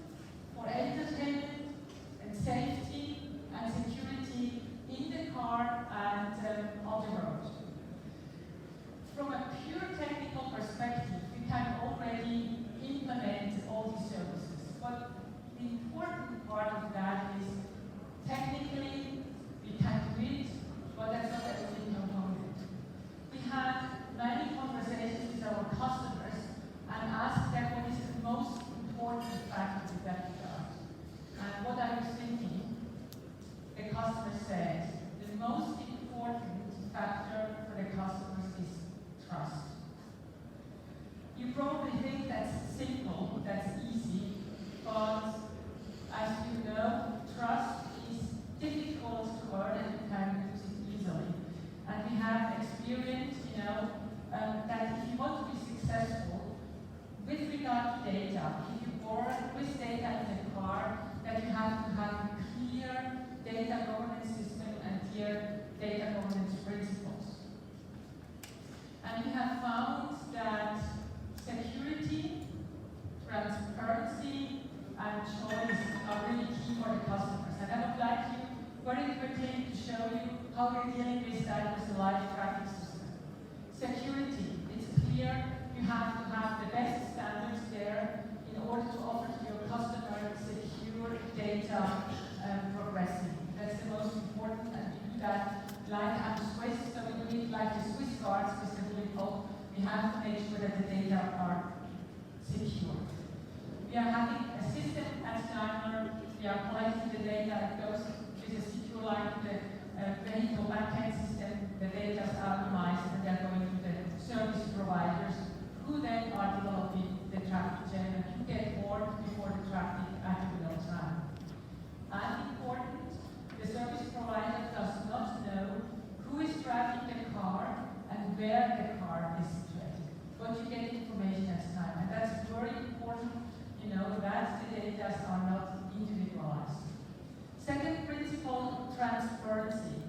for entertainment and safety and security in the car and on the road. From a pure technical perspective, we can already implement all these services. But the important part of that is technically we can do it, but that's not the only component. We had many conversations with our customers and asked them what is the most important factor in that regard. And what I was thinking, the customer said, the most important factor for the customers is trust. You probably think that's simple, that's easy, but as you know, trust is difficult to earn and you can lose it easily. And we have experienced, that if you want to be successful with regard to data, if you work with data in the car, that you have to have a clear data governance system and clear data governance principles. And we have found that security, transparency, and choice are really key for the customers. And I would like you very quickly to show you how we're dealing with that with the live tracking system. Security, it's clear you have to have the best standards there in order to offer to your customer secure data progressing. That's the most important, and we do that like at Swiss, so we do it like the Swiss guards specifically. We have to make sure that the data are secure. We are having a system at Daimler, we are collecting the data that goes with a secure line to the vehicle backend system, the data is anonymized and they are going to the service providers who then are developing the traffic jam and you get more before the traffic at real time. And important, the service provider does not know who is driving the car and where the car is situated. But you get information at time, and that's very important, that the data are not individualized. Second principle, transparency.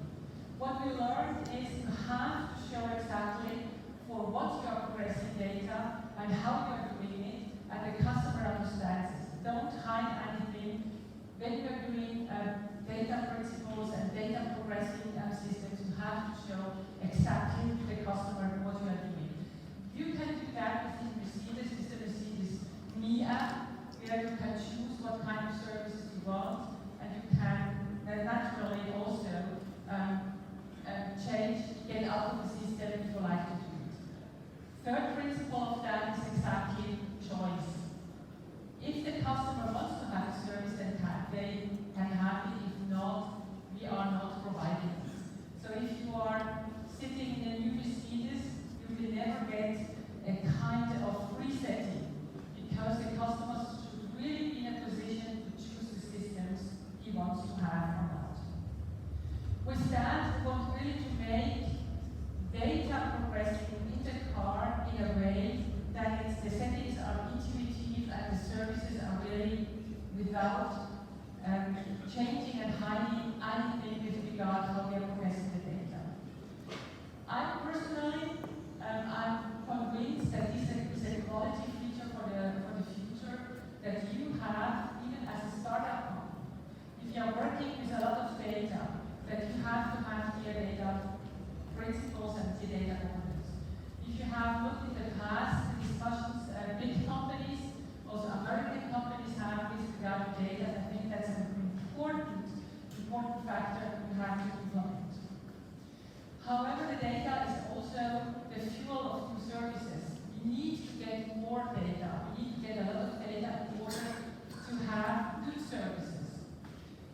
What we learned is you have to show exactly for what you are progressing data and how you are doing it, and the customer understands it. Don't hide anything. When you are doing data principles and data progressing systems, you have to show exactly to the customer what you are doing. You can do that with the Mercedes, with the Mercedes Me app, where you can choose what kind of services you want, and you can naturally also get out of the system if you like to do it. Third principle of that is exactly choice. If the customer wants to have a service, then they can have it. If not, we are not providing it. So if you are sitting in a new Mercedes, you will never get a kind of free setting because the customer should really be in a position to choose the systems he wants to have or not. With that, we want really to make data progressing in the car in a way that the settings are intuitive and the services are really without changing and hiding anything with regard to how we are processing the data. I'm personally, I'm convinced that this is a quality feature for the future that you have, even as a startup company. If you are working with a lot of data, that you have to have clear data principles and clear data governance. If you have looked in the past, the discussions big companies, also American companies have with regard to data, I think that's an important factor we have to implement. However, the data is also the fuel of new services. We need to get more data. We need to get a lot of data in order to have good services.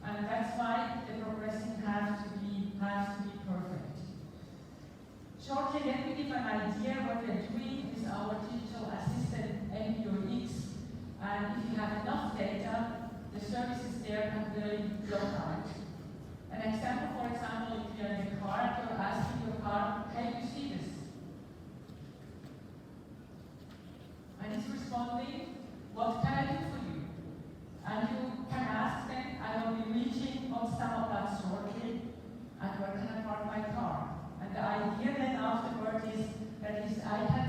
And that's why the progressing has to be perfect. Shortly, let me give an idea what we're doing with our digital assistant MUX. And if you have enough data, the services there can really blow out. An example, for example, if you're in a car, you're asking your car, hey, you see this? And it's responding, what can I do for you? And you can ask them, I will be reaching Potsdamer shortly, and where can I park my car? And the idea then afterward is that I can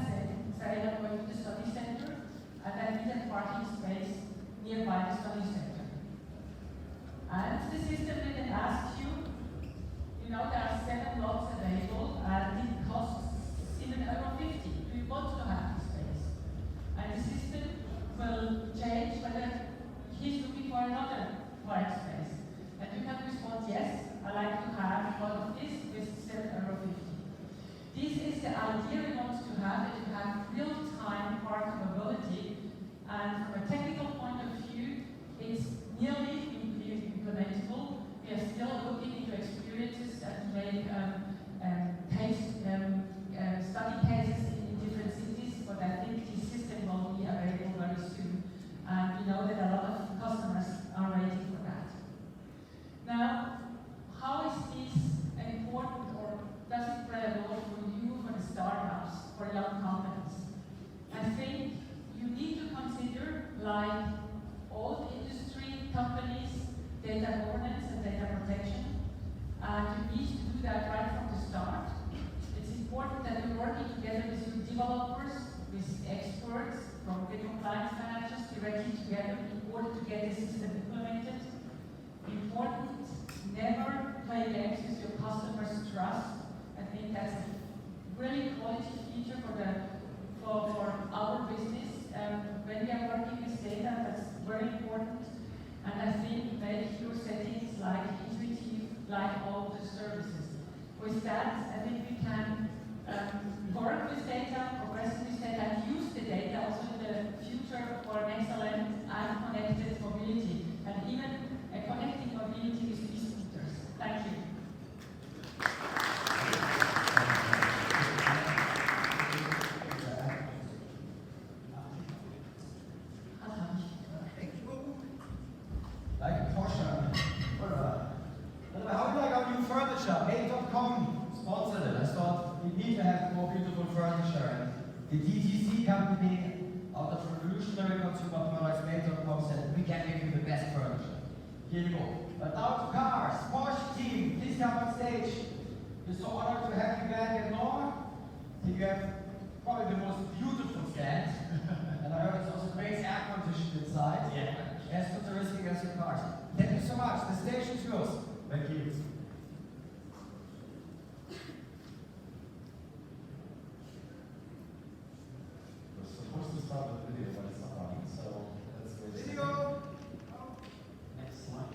say I'm going to the study center, and I need a parking space nearby the study center. And the system then asks you, there are 7 lots available, and it costs €7.50. Do you want to have this space? And the system will change whether he's looking for another parking space. And you can respond, yes, I like to have one of this with €7.50. This is the idea we want to have, that you have real-time parkability, and from a technical point of view, it's nearly implementable. We are still looking into experiences and make study cases in different cities, but I think this system will be available very soon. And we know that a lot of customers are waiting for that. Now, how is this important, or does it play a role for you, for the startups, for young companies? I think you need to consider, like all industry companies, data governance and data protection. And you need to do that right from the start. It's important that you're working together with your developers, with experts from the compliance managers directly together in order to get the system implemented. Important, never play games with your customers' trust. I think that's a really quality feature for our business. When we are working with data, that's very important. And I think make your settings like intuitive, like all the services. With that, I think we can work with data, progress with data, and use the data also in the future for an excellent and connected mobility, and even a connected mobility with e-scooters. Thank you. Like a Porsche. How do you like our new furniture? Made.com sponsored it. I thought we need to have more beautiful furniture. And the DTC company, out of revolutionary consumer products, Made.com said, we can give you the best furniture. Here you go. But now to cars. Porsche team, please come on stage. We're so honored to have you back at Norma. You have probably the most beautiful stand. And I heard it's also great air conditioning inside. Yeah. As futuristic as your cars. Thank you so much. The stage is yours. Thank you. We're supposed to start the video, but it's not running, so let's wait. Video! Next slide.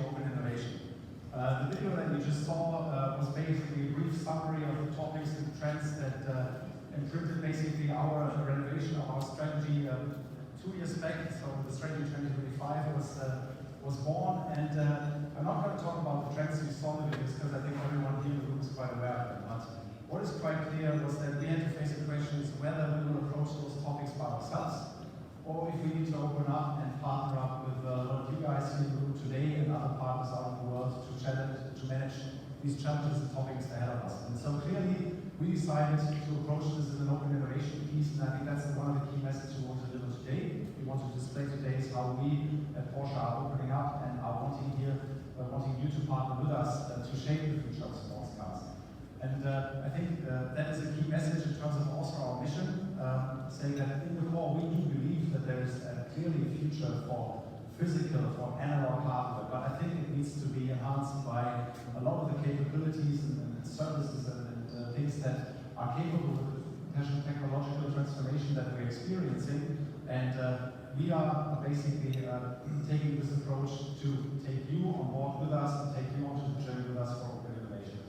open innovation. The video that you just saw was basically a brief summary of the topics and trends that imprinted basically our renovation of our strategy 2 years back. So the strategy 2025 was born, and I'm not going to talk about the trends you saw in the videos because I think everyone here in the room is quite aware of them. But what is quite clear was that we had to face the question is whether we will approach those topics by ourselves, or if we need to open up and partner up with a lot of you guys here in the room today and other partners out in the world to manage these challenges and topics ahead of us. And so clearly, we decided to approach this as an open innovation piece, and I think that's one of the key messages we want to deliver today. We want to display today is how we at Porsche are opening up and are wanting you to partner with us to shape the future of sports cars. And I think that is a key message in terms of also our mission, saying that in the core we do believe that there is clearly a future for physical, for analog hardware, but I think it needs to be enhanced by a lot of the capabilities and services and things that are capable of the technological transformation that we're experiencing. And we are basically taking this approach to take you on board with us and take you onto the journey with us for open innovation.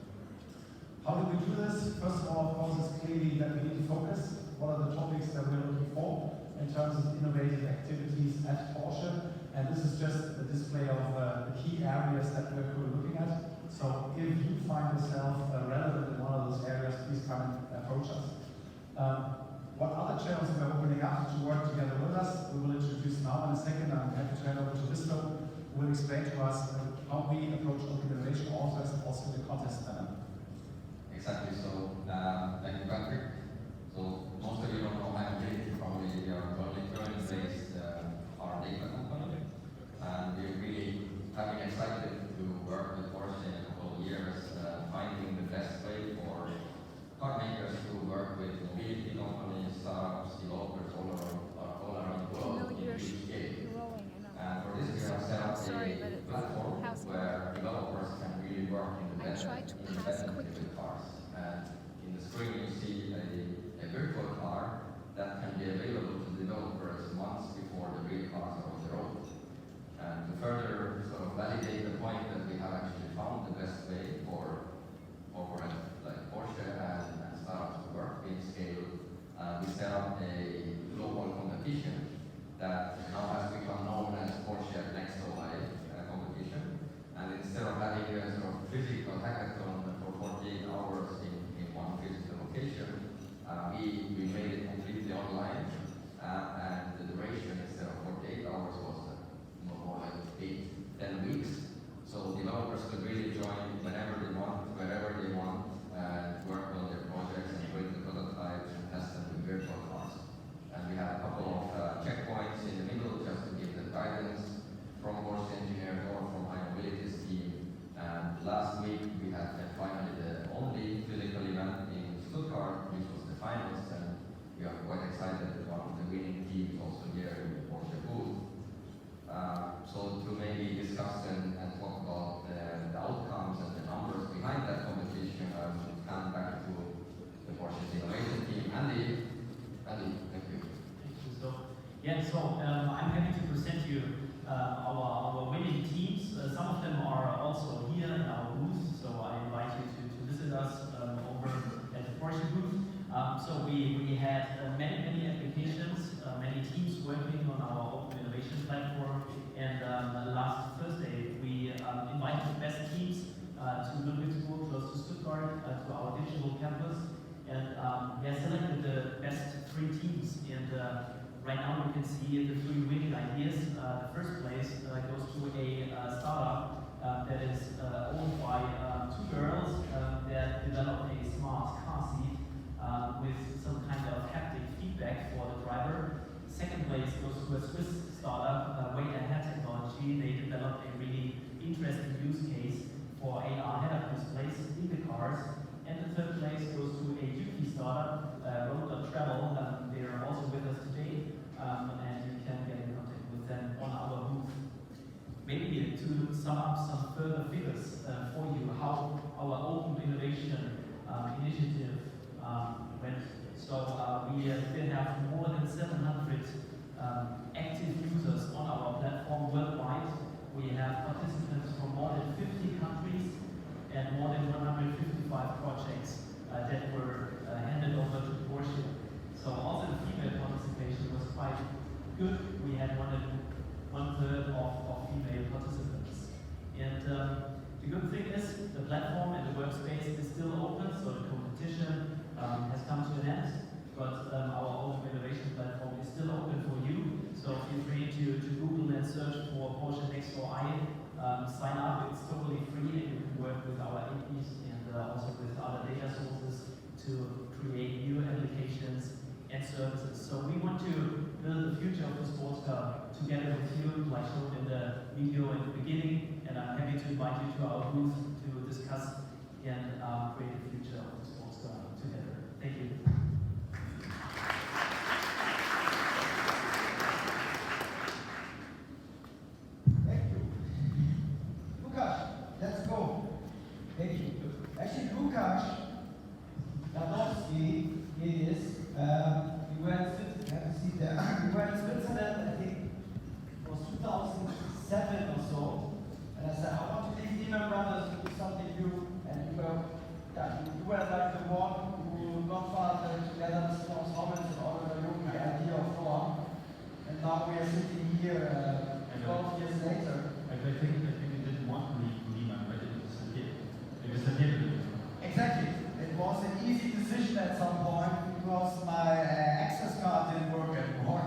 How do we do this? First of all, of course, it's clearly that we need to focus. What are the topics that we're looking for in terms of innovative activities at Porsche? And this is just a display of the key areas that we're looking at. So if you find yourself relevant in one of those areas, please come and approach us. What other channels we're opening up to work together with us, we will introduce now in a second. I'm happy to hand over to Risto, who will explain to us how we approach open innovation also in the contest manner. Exactly, so thank you, Patrick. So most of you don't know I'm really probably we are Berlin-based R&D company, and we're really have been excited to work with Porsche in a couple of years, finding the best way for car makers to work with mobility companies, startups, developers all around the world in huge scale. And for this we have set up a platform where developers can really work independently with cars. And in the screen you see a virtual car that can be available to developers months before the real cars are on the road. And to further sort of validate the point that we have actually found the best way for brands like Porsche and startups to work in scale, we set up a global competition that now has become known as Porsche Next OI competition. And instead of having a sort of physical hackathon for 48 hours in one physical location, we made it completely online, and the duration instead of 48 hours was more like 8-10 weeks. So developers could really join whenever they want, wherever they want, and work on their projects and create the prototypes and test them with virtual cars. And we had a couple of checkpoints in the middle just to give them guidance from Porsche engineers or from my mobility's team. And last week we had finally the only physical event in Stuttgart, which was the finals, and we are quite excited that one of the winning teams also here in the Porsche booth. So to maybe discuss and talk about the outcomes and the numbers behind that competition, I will hand back to the Porsche innovation team. Andy, thank you. Thank you. So I'm happy to present you our winning teams. Some of them are also here in our booth, so I invite you to visit us over at the Porsche booth. So we had many applications, many teams working on our open innovation platform, and last Thursday we invited the best teams to Ludwigsburg, close to Stuttgart, to our digital campus, and we have selected the best 3 teams, and right now you can see the 3 winning ideas. The first place goes to a startup that is owned by 2 girls that developed a smart car seat with some kind of haptic feedback for the driver. Second place goes to a Swiss startup, Wait Ahead Technology. They developed a really interesting use case for AR head-up displays in the cars. And the third place goes to a UK startup, Road Travel. They are also with us today, and you can get in contact with them on our booth. Maybe to sum up some further figures for you, how our open innovation initiative went. So we still have more than 700 active users on our platform worldwide. We have participants from more than 50 countries and more than 155 projects that were handed over to Porsche. So also the female participation was quite good. We had one-third of female participants. And the good thing is the platform and the workspace is still open, so the competition has come to an end, but our own innovation platform is still open for you. So feel free to Google and search for Porsche Next Door I. Sign up, it's totally free, and you can work with our APIs and also with other data sources to create new applications and services. So we want to build the future of the sports car together with you, like shown in the video at the beginning, and I'm happy to invite you to our booth to discuss and create the future of the sports car together. Thank you. Thank you. Lukasz, let's go. Thank you. Actually, Lukasz Gadowski is, we were in Switzerland, I think it was 2007 or so, and I said, I want to leave Lehman Brothers to do something new, and you were like the one who godfather together with Klaus Hobbins and Oliver Jung, the idea of form, and now we are sitting here 12 years later. I think you didn't want to leave Lehman, but it disappeared. It disappeared. Exactly. It was an easy decision at some point because my access card didn't work anymore.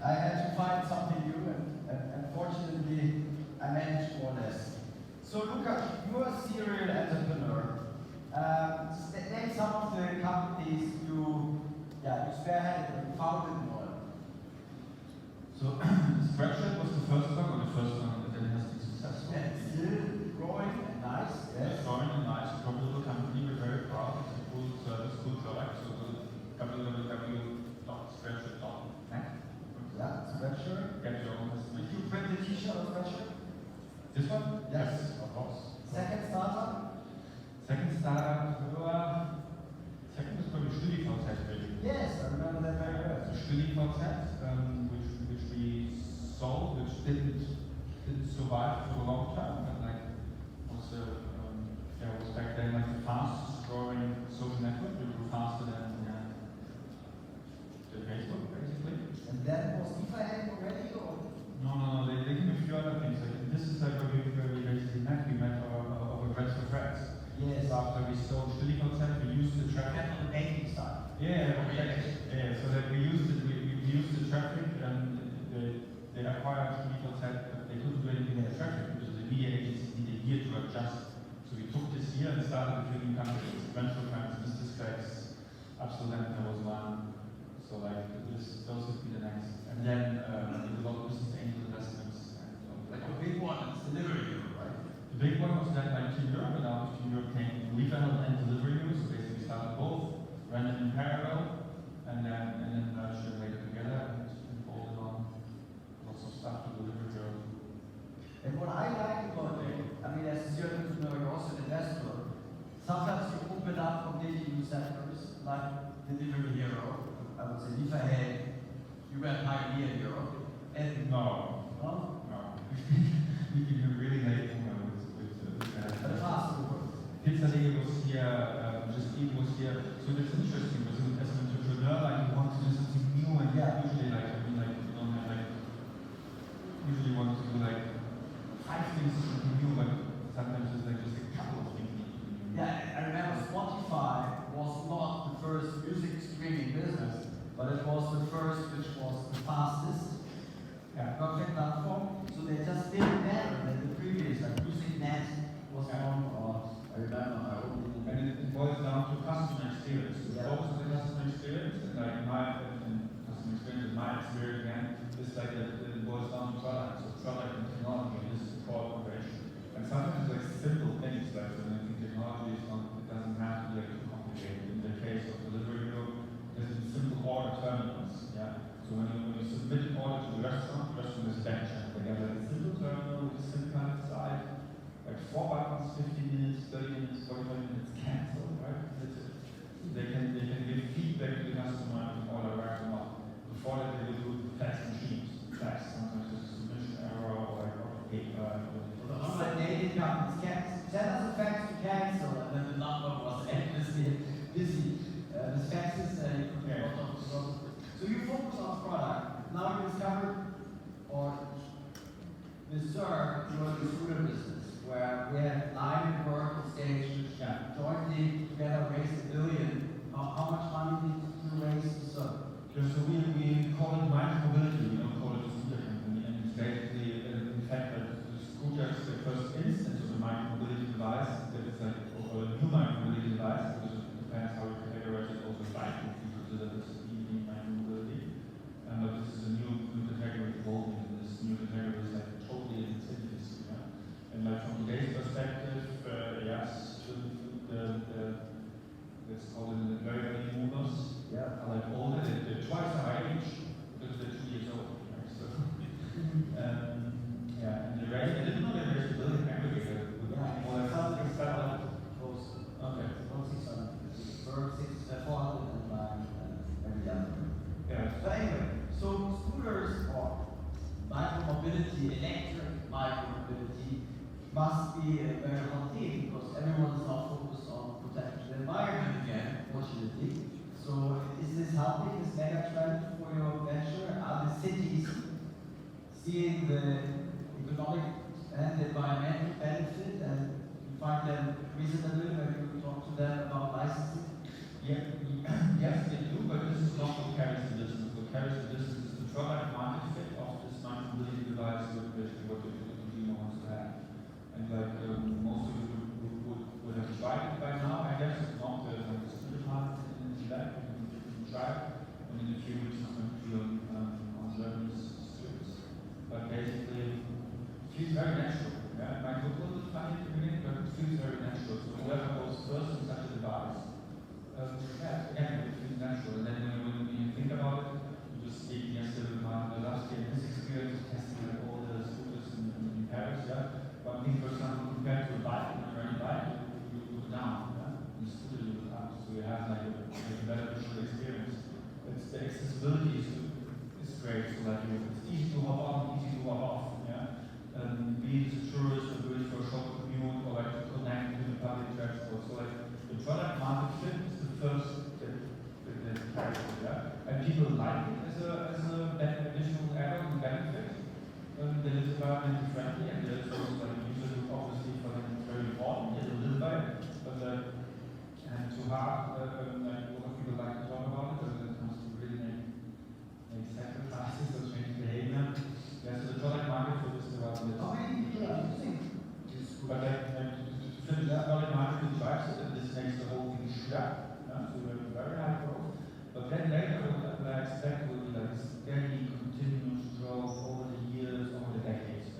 I had to find something new, and fortunately, I managed more or less. So, Lukasz, you're a serial entrepreneur. Name some of the companies you spearheaded and founded more. So, Spreadshirt was the first one, or the first one that has been successful. Yeah, it's still growing and nice. Yes. It's growing and nice. A profitable company. We're very proud. It's a cool service, cool product. So, www.spreadshirt.net. Yeah, Spreadshirt. Get your own customer. Did you print the t-shirt on Spreadshirt? This one? Yes. Of course. Second startup? Second startup, second was probably StudiVZ, really. Yes, I remember that very well. So StudiVZ, which we sold, which didn't survive for the long term, but like was back then like the fastest growing social network. We grew faster than Facebook, basically. And that was Lieferheld already, or? No, they did a few other things. Like, this is like where we basically met. We met over Breads for Friends. Yes. So after we sold StudiVZ, we used the traffic. On the banking side. Yeah. So that we used it. We used the traffic, and they acquired StudiVZ, but they couldn't do anything with the traffic because the media agencies need a year to adjust. So we took this year and started with new companies. Breads for Friends, Mr. Specs, Absolent, there was one. So like those would be the next. And then we did a lot of business angel investments. And, like a big one, it's Delivery Hero, right? The big one was led by Team Europe, and now Team Europe came Lieferheld and Delivery Hero. So basically we started both, ran them in parallel, and then merged them later together and folded on lots of stuff to Delivery Hero. And what I like about it, I mean, as a serial entrepreneur, you're also an investor. Sometimes you open up completely new sectors, like Delivery Hero. I would say Lieferheld, you were a pioneer in Europe. And No. We've been really late with the fast forward. Pizzeria was here, Just Eat was here. So that's interesting because as an entrepreneur, like you want to do something new, and usually you don't have usually want to do like 5 things something new, but sometimes it's like just a couple of things. Yeah, I remember Spotify was not the first music streaming business, but it was the first which was the fastest perfect platform. So they just did it better than the previous, like MusicNet was on, or I remember. And it boils down to customer experience. Yeah. Focus on the customer experience, and like customer experience, in my experience again, is like that it boils down to product. So product and technology, this is the core operation. And sometimes it's like simple things, like so technology is not, it doesn't have to be like too complicated. In the case of Delivery Hero, there's simple order terminals. Yeah. So when you submit an order to the restaurant is bench. They have like a simple terminal with a SIM card inside, like 4 buttons, 15 minutes, 30 minutes, 45 minutes, cancel, right? That's it. They can give feedback to the customer if the order arrives or not. Before that, they will do fax machines. Fax, sometimes there's a submission error or like paper. Send us a fax to cancel, and then the number was endlessly busy. The faxes, you could get a lot of stuff. So you focus on product. Now you discovered, or discern your scooter business, where we had live and work on stage, jointly together raised $1 billion. How much money did you raise to serve? Yeah, so we call it micromobility, we don't call it a scooter company, and it's basically, in fact, that the scooter is the first instance of a micromobility device that is like, or a new micromobility device, because it depends how you categorize it, also bike, if you consider this EV micromobility. But this is a new category evolving, and this new category is like totally in its infancy. Yeah? And like from today's perspective, yes, let's call it the very early movers. Are like older, they're twice our age because they're 2 years old. Right? So, yeah, and I didn't know they raised $1 billion aggregator with more than 1,000 satellites. Okay. 400 and Yeah. But anyway, so scooters or micromobility, electric micromobility, must be a very hot thing because everyone is now focused on protecting the environment again, fortunately. So is this helping this mega trend for your venture? Are the cities seeing the economic and the environmental benefit and you find them reasonable when you talk to them about licensing? Yeah, yes, they do, but this is not what carries the distance. What carries the distance is the product market fit of this micromobility device with basically what the consumer wants to have. And like most of you would have tried it by now, I guess. It's not the scooter market in the back. You can try it. And in a few weeks it's going to be on Germany's streets. But basically, it feels very natural. Yeah? It might look a little bit funny at the beginning, but it feels very natural. So whoever goes first in such a device, again, it feels natural. And then when you think about it, you just speak yesterday with my last year, this experience of testing like all the scooters in Paris, One thing, for example, compared to a bike, when you're riding a bike, you go down, in the scooter you go up, so you have like a better visual experience. It's the accessibility is great, so like it's easy to hop on, easy to hop off, be it as a tourist or do it for a short commute or like to connect with the public transport. So like the product market fit is the first that carries it, and people like it as a additional add-on benefit. That is environmentally friendly, and there is also like a user group obviously for them it's very important, they live by it, but and to have like a lot of people like to talk about it, but when it comes to really make sacrifices or change behavior. Yeah, so the product market for this device is how many people are using this? But to finish that product market drives it, and this makes the whole thing shoot up. So we have very high growth. But then later what I expect will be like steady, continuous growth over the years, over the decades.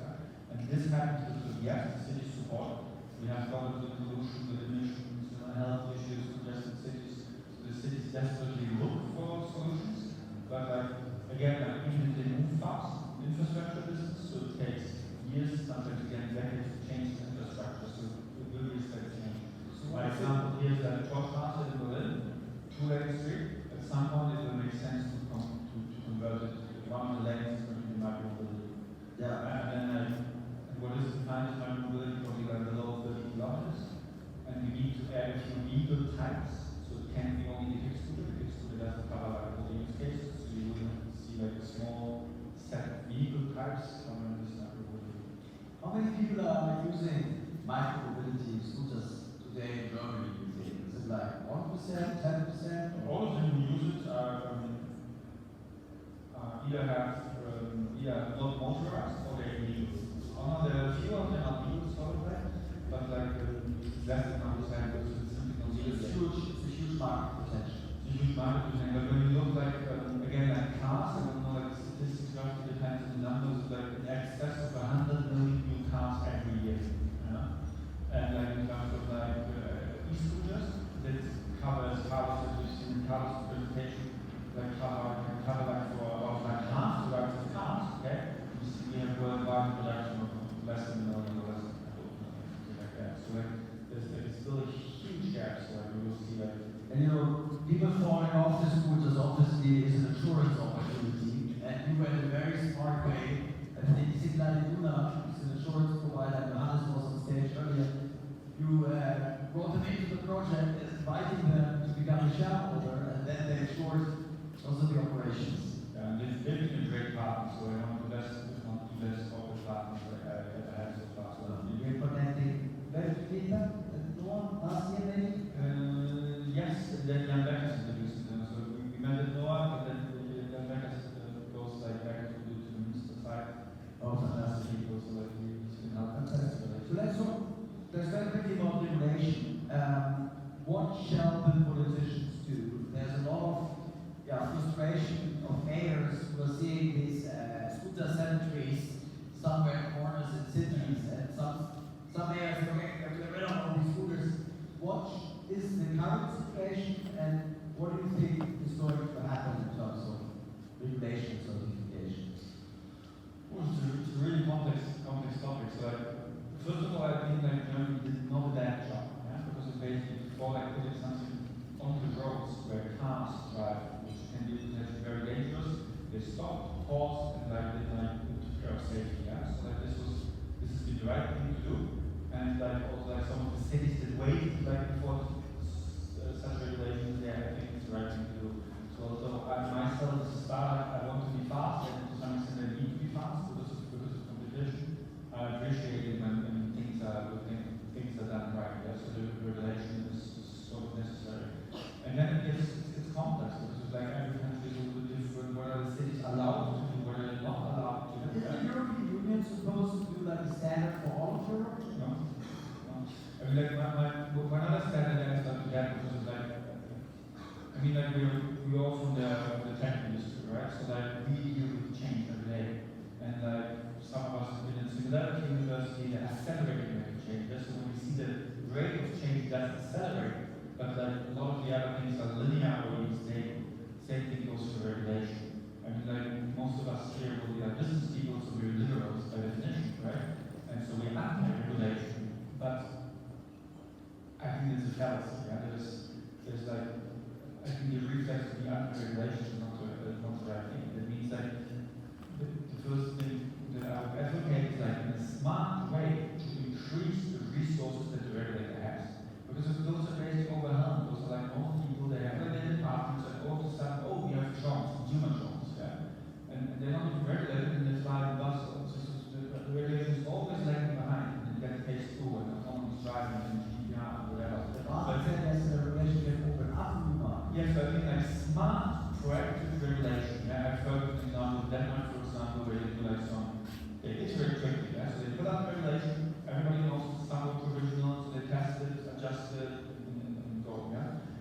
And this happens because yes, the cities support. We have problems with pollution, with emissions, health issues, congested cities. So the cities desperately look for solutions. But like again, even if they move fast, infrastructure business, so it takes years, sometimes again decades to change the infrastructure. So it will be a step change. So my example here is that Torstraße in Berlin, 2-lane street. At some point it will make sense to convert it. One of the lanes is going to be micromobility. And then what is defined as micromobility probably like below 30 kilometers. And we need to add a few legal types. So it can't be only the kick scooter. The kick scooter doesn't cover like all the use cases. So you will see like a small set of legal types covering this micromobility. How many people are using micromobility scooters today in Germany, you think? Is it like 1%, 10%? All of them who use it are either not motorized or they're illegal. There are a few of them are legal sort of that, but like less than 1% because it's simply not legal. It's a huge market potential. It's a huge market potential, but when you look like again like cars, I don't know like the statistics roughly depends on the numbers, like in excess of 100 million new cars every year. And like in terms of like e-scooters, that covers cars that we've seen in cars presentation, like can cover like for about like half the rights of cars, okay? We have worldwide production of less than a million or less than something like that. So like it's stage earlier, you brought them into the project, inviting them to become a shareholder, and then they short also the operations. Yeah, and they've been a great partner, so I want the best, if not the best corporate partners that I ever had so far. So You're connecting very feedback, Noah, last year maybe? Yes, and then Jan Beckers introduced them. So we met at Noah, but then Jan Beckers goes like back to the Münster side. Oh, fantastic. People, so like he's been helping. Fantastic. So let's talk, there's very quickly about regulation. What shall the politicians do? There's a lot of frustration of mayors who are seeing these scooter cemeteries somewhere in corners in cities, and some mayors are going to get rid of all these scooters. What is the current situation, and what do you think is going to happen in terms of regulation certifications? Well, it's a really complex topic. So like, first of all, I think like Germany did not a bad job, because it basically before like putting something onto the roads where cars drive, which can be potentially very dangerous, they stopped, paused, and like they took care of safety. So like this has been the right thing to do, and like also like some of the cities that waited like before such regulations, I think it's the right thing to do. So I myself as a startup, I want to be fast, and to some extent I need to be fast because of competition. I appreciate it when things are done right. So the regulation is sort of necessary. And then it's complex because like every country is a little bit different. What are the cities allowed to do? What are they not allowed to do? Is the European Union supposed to do like a standard for all of Europe? No. I mean, like my understanding is not that because like I mean, like we're all from the tech industry, right? So like we deal with change every day, and like some of us have been in Singularity University that accelerating rate of change. That's when we see the rate of change does accelerate, but like a lot of the other things are linear or even stable. Same thing goes for regulation. I mean, like most of us here will be like business people, so we're liberals by definition, right? And so we're anti-regulation, but I think it's a fallacy. There's like I think the reflex of the anti-regulation is not the right thing. That means like the first thing that I would advocate is like in a smart way to increase the resources that the regulator has. Because if those are basically overwhelmed, those are like most people, they have their departments and all of a sudden, oh, we have drones, consumer drones, and they're not even regulated and they fly in buses. So the regulation is always lagging behind and it gets phase 2 and autonomous driving and GDPR and whatever. Yes, I think like smart, proactive regulation. I've heard an example of Denmark, for example, where they do like they iterate quickly. So they put out regulation, everybody knows it's somewhat provisional, so they test it, adjust it, and go.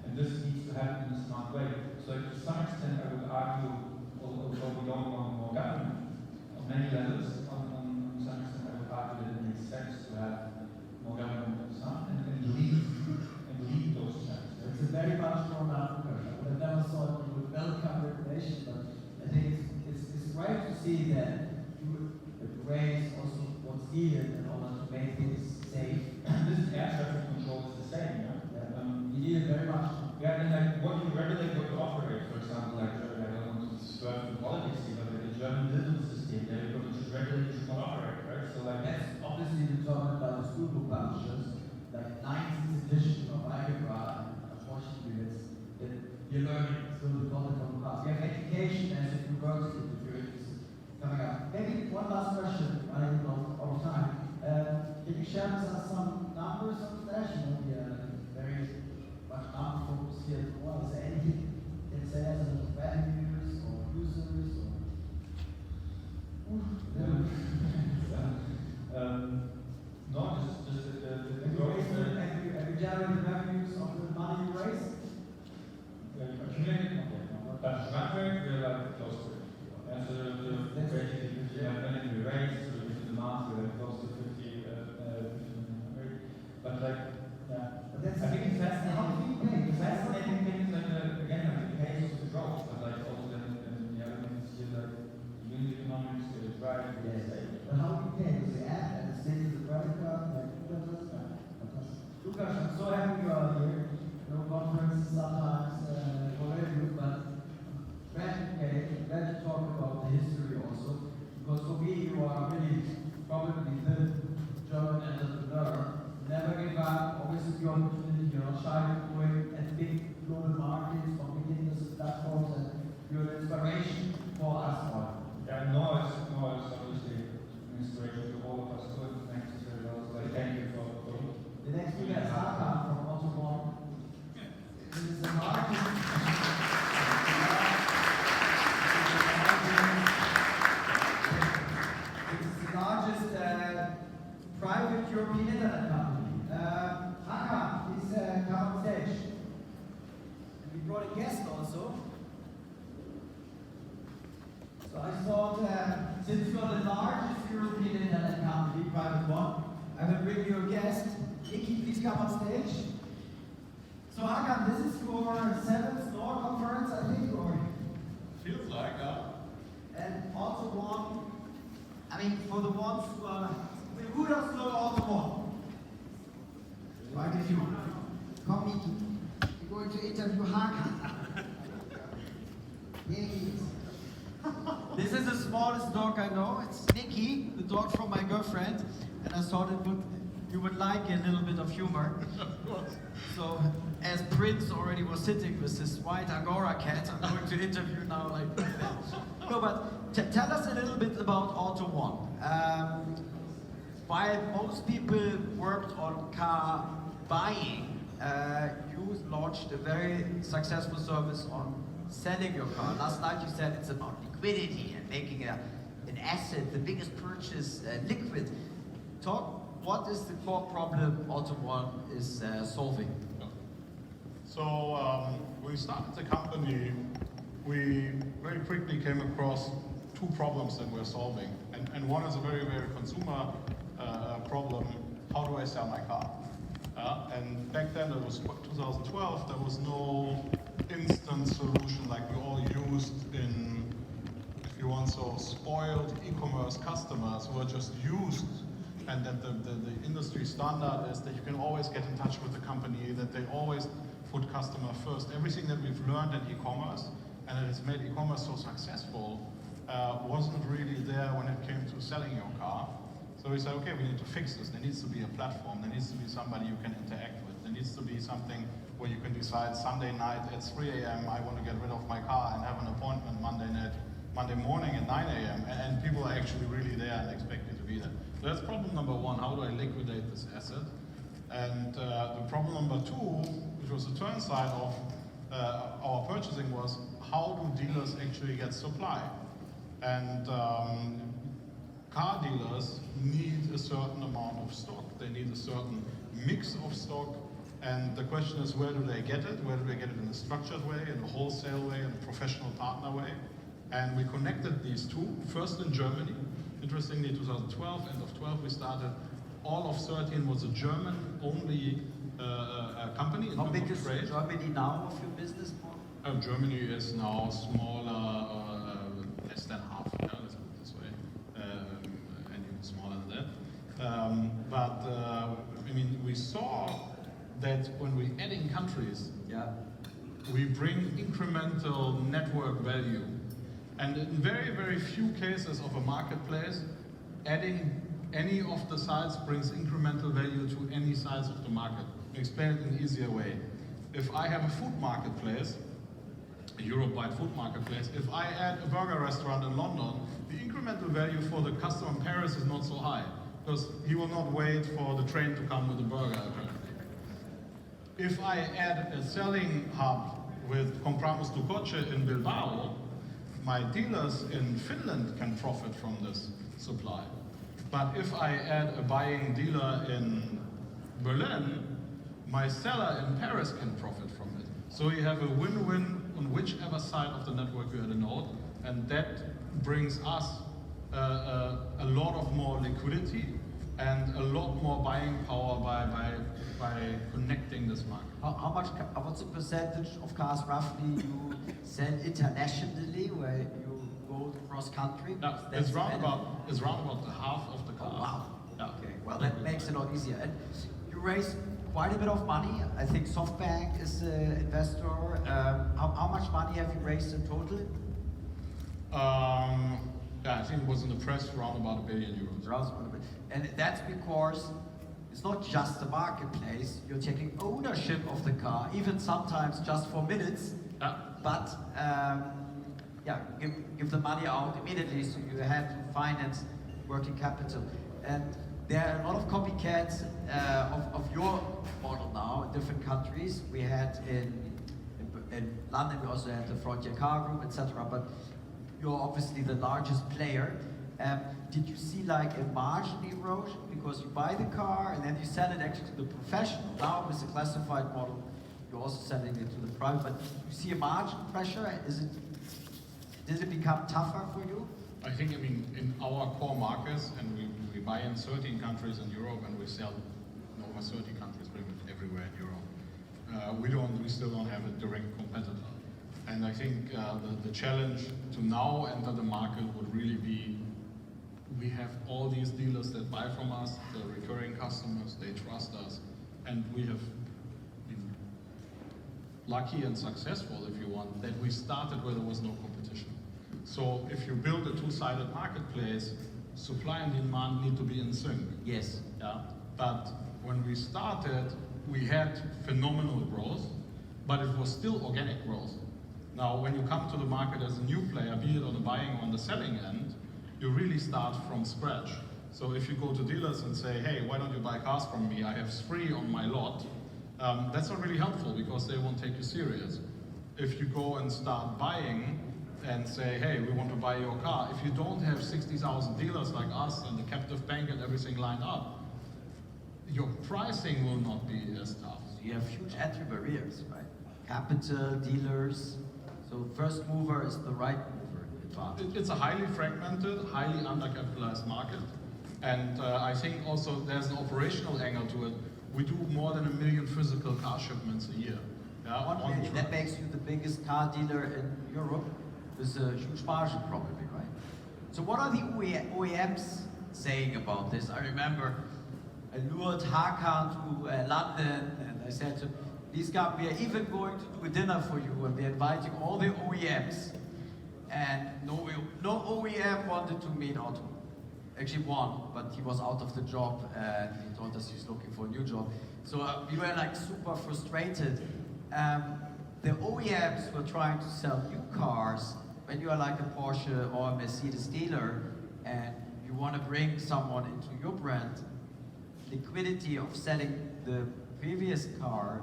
And this needs to happen in a smart way. So to some extent, I would argue, although we don't want more government on many levels, on some extent, I would argue that it makes sense to have more government on some and lead those channels. It's a very much more about I would have never thought you would welcome regulation, but I think it's great to see that you raise also what's needed in order to make things safe. This air traffic control is the same, You need it very much. And like what you regulate, what you operate, for example, like I don't want to describe the politics here, but like the German building system, they what you should regulate, you should not operate, right? So like that's obviously determined by the school book publishers, like 19th edition of Algebra, unfortunately you're learning through the political class. We have education as a university degrees coming up. Maybe one last question, running out of time. Can you share with us some numbers on that? We are very much number focused here as well. Is there anything you can say as revenues or users or no, just the growth. Have you generated revenues of the money you raised? Accumulated, but run rate, we're like close to it. And so basically, when we raise, so we do the math, we're like close to 50 but like, I think it's fascinating. The fascinating thing is like, again, like the pace of the growth, but like also then the other things here, like unit economics, the drive, But how do you pay? Does the app and the state of the credit card, like Lukas, I'm so happy you are here. No conferences sometimes already, but glad to talk about the history also. Because for me, you are really probably the German entrepreneur, never give up, always the opportunity, you're not shy of going at big global markets from beginners platforms, and you're an inspiration for us all. Yeah, Noah is obviously an inspiration to all of us. Good, thanks to thank you for the next speaker is Hakan from Ottoborn. This is the largest. Private European internet company. Hakan, please come on stage. And we brought a guest also. So I thought, since you're the largest European internet company, private one, I will bring you a guest. Nikki, please come on stage. So Hakan, this is your 7th NOR conference, I think, or? Feels like, And also one, I mean, for the ones who are, who doesn't know Ottoborn? Right, if you come, Nikki. You're going to interview Hakan. Here he is. This is the smallest dog I know. It's Nikki, the dog from my girlfriend. And I thought you would like a little bit of humor. So, as Prince already was sitting with this white Angora cat, I'm going to interview now like that. No, but tell us a little bit about Auto1. While most people worked on car buying, you launched a very successful service on selling your car. Last night you said it's about liquidity and making an asset, the biggest purchase, liquid. What is the core problem Auto1 is solving? So when we started the company, we very quickly came across two problems that we're solving. And one is a very, very consumer problem. How do I sell my car? And back then, it was 2012, there was no instant solution like we all used in, if you want, so spoiled e-commerce customers who are just used, and that the industry standard is that you can always get in touch with the company, that they always put customer first. Everything that we've learned in e-commerce, and it has made e-commerce so successful, wasn't really there when it came to selling your car. So we said, okay, we need to fix this. There needs to be a platform. There needs to be somebody you can interact with. There needs to be something where you can decide Sunday night at 3 a.m. I want to get rid of my car and have an appointment Monday morning at 9 a.m. And people are actually really there and expect you to be there. So that's problem number one. How do I liquidate this asset? And the problem number two, which was the turn side of our purchasing, was how do dealers actually get supply? And car dealers need a certain amount of stock. They need a certain mix of stock. And the question is, where do they get it? Where do they get it in a structured way, in a wholesale way, in a professional partner way? And we connected these two, first in Germany. Interestingly, 2012, end of 12, we started. All of 13 was a German-only company in How big is trade. Germany now of your business model? Germany is now smaller, less than half, let's put it this way, and even smaller than that. I mean, we saw that when we're adding countries, we bring incremental network value. And in very, very few cases of a marketplace, adding any of the sides brings incremental value to any size of the market. I'll explain it in an easier way. If I have a food marketplace, a Europe-wide food marketplace, if I add a burger restaurant in London, the incremental value for the customer in Paris is not so high, because he will not wait for the train to come with a burger, apparently. If I add a selling hub with Compramos tu Coche in Bilbao, my dealers in Finland can profit from this supply. But if I add a buying dealer in Berlin, my seller in Paris can profit from it. So you have a win-win on whichever side of the network you add a node, and that brings us a lot of more liquidity and a lot more buying power by connecting this market. What's the percentage of cars roughly you sell internationally, where you go cross country? It's round about the half of the cars. Oh, wow. Yeah. Okay. Well, that makes it a lot easier. And you raise quite a bit of money. I think SoftBank is an investor. How much money have you raised in total? Yeah, I think it was in the press around about €1 billion. And that's because it's not just the marketplace, you're taking ownership of the car, even sometimes just for minutes, but give the money out immediately, so you have to finance working capital. And there are a lot of copycats of your model now in different countries. We had in London, we also had the Frontier Car Group, etc. But you're obviously the largest player. Did you see like a margin erosion because you buy the car and then you sell it actually to the professional? Now with the classified model, you're also selling it to the private. But you see a margin pressure? Does it become tougher for you? I think, in our core markets, and we buy in 13 countries in Europe, and we sell in over 30 countries, pretty much everywhere in Europe. We still don't have a direct competitor. And I think the challenge to now enter the market would really be, we have all these dealers that buy from us, they're recurring customers, they trust us, and we have been lucky and successful, if you want, that we started where there was no competition. So if you build a two-sided marketplace, supply and demand need to be in sync. Yes. Yeah. But when we started, we had phenomenal growth, but it was still organic growth. Now, when you come to the market as a new player, be it on the buying or on the selling end, you really start from scratch. So if you go to dealers and say, hey, why don't you buy cars from me? I have 3 on my lot. That's not really helpful because they won't take you serious. If you go and start buying and say, hey, we want to buy your car, if you don't have 60,000 dealers like us and the captive bank and everything lined up, your pricing will not be as tough. You have huge entry barriers, right? Capital, dealers. So first mover is the right mover advantage. It's a highly fragmented, highly undercapitalized market. And I think also there's an operational angle to it. We do more than 1 million physical car shipments a year. Yeah, that makes you the biggest car dealer in Europe with a huge margin probably, right? So what are the OEMs saying about this? I remember I lured Hakan to London and I said to him, please come, we are even going to do a dinner for you and we're inviting all the OEMs. And no OEM wanted to meet Otto. Actually one, but he was out of the job and he told us he's looking for a new job. So we were like super frustrated. The OEMs were trying to sell new cars. When you are like a Porsche or a Mercedes dealer and you want to bring someone into your brand, liquidity of selling the previous car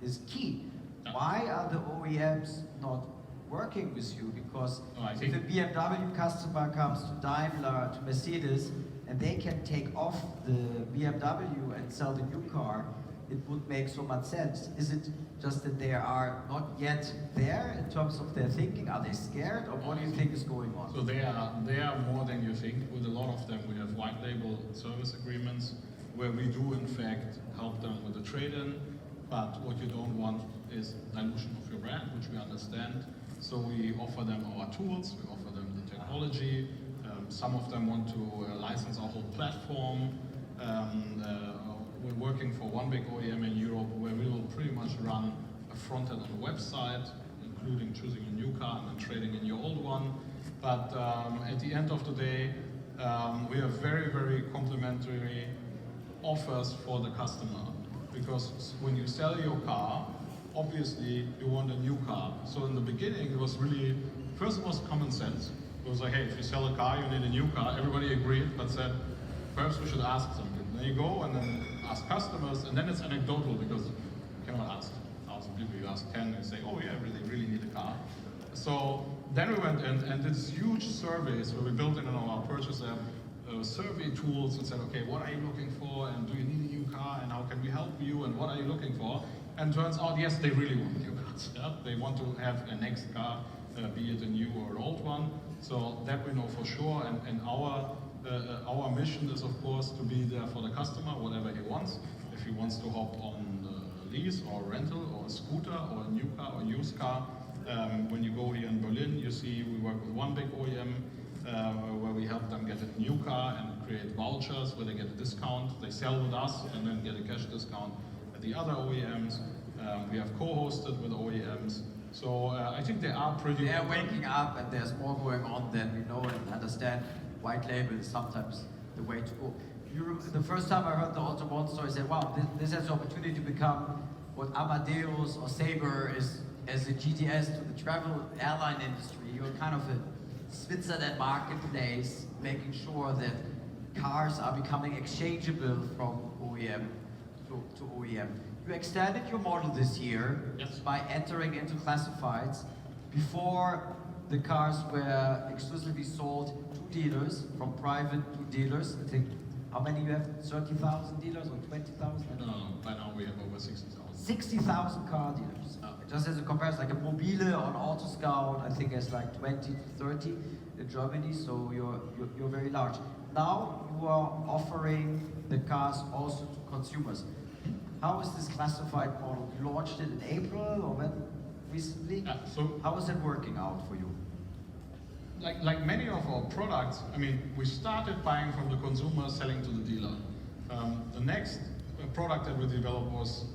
is key. Why are the OEMs not working with you? Because if a BMW customer comes to Daimler, to Mercedes, and they can take off the BMW and sell the new car, it would make so much sense. Is it just that they are not yet there in terms of their thinking? Are they scared, or what do you think is going on? So they are more than you think. With a lot of them, we have white label service agreements where we do in fact help them with the trade-in, but what you don't want is dilution of your brand, which we understand. So we offer them our tools, we offer them the technology. Some of them want to license our whole platform. We're working for one big OEM in Europe where we will pretty much run a front end on the website, including choosing a new car and then trading in your old one. But at the end of the day, we have very, very complementary offers for the customer. Because when you sell your car, obviously you want a new car. So in the beginning, it was really, first it was common sense. It was like, hey, if you sell a car, you need a new car. Everybody agreed, but said, perhaps we should ask something. Then you go and then ask customers, and then it's anecdotal because you cannot ask 1,000 people. You ask 10 and say, oh yeah, they really need a car. So then we went in and did huge surveys where we built in our purchase app survey tools and said, okay, what are you looking for? And do you need a new car? And how can we help you? And what are you looking for? And turns out, yes, they really want new cars. Yeah? They want to have a next car, be it a new or an old one. So that we know for sure. And our mission is, of course, to be there for the customer, whatever he wants. If he wants to hop on a lease or a rental or a scooter or a new car or a used car. When you go here in Berlin, you see we work with one big OEM where we help them get a new car and create vouchers where they get a discount. They sell with us and then get a cash discount at the other OEMs. We have co-hosted with OEMs. So I think they are pretty. They are waking up, and there's more going on than we know and understand. White label is sometimes the way to go. The first time I heard the Auto One story, I said, wow, this has the opportunity to become what Amadeus or Sabre is as a GTS to the travel airline industry. You're kind of a Switzerland marketplace, making sure that cars are becoming exchangeable from OEM to OEM. You extended your model this year by entering into classifieds. Before, the cars were exclusively sold to dealers, from private to dealers. I think, how many you have? 30,000 dealers or 20,000? No, by now we have over 60,000. 60,000 car dealers. Just as a comparison, like a Mobile on AutoScout, I think it's like 20 to 30 in Germany, so you're very large. Now you are offering the cars also to consumers. How is this classified model? You launched it in April or when? Recently? How is it working out for you? Like many of our products, I mean, we started buying from the consumer, selling to the dealer. The next product that we developed was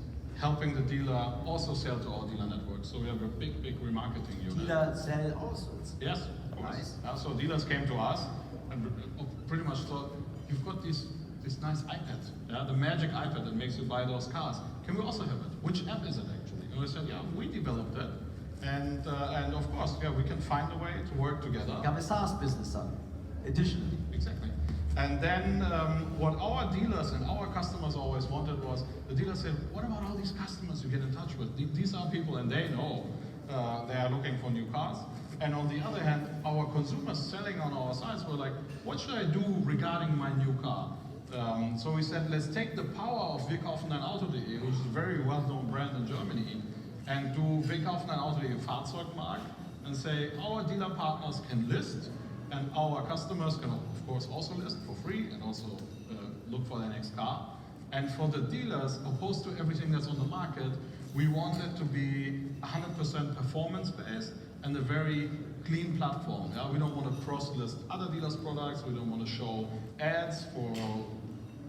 helping the dealer also sell to our dealer network. So we have a big remarketing unit. Dealer sell also? Yes, of course. So dealers came to us and pretty much thought, you've got this nice iPad, yeah, the magic iPad that makes you buy those cars. Can we also have it? Which app is it actually? And we said, yeah, we developed it. And of course, yeah, we can find a way to work together. You have a SaaS business additionally. Exactly. And then what our dealers and our customers always wanted was, the dealer said, what about all these customers you get in touch with? These are people and they know they are looking for new cars. And on the other hand, our consumers selling on our sites were like, what should I do regarding my new car? So we said, let's take the power of wegkaufen-dein-auto.de, which is a very well-known brand in Germany, and do wegkaufen-dein-auto.de Fahrzeugmarkt, and say, our dealer partners can list, and our customers can, of course, also list for free, and also look for their next car. And for the dealers, opposed to everything that's on the market, we want it to be 100% performance-based, and a very clean platform. Yeah? We don't want to cross-list other dealers' products, we don't want to show ads for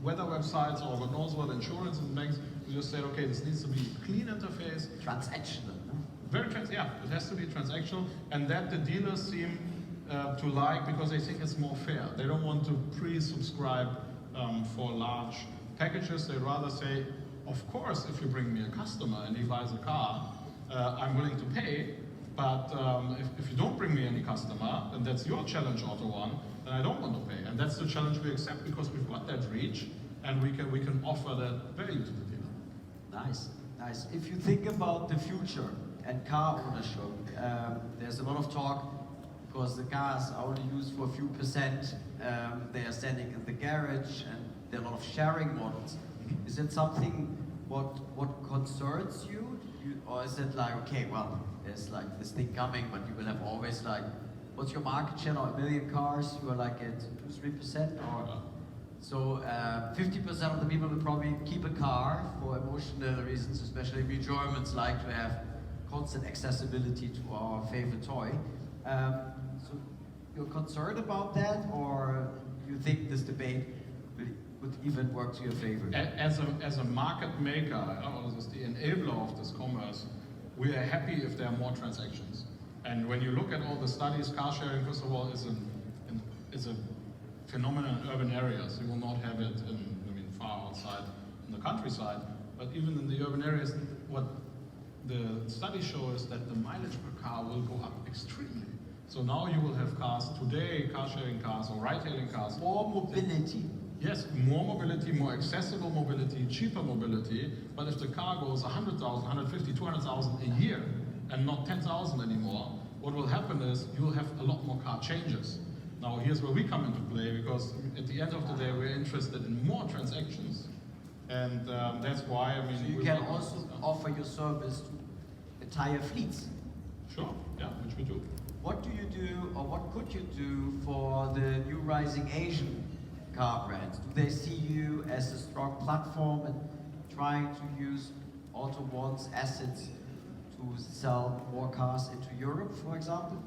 weather websites or what knows what, insurance and banks. We just said, okay, this needs to be a clean interface. Transactional. Very yeah, it has to be transactional, and that the dealers seem to like because they think it's more fair. They don't want to pre-subscribe for large packages. They rather say, of course, if you bring me a customer and he buys a car, I'm willing to pay. But if you don't bring me any customer, and that's your challenge, Auto One, then I don't want to pay. And that's the challenge we accept because we've got that reach, and we can offer that value to the dealer. Nice, nice. If you think about the future and car ownership, there's a lot of talk because the cars are only used for a few percent. They are standing in the garage, and there are a lot of sharing models. Is it something what concerns you? Or is it like, okay, well, there's like this thing coming, but you will have always like, what's your market share now? 1 million cars, you are like at 2-3%? Or so 50% of the people will probably keep a car for emotional reasons, especially we Germans like to have constant accessibility to our favorite toy. So you're concerned about that, or you think this debate would even work to your favor? As a market maker, as the enabler of this commerce, we are happy if there are more transactions. And when you look at all the studies, car sharing, first of all, is a phenomenon in urban areas. You will not have it far outside in the countryside. But even in the urban areas, what the studies show is that the mileage per car will go up extremely. So now you will have cars today, car sharing cars or ride-hailing cars. More mobility. Yes, more mobility, more accessible mobility, cheaper mobility, but if the car goes 100,000, 150, 200,000 a year and not 10,000 anymore, what will happen is you will have a lot more car changes. Now here's where we come into play, because at the end of the day we're interested in more transactions, and that's why, So you can also offer your service to entire fleets. Sure, yeah, which we do. What do you do, or what could you do for the new rising Asian car brands? Do they see you as a strong platform and trying to use Auto One's assets to sell more cars into Europe, for example?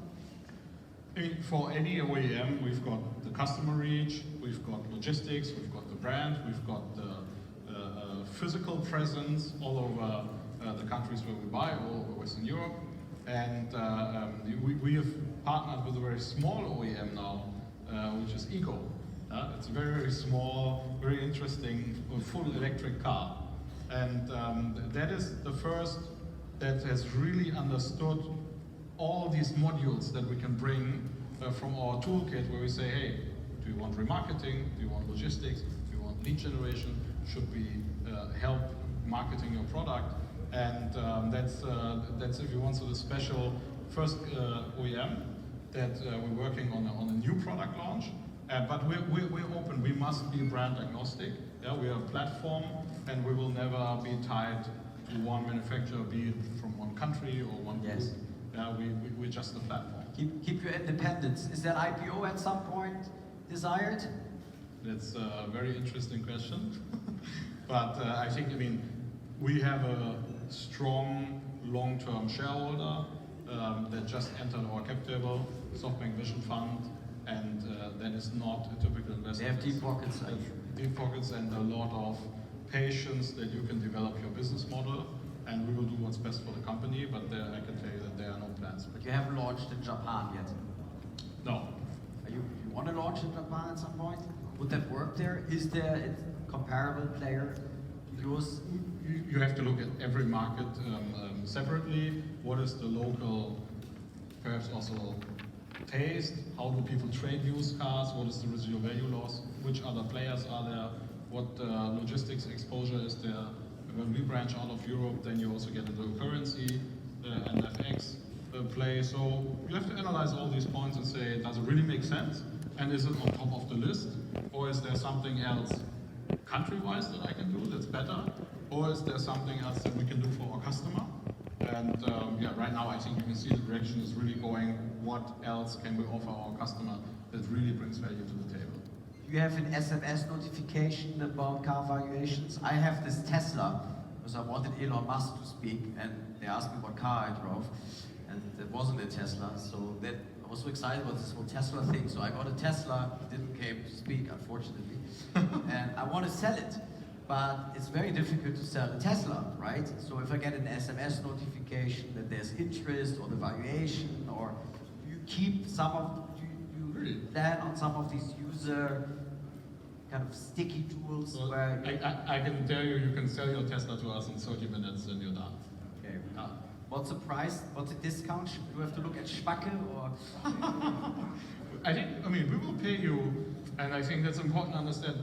I mean, for any OEM, we've got the customer reach, we've got logistics, we've got the brand, we've got the physical presence all over the countries where we buy, all over Western Europe. And we have partnered with a very small OEM now, which is Ego. It's a very, very small, very interesting, full electric car. And that is the first that has really understood all these modules that we can bring from our toolkit, where we say, hey, do you want remarketing? Do you want logistics? Do you want lead generation? Should we help marketing your product? And that's, if you want, so the special first OEM that we're working on a new product launch. But we're open. We must be brand agnostic. Yeah, we are a platform, and we will never be tied to one manufacturer, be it from one country or one group. Yeah, we're just a platform. Keep your independence. Is that IPO at some point desired? That's a very interesting question. But I think, we have a strong long-term shareholder that just entered our cap table, SoftBank Vision Fund, and that is not a typical investment. They have deep pockets. Deep pockets and a lot of patience that you can develop your business model, and we will do what's best for the company, but I can tell you that there are no plans. But you haven't launched in Japan yet? No. You want to launch in Japan at some point? Would that work there? Is there a comparable player to yours? You have to look at every market separately. What is the local, perhaps also taste? How do people trade used cars? What is the residual value loss? Which other players are there? What logistics exposure is there? When we branch out of Europe, then you also get into currency and FX play. So you have to analyze all these points and say, does it really make sense? And is it on top of the list? Or is there something else country-wise that I can do that's better? Or is there something else that we can do for our customer? And right now I think you can see the direction is really going, what else can we offer our customer that really brings value to the table? You have an SMS notification about car valuations. I have this Tesla, because I wanted Elon Musk to speak, and they asked me what car I drove, and it wasn't a Tesla, so that I was so excited about this whole Tesla thing. So I got a Tesla, didn't came to speak, unfortunately, and I want to sell it. But it's very difficult to sell a Tesla, right? So if I get an SMS notification that there's interest or the valuation, or you keep some of, you plan on some of these user kind of sticky tools where I can tell you, you can sell your Tesla to us in 30 minutes and you're done. Okay. What's the price? What's the discount? Do you have to look at Spacke or? I think, we will pay you, and I think that's important to understand.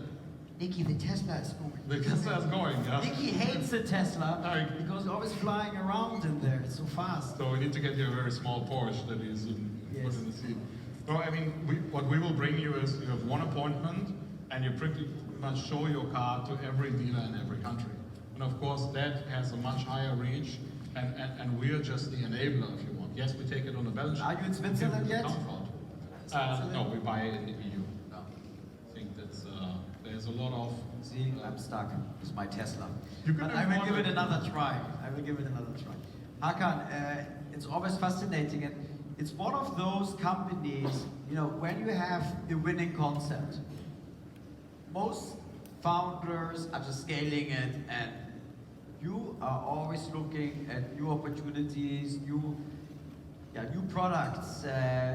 Nicky, the Tesla is going. The Tesla is going, yeah. Nicky hates the Tesla because it's always flying around in there. It's so fast. So we need to get you a very small Porsche that is put in the seat. No, what we will bring you is you have one appointment and you pretty much show your car to every dealer in every country. And of course that has a much higher reach, and we're just the enabler, if you want. Yes, we take it on the balance sheet. Are you in Switzerland yet? No, we buy it in the EU. No. I think that's, there's a lot of... See, I'm stuck with my Tesla. But I will give it another try. Hakan, it's always fascinating, and it's one of those companies, when you have a winning concept, most founders are just scaling it, and you are always looking at new opportunities, new products,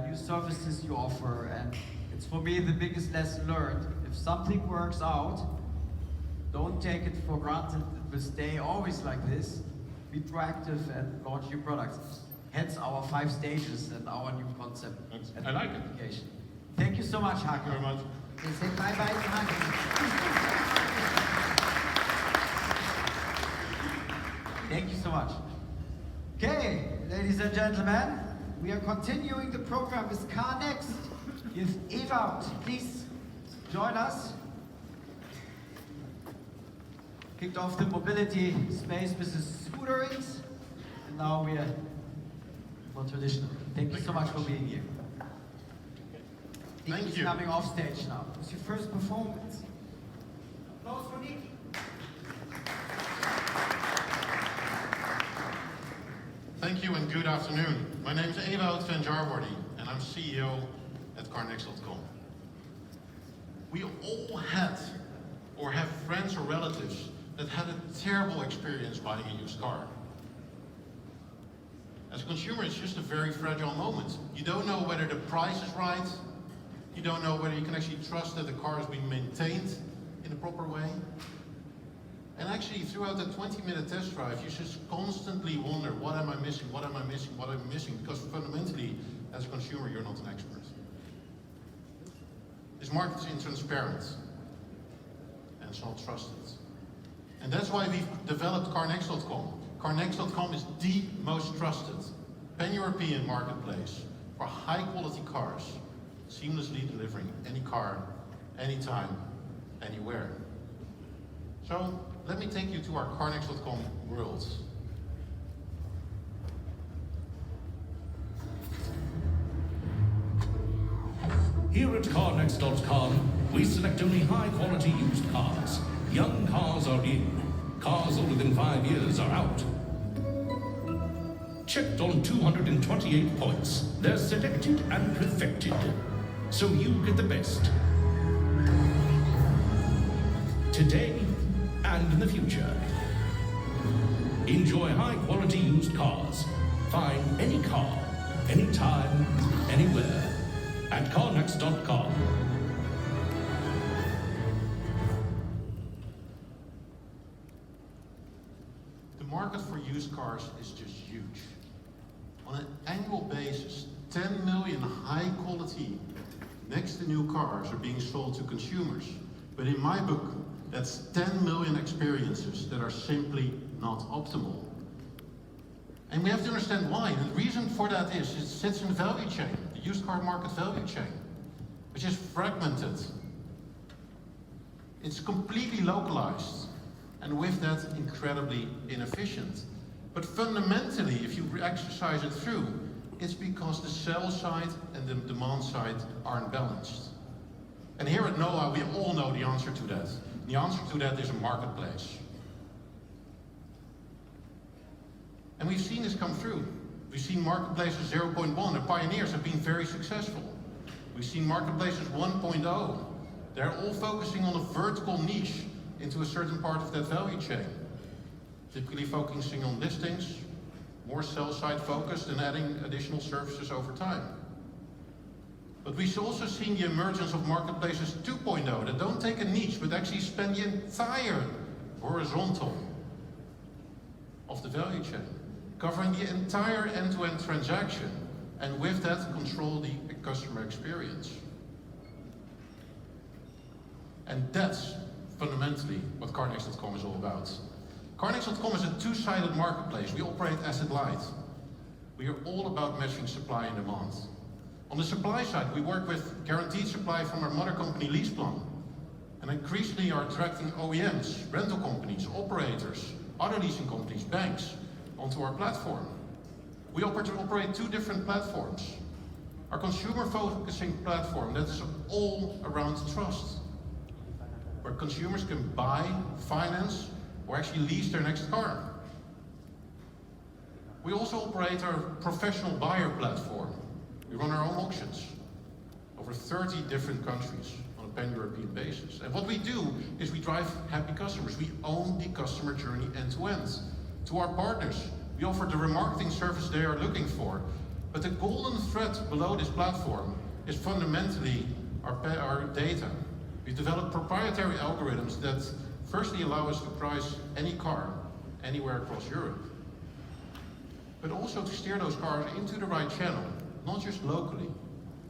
new services you offer, and it's for me the biggest lesson learned. If something works out, don't take it for granted it will stay always like this. Be proactive and launch new products. Hence our 5 stages and our new concept. I like it. Thank you so much, Hakan. Thank you very much. Say bye-bye to Hakan. Thank you so much. Okay, ladies and gentlemen, we are continuing the program with Car Next. With Ewout, please join us. Kicked off the mobility space with the scooterings, and now we are more traditional. Thank you so much for being here. Thank Nicky's you. coming off stage now. It's your first performance. Applause for Nicky. Thank you and good afternoon. My name is Ewout van Jarwardy and I'm CEO at CarNext.com. We all had or have friends or relatives that had a terrible experience buying a used car. As a consumer, it's just a very fragile moment. You don't know whether the price is right. You don't know whether you can actually trust that the car is being maintained in a proper way. And actually, throughout that 20-minute test drive, you just constantly wonder, what am I missing, what am I missing, what am I missing? Because fundamentally, as a consumer, you're not an expert. This market is intransparent, and it's not trusted. And that's why we've developed CarNext.com. CarNext.com is the most trusted pan-European marketplace for high-quality cars, seamlessly delivering any car, anytime, anywhere. So let me take you to our CarNext.com world. Here at CarNext.com, we select only high-quality used cars. Young cars are in. Cars older than 5 years are out. Checked on 228 points. They're selected and perfected. So you get the best. Today and in the future. Enjoy high-quality used cars. Find any car, anytime, anywhere at CarNext.com. The market for used cars is just huge. On an annual basis, 10 million high-quality, next-to-new cars are being sold to consumers. But in my book, that's 10 million experiences that are simply not optimal. And we have to understand why. And the reason for that is it sits in the value chain, the used car market value chain, which is fragmented. It's completely localized, and with that, incredibly inefficient. But fundamentally, if you exercise it through, it's because the sell side and the demand side aren't balanced. And here at NOAH, we all know the answer to that. The answer to that is a marketplace. And we've seen this come through. We've seen marketplaces 0.1, the pioneers have been very successful. We've seen marketplaces 1.0. They're all focusing on a vertical niche into a certain part of that value chain. Typically focusing on listings, more sell-side focused and adding additional services over time. But we've also seen the emergence of marketplaces 2.0 that don't take a niche but actually span the entire horizontal of the value chain, covering the entire end-to-end transaction, and with that control the customer experience. And that's fundamentally what CarNext.com is all about. CarNext.com is a two-sided marketplace. We operate asset light. We are all about matching supply and demand. On the supply side, we work with guaranteed supply from our mother company LeasePlan, and increasingly are attracting OEMs, rental companies, operators, other leasing companies, banks, onto our platform. We operate two different platforms. Our consumer-focusing platform that is all around trust, where consumers can buy, finance, or actually lease their next car. We also operate our professional buyer platform. We run our own auctions over 30 different countries on a pan-European basis. And what we do is we drive happy customers. We own the customer journey end to end. To our partners, we offer the remarketing service they are looking for. But the golden thread below this platform is fundamentally our data. We've developed proprietary algorithms that firstly allow us to price any car anywhere across Europe, but also to steer those cars into the right channel, not just locally,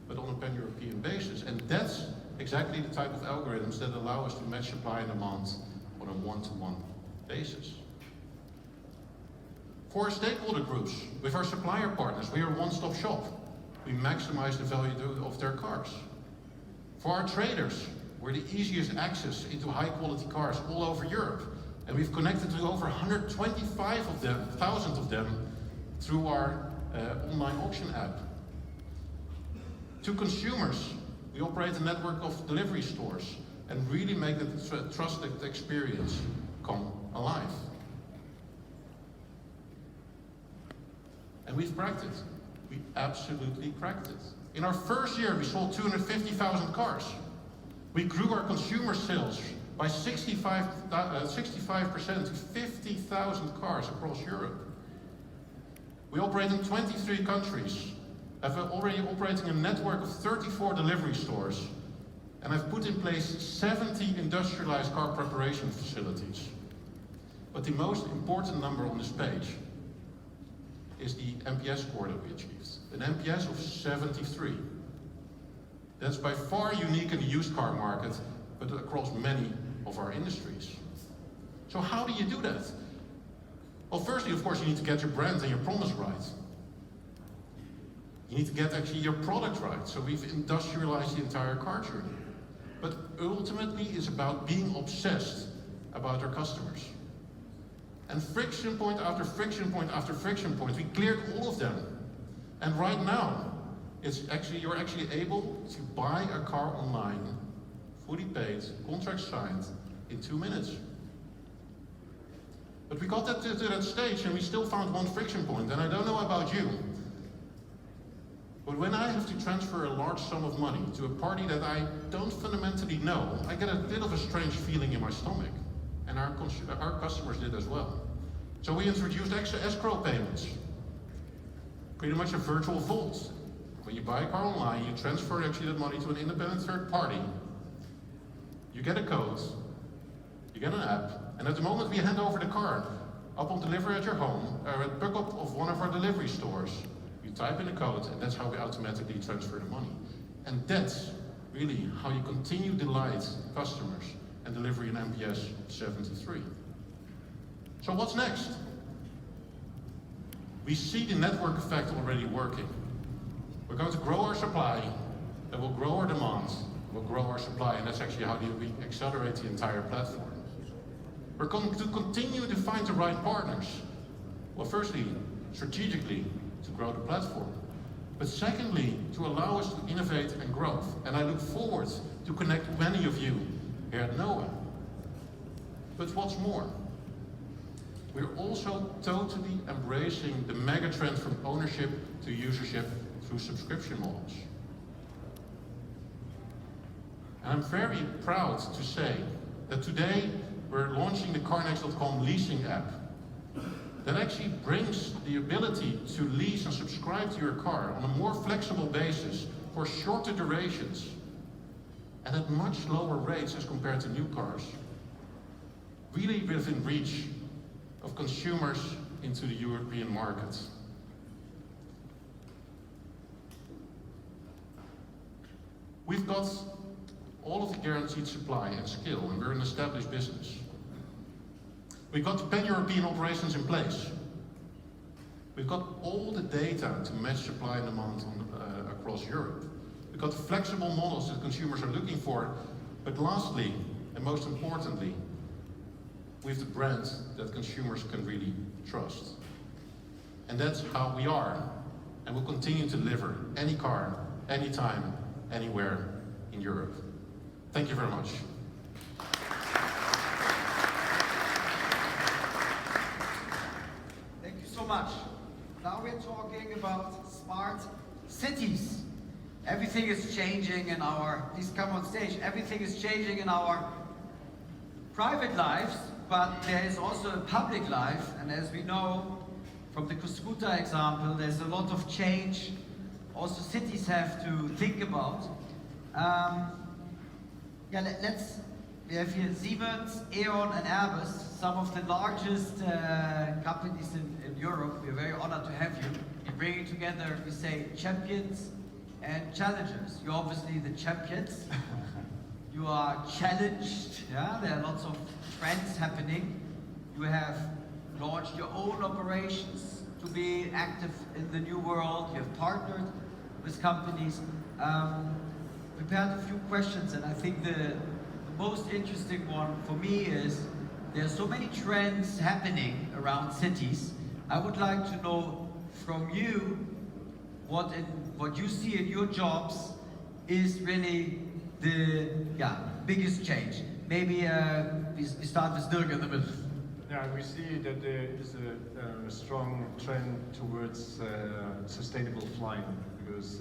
but on a pan-European basis. And that's exactly the type of algorithms that allow us to match supply and demand on a one-to-one basis. For our stakeholder groups, with our supplier partners, we are a one-stop shop. We maximize the value of their cars. For our traders, we're the easiest access into high-quality cars all over Europe. And we've connected to over 125,000 of them through our online auction app. To consumers, we operate a network of delivery stores and really make the trusted experience come alive. And we've cracked it. We absolutely cracked it. In our first year, we sold 250,000 cars. We grew our consumer sales by 65% to 50,000 cars across Europe. We operate in 23 countries, have already operating a network of 34 delivery stores, and have put in place 70 industrialized car preparation facilities. But the most important number on this page is the NPS score that we achieved. An NPS of 73. That's by far unique in the used car market, but across many of our industries. So how do you do that? Well, firstly, of course, you need to get your brand and your promise right. You need to get actually your product right. So we've industrialized the entire car journey. But ultimately, it's about being obsessed about our customers. And friction point after friction point after friction point, we cleared all of them. And right now, you're actually able to buy a car online, fully paid, contract signed, in 2 minutes. But we got that to that stage and we still found one friction point, and I don't know about you. But when I have to transfer a large sum of money to a party that I don't fundamentally know, I get a bit of a strange feeling in my stomach. And our customers did as well. So we introduced extra escrow payments. Pretty much a virtual vault. When you buy a car online, you transfer actually that money to an independent third party. You get a code, you get an app, and at the moment we hand over the car, upon delivery at your home, or at pickup of one of our delivery stores, you type in the code, and that's how we automatically transfer the money. And that's really how you continue to delight customers and deliver an NPS 73. So what's next? We see the network effect already working. We're going to grow our supply, that will grow our demand, we'll grow our supply, and that's actually how we accelerate the entire platform. We're going to continue to find the right partners. Well, firstly, strategically, to grow the platform. But secondly, to allow us to innovate and grow. And I look forward to connect many of you here at NOAH. But what's more? We're also totally embracing the mega trend from ownership to usership through subscription models. And I'm very proud to say that today we're launching the CarNext.com leasing app that actually brings the ability to lease and subscribe to your car on a more flexible basis for shorter durations and at much lower rates as compared to new cars. Really within reach of consumers into the European market. We've got all of the guaranteed supply and skill, and we're an established business. We've got the pan-European operations in place. We've got all the data to match supply and demand across Europe. We've got flexible models that consumers are looking for, but lastly, and most importantly, we have the brand that consumers can really trust. And that's how we are, and we'll continue to deliver any car, anytime, anywhere in Europe. Thank you very much. Thank you so much. Now we're talking about smart cities. Everything is changing in our, please come on stage, everything is changing in our private lives, but there is also a public life, and as we know from the Kuskuta example, there's a lot of change also cities have to think about. We have here Siemens, E.ON and Airbus, some of the largest companies in Europe. We're very honored to have you. You're bringing together, we say, champions and challengers. You're obviously the champions. You are challenged, yeah? There are lots of trends happening. You have launched your own operations to be active in the new world. You have partnered with companies. Prepared a few questions, and I think the most interesting one for me is there are so many trends happening around cities. I would like to know from you what you see in your jobs is really the biggest change. Maybe we start with Dirk in the middle. Yeah, we see that there is a strong trend towards sustainable flying, because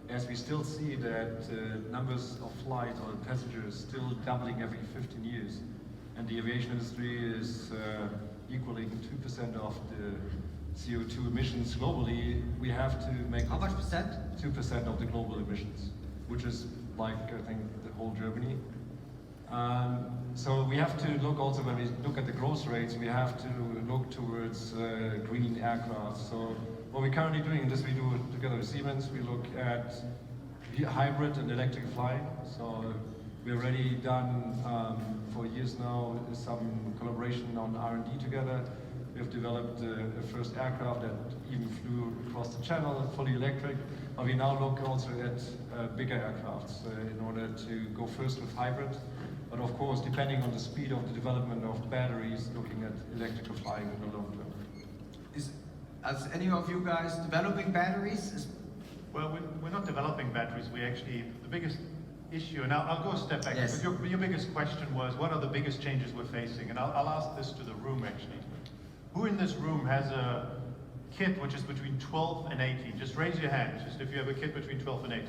as we still see that numbers of flight or passengers still doubling every 15 years, and the aviation industry is equaling 2% of the CO2 emissions globally, we have to make... How much percent? 2% of the global emissions, which is like, I think, the whole Germany. So we have to look also, when we look at the growth rates, we have to look towards green aircraft. So what we're currently doing, and this we do together with Siemens, we look at hybrid and electric flying. So we've already done for years now some collaboration on R&D together. We have developed a first aircraft that even flew across the channel, fully electric. But we now look also at bigger aircrafts in order to go first with hybrid. But of course, depending on the speed of the development of batteries, looking at electrical flying in the long term. Is any of you guys developing batteries? Well, we're not developing batteries. We actually, the biggest issue, and I'll go a step back. Yes. Your biggest question was, what are the biggest changes we're facing? And I'll ask this to the room, actually. Who in this room has a kid which is between 12 and 18? Just raise your hand, just if you have a kid between 12 and 18.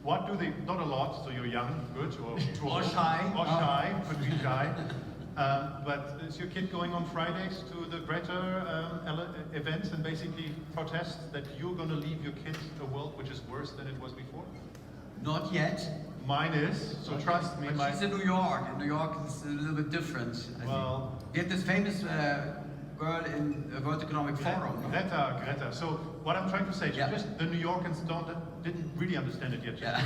What do they, not a lot, so you're young, good, or too Or old. shy. Or shy, could be shy. But is your kid going on Fridays to the Greta events and basically protest that you're going to leave your kids a world which is worse than it was before? Not yet. Mine is, so trust me. But she's in New York. In New York, it's a little bit different. Well, we had this famous girl in a World Economic Forum. Greta. So what I'm trying to say, just the New Yorkers didn't really understand it yet.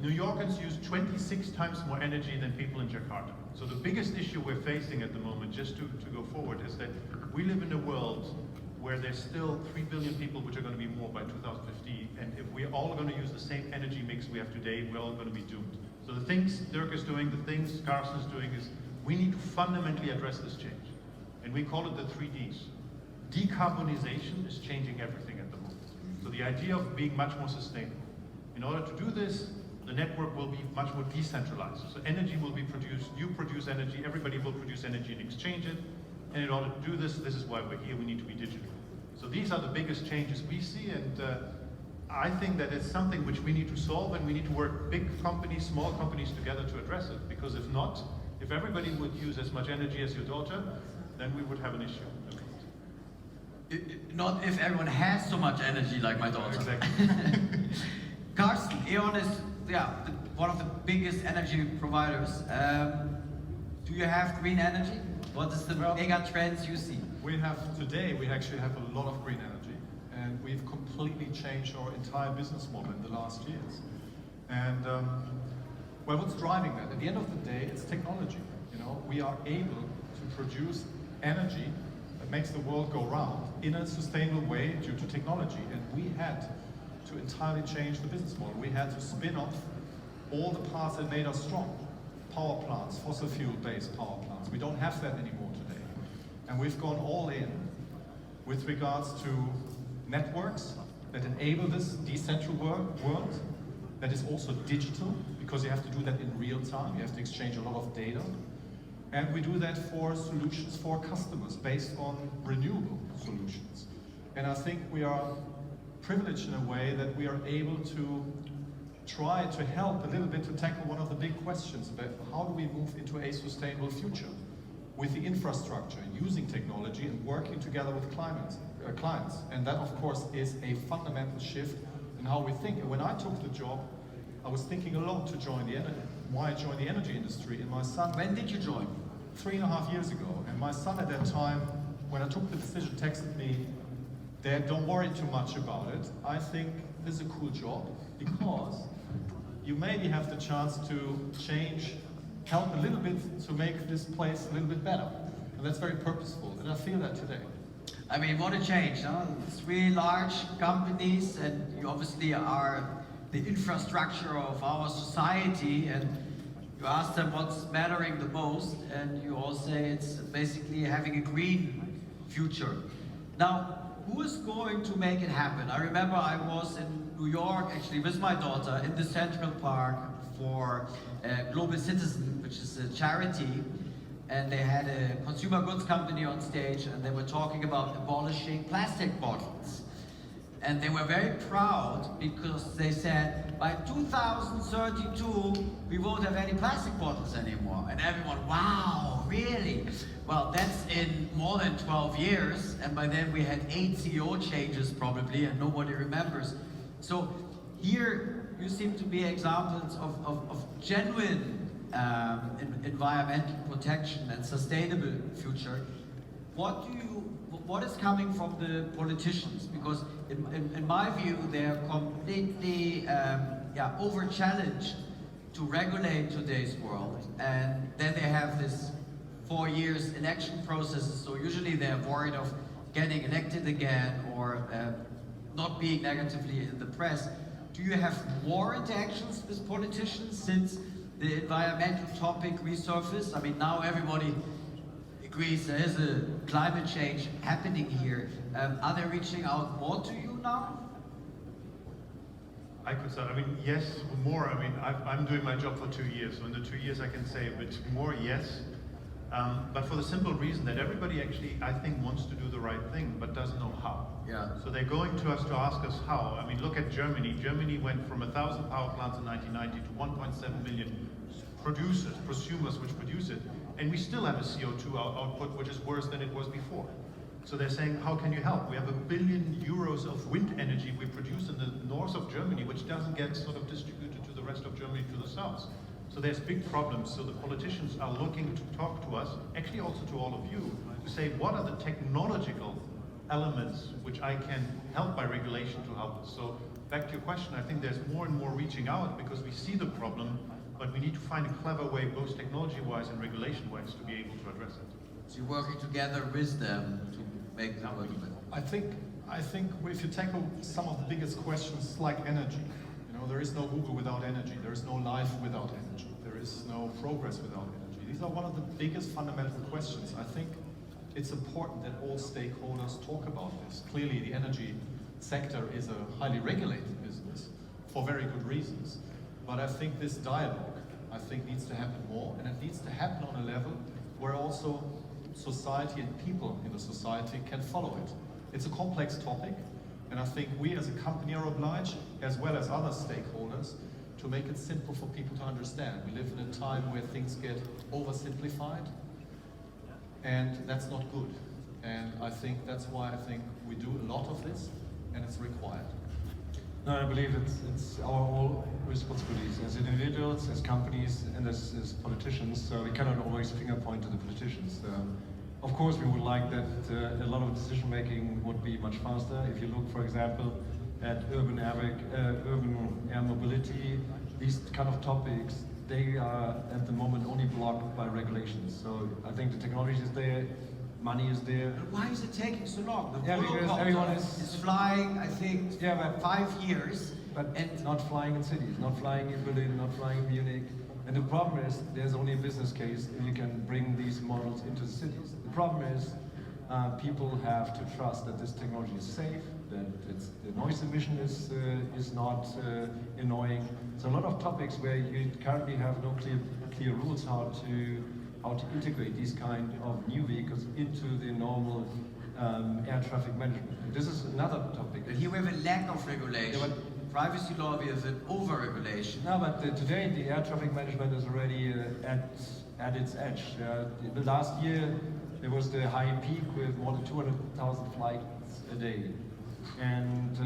New Yorkers use 26 times more energy than people in Jakarta. So the biggest issue we're facing at the moment, just to go forward, is that we live in a world where there's still 3 billion people, which are going to be more by 2050, and if we're all going to use the same energy mix we have today, we're all going to be doomed. So the things Dirk is doing, the things Carsten is doing, is we need to fundamentally address this change. And we call it the 3Ds. Decarbonization is changing everything at the moment. So the idea of being much more sustainable. In order to do this, the network will be much more decentralized. So energy will be produced, you produce energy, everybody will produce energy and exchange it. And in order to do this, this is why we're here, we need to be digital. So these are the biggest changes we see, and I think that it's something which we need to solve, and we need to work big companies, small companies together to address it. Because if not, if everybody would use as much energy as your daughter, then we would have an issue. Not if everyone has so much energy like my daughter. Exactly. Carsten, E.ON is one of the biggest energy providers. Do you have green energy? What is the mega trends you see? Today we actually have a lot of green energy, and we've completely changed our entire business model in the last years. And well, what's driving that? At the end of the day, it's technology. You know, we are able to produce energy that makes the world go round in a sustainable way due to technology. And we had to entirely change the business model. We had to spin off all the parts that made us strong. Power plants, fossil fuel-based power plants. We don't have that anymore today. And we've gone all in with regards to networks that enable this decentral world that is also digital, because you have to do that in real time. You have to exchange a lot of data. And we do that for solutions for customers based on renewable solutions. And I think we are privileged in a way that we are able to try to help a little bit to tackle one of the big questions about how do we move into a sustainable future with the infrastructure, using technology and working together with clients. And that, of course, is a fundamental shift in how we think. And when I took the job, I was thinking a lot to join why join the energy industry. And my son... When did you join? 3.5 years ago. And my son at that time, when I took the decision, texted me, Dad, don't worry too much about it. I think this is a cool job because you maybe have the chance to help a little bit to make this place a little bit better. And that's very purposeful, and I feel that today. I mean, what a change, huh? 3 large companies, and you obviously are the infrastructure of our society, and you ask them what's mattering the most, and you all say it's basically having a green future. Now, who is going to make it happen? I remember I was in New York, actually, with my daughter in the Central Park for Global Citizen, which is a charity, and they had a consumer goods company on stage, and they were talking about abolishing plastic bottles. And they were very proud because they said, by 2032, we won't have any plastic bottles anymore. And everyone, wow, really? Well, that's in more than 12 years, and by then we had 8 CEO changes probably, and nobody remembers. So here you seem to be examples of genuine environmental protection and sustainable future. What is coming from the politicians? Because in my view, they're completely over-challenged to regulate today's world, and then they have this 4 years election processes, so usually they're worried of getting elected again or not being negatively in the press. Do you have more interactions with politicians since the environmental topic resurfaced? I mean, now everybody agrees there is a climate change happening here. Are they reaching out more to you now? I could say, I mean, yes, more. I mean, I'm doing my job for 2 years, so in the 2 years I can say a bit more, yes. But for the simple reason that everybody actually, I think, wants to do the right thing, but doesn't know how. Yeah. So they're going to us to ask us how. I mean, look at Germany. Germany went from 1,000 power plants in 1990 to 1.7 million producers, prosumers which produce it, and we still have a CO2 output which is worse than it was before. So they're saying, how can you help? We have €1 billion of wind energy we produce in the north of Germany, which doesn't get sort of distributed to the rest of Germany to the south. So there's big problems. So the politicians are looking to talk to us, actually also to all of you, to say what are the technological elements which I can help by regulation to help us. So back to your question, I think there's more and more reaching out because we see the problem, but we need to find a clever way, both technology-wise and regulation-wise, to be able to address it. So you're working together with them to make that work. I think if you tackle some of the biggest questions like energy, you know, there is no Google without energy, there is no life without energy, there is no progress without energy. These are one of the biggest fundamental questions. I think it's important that all stakeholders talk about this. Clearly, the energy sector is a highly regulated business for very good reasons. But I think this dialogue, needs to happen more, and it needs to happen on a level where also society and people in the society can follow it. It's a complex topic, and I think we as a company are obliged, as well as other stakeholders, to make it simple for people to understand. We live in a time where things get oversimplified, and that's not good. And I think that's why we do a lot of this, and it's required. No, I believe it's our all responsibilities as individuals, as companies, and as politicians. So we cannot always finger point to the politicians. Of course, we would like that a lot of decision making would be much faster. If you look, for example, at urban air mobility, these kind of topics, they are at the moment only blocked by regulations. So I think the technology is there, money is there. But why is it taking so long? The because everyone is flying, I think, for 5 years. But not flying in cities, not flying in Berlin, not flying in Munich. And the problem is, there's only a business case if you can bring these models into the cities. The problem is, people have to trust that this technology is safe, that the noise emission is not annoying. So a lot of topics where you currently have no clear rules how to integrate these kind of new vehicles into the normal air traffic management. This is another topic. But here we have a lack of regulation. Yeah, privacy law, we have an over-regulation. No, but today the air traffic management is already at its edge. The last year there was the high peak with more than 200,000 flights a day. And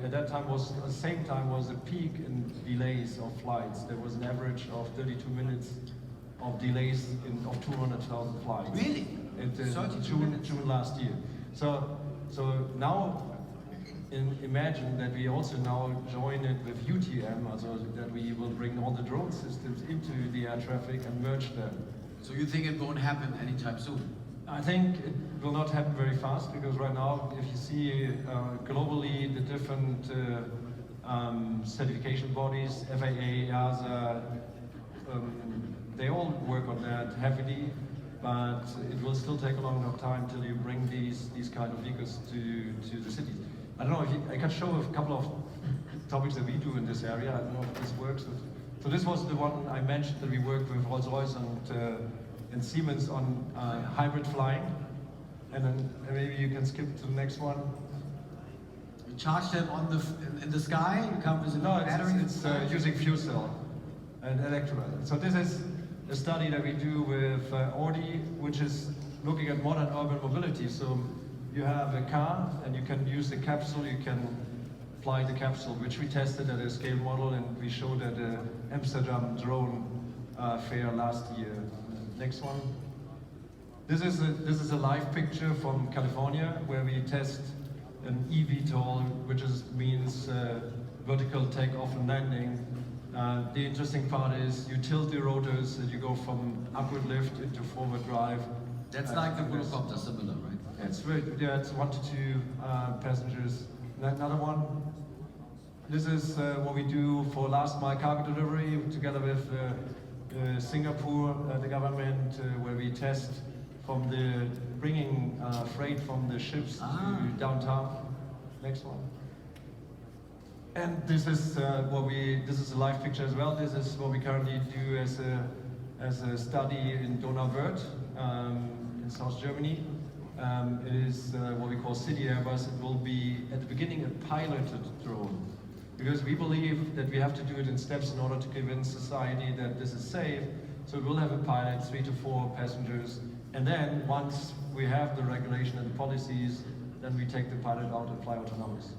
at that time was, at the same time, was a peak in delays of flights. There was an average of 32 minutes of delays of 200,000 flights. Really? June last year. So now, imagine that we also now join it with UTM, also that we will bring all the drone systems into the air traffic and merge them. So you think it won't happen anytime soon? I think it will not happen very fast, because right now, if you see globally the different certification bodies, FAA, EASA, they all work on that heavily, but it will still take a long enough time till you bring these kind of vehicles to the cities. I don't know if I can show a couple of topics that we do in this area. I don't know if this works. So this was the one I mentioned that we work with Rolls-Royce and Siemens on hybrid flying. And then maybe you can skip to the next one. charge them on in the sky? You come with a battery? It's using fuel cell and electrolyte. So this is a study that we do with Audi, which is looking at modern urban mobility. So you have a car and you can use the capsule, you can fly the capsule, which we tested at a scale model and we showed at the Amsterdam drone fair last year. Next one. This is a live picture from California where we test an eVTOL, which means vertical takeoff and landing. The interesting part is you tilt the rotors and you go from upward lift into forward drive. That's like the helicopter, similar, right? It's very, yeah, it's 1 to 2 passengers. Another one. This is what we do for last mile cargo delivery together with Singapore, the government, where we test from the bringing freight from the ships to downtown. Next one. And this is this is a live picture as well. This is what we currently do as a study in Donauwörth in South Germany. It is what we call City Airbus. It will be at the beginning a piloted drone, because we believe that we have to do it in steps in order to convince society that this is safe. So we'll have a pilot, 3 to 4 passengers, and then once we have the regulation and the policies, then we take the pilot out and fly autonomous.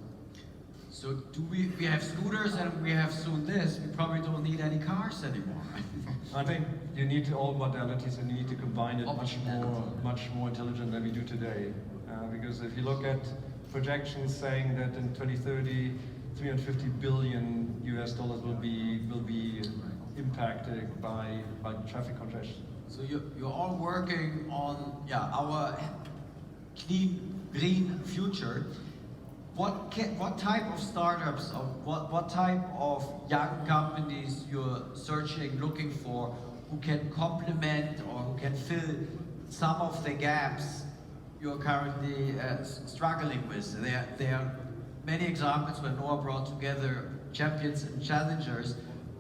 So do we have scooters and we have soon this, we probably don't need any cars anymore. I think you need all modalities and you need to combine it much more intelligent than we do today. Because if you look at projections saying that in 2030, $350 billion will be impacted by traffic congestion. So you're all working on our clean, green future. What type of startups or what type of young companies you're searching, looking for, who can complement or who can fill some of the gaps you're currently struggling with? There are many examples where Noah brought together champions and challengers.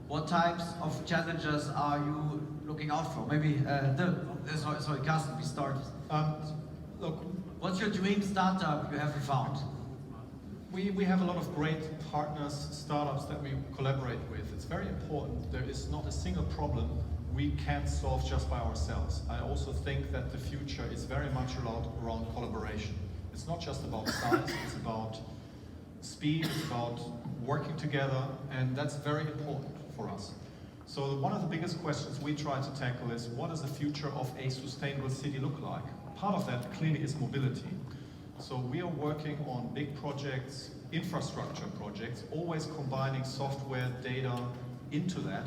What types of challengers are you looking out for? Maybe, sorry, Carsten, we start. Look, what's your dream startup you haven't found? We have a lot of great partners, startups that we collaborate with. It's very important. There is not a single problem we can't solve just by ourselves. I also think that the future is very much around collaboration. It's not just about size, it's about speed, it's about working together, and that's very important for us. So one of the biggest questions we try to tackle is, what does the future of a sustainable city look like? Part of that clearly is mobility. So we are working on big projects, infrastructure projects, always combining software, data into that.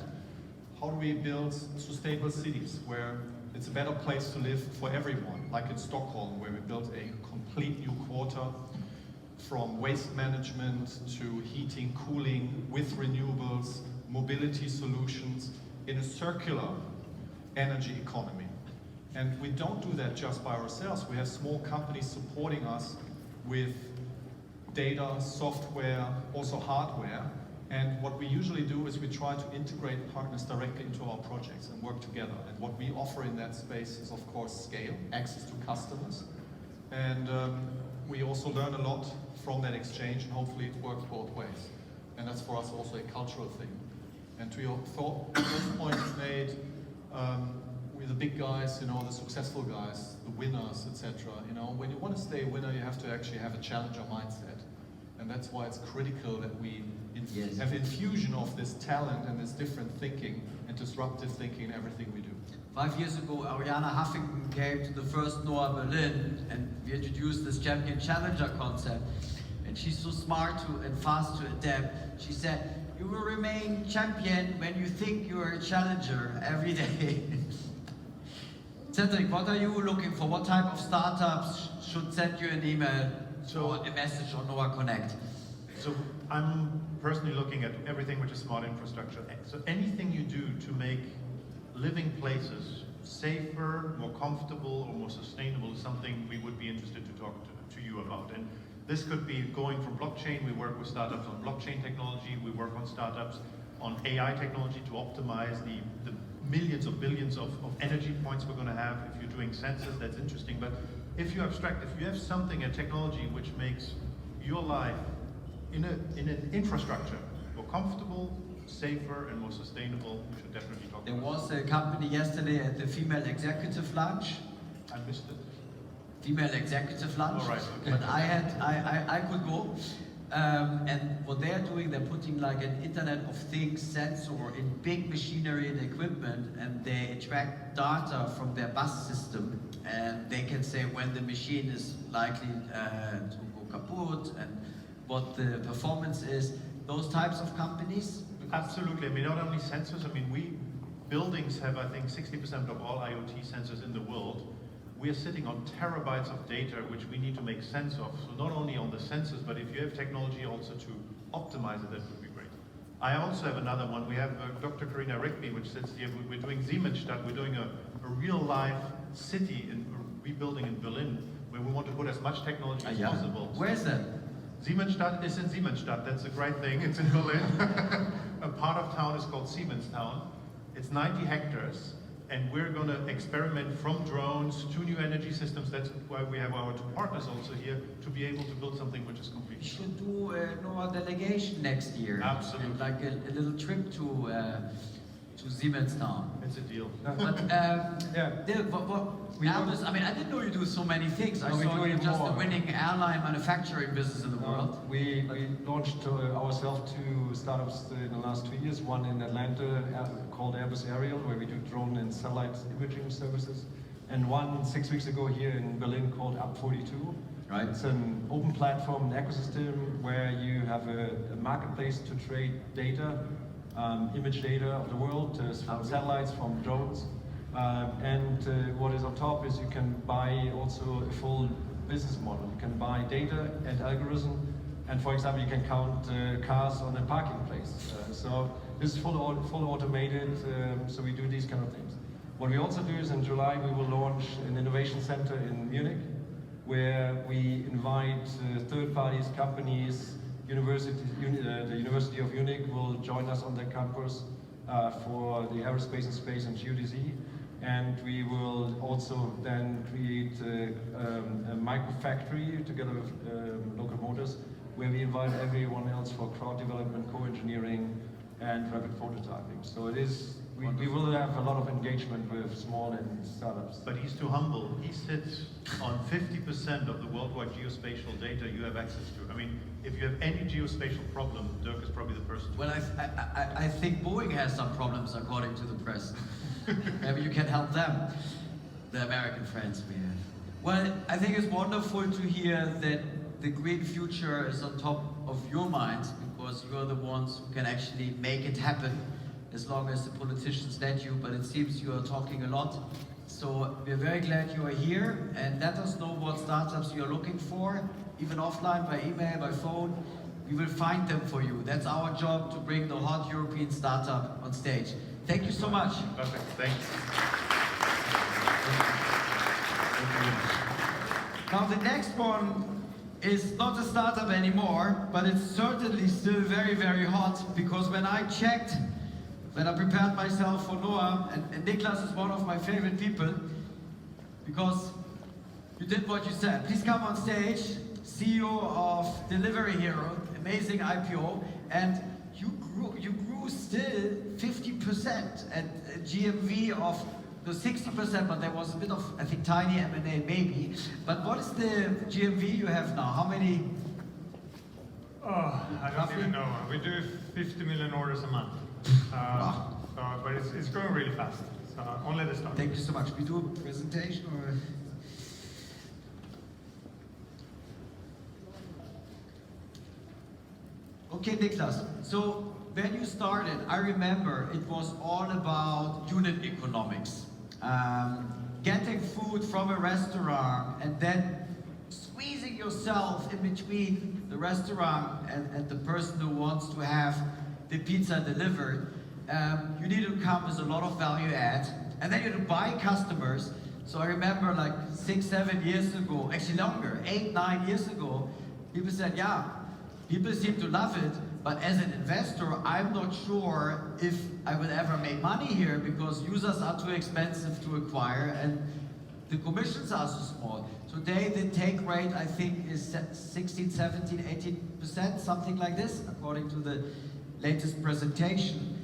How do we build sustainable cities where it's a better place to live for everyone, like in Stockholm, where we built a complete new quarter from waste management to heating, cooling with renewables, mobility solutions in a circular energy economy. And we don't do that just by ourselves. We have small companies supporting us with data, software, also hardware. And what we usually do is we try to integrate partners directly into our projects and work together. And what we offer in that space is, of course, scale, access to customers. And we also learn a lot from that exchange, and hopefully it works both ways. And that's for us also a cultural thing. And to your point you made, with the big guys, you know, the successful guys, the winners, etc. You know, when you want to stay a winner, you have to actually have a challenger mindset. And that's why it's critical that we have infusion of this talent and this different thinking and disruptive thinking in everything we do. 5 years ago, Ariana Huffington came to the first Noah Berlin, and we introduced this champion challenger concept. And she's so smart and fast to adapt. She said, "You will remain champion when you think you're a challenger every day." Cedric, what are you looking for? What type of startups should send you an email or a message on Noah Connect? So I'm personally looking at everything which is smart infrastructure. So anything you do to make living places safer, more comfortable, or more sustainable is something we would be interested to talk to you about. And this could be going from blockchain. We work with startups on blockchain technology. We work on startups on AI technology to optimize the millions or billions of energy points we're going to have. If you're doing sensors, that's interesting. But if you abstract, if you have something, a technology which makes your life in an infrastructure, more comfortable, safer, and more sustainable, we should definitely talk There about was a company yesterday at the female executive lunch. I missed it. Female executive lunch. All right, okay. But I could go. And what they're doing, they're putting like an Internet of Things sensor in big machinery and equipment, and they extract data from their bus system, and they can say when the machine is likely to go kaput and what the performance is. Those types of companies. Absolutely. I mean, not only sensors. I mean, buildings have, I think, 60% of all IoT sensors in the world. We are sitting on terabytes of data which we need to make sense of. So not only on the sensors, but if you have technology also to optimize it, that would be great. I also have another one. We have Dr. Karina Rigby, which sits here. We're doing Siemensstadt. We're doing a real-life city in rebuilding in Berlin, where we want to put as much technology as possible. Where is that? Siemensstadt is in Siemensstadt. That's a great thing. It's in Berlin. A part of town is called Siemens-town. It's 90 hectares. And we're going to experiment from drones to new energy systems. That's why we have our two partners also here, to be able to build something which is completely. We should do a delegation next year. Absolutely. And like a little trip to Siemens-town. It's a deal. But Dirk, I mean, I didn't know you do so many things. I saw you're just a winning airline manufacturing business in the world. We launched ourselves two startups in the last 2 years. One in Atlanta called Airbus Aerial, where we do drone and satellite imaging services. And one 6 weeks ago here in Berlin called Up42. Right. It's an open platform ecosystem where you have a marketplace to trade data, image data of the world, from satellites, from drones. And what is on top is you can buy also a full business model. You can buy data and algorithm, and for example, you can count cars on a parking place. So this is full automated, so we do these kind of things. What we also do is in July we will launch an innovation center in Munich, where we invite third parties, companies, universities. The University of Munich will join us on their campus for the aerospace and space and geodesy. And we will also then create a micro factory together with local motors, where we invite everyone else for crowd development, co-engineering, and rapid prototyping. So it is, we will have a lot of engagement with small and startups. But he's too humble. He sits on 50% of the worldwide geospatial data you have access to. I mean, if you have any geospatial problem, Dirk is probably the person to. Well, I think Boeing has some problems, according to the press. Maybe you can help them, the American friends we have. Well, I think it's wonderful to hear that the green future is on top of your minds, because you're the ones who can actually make it happen, as long as the politicians let you, but it seems you are talking a lot. So we're very glad you are here, and let us know what startups you're looking for, even offline, by email, by phone. We will find them for you. That's our job, to bring the hot European startup on stage. Thank you so much. Perfect, thanks. Now the next one is not a startup anymore, but it's certainly still very, very hot, because when I checked, when I prepared myself for Noah, and Niklas is one of my favorite people, because you did what you said. Please come on stage, CEO of Delivery Hero, amazing IPO, and you grew still 50% at GMV of the 60%, but there was a bit of, I think, tiny M&A maybe. But what is the GMV you have now? How many? Oh, I don't even know. We do 50 million orders a month. But it's growing really fast. So only the start. Thank you so much. We do a presentation or? Okay, Niklas. So when you started, I remember it was all about unit economics. Getting food from a restaurant and then squeezing yourself in between the restaurant and the person who wants to have the pizza delivered. You need to come with a lot of value add, and then you have to buy customers. So I remember like 6, 7 years ago, actually longer, 8, 9 years ago, people said, yeah, people seem to love it, but as an investor, I'm not sure if I will ever make money here, because users are too expensive to acquire and the commissions are so small. So Today the take rate, I think, is 16, 17, 18%, something like this, according to the latest presentation.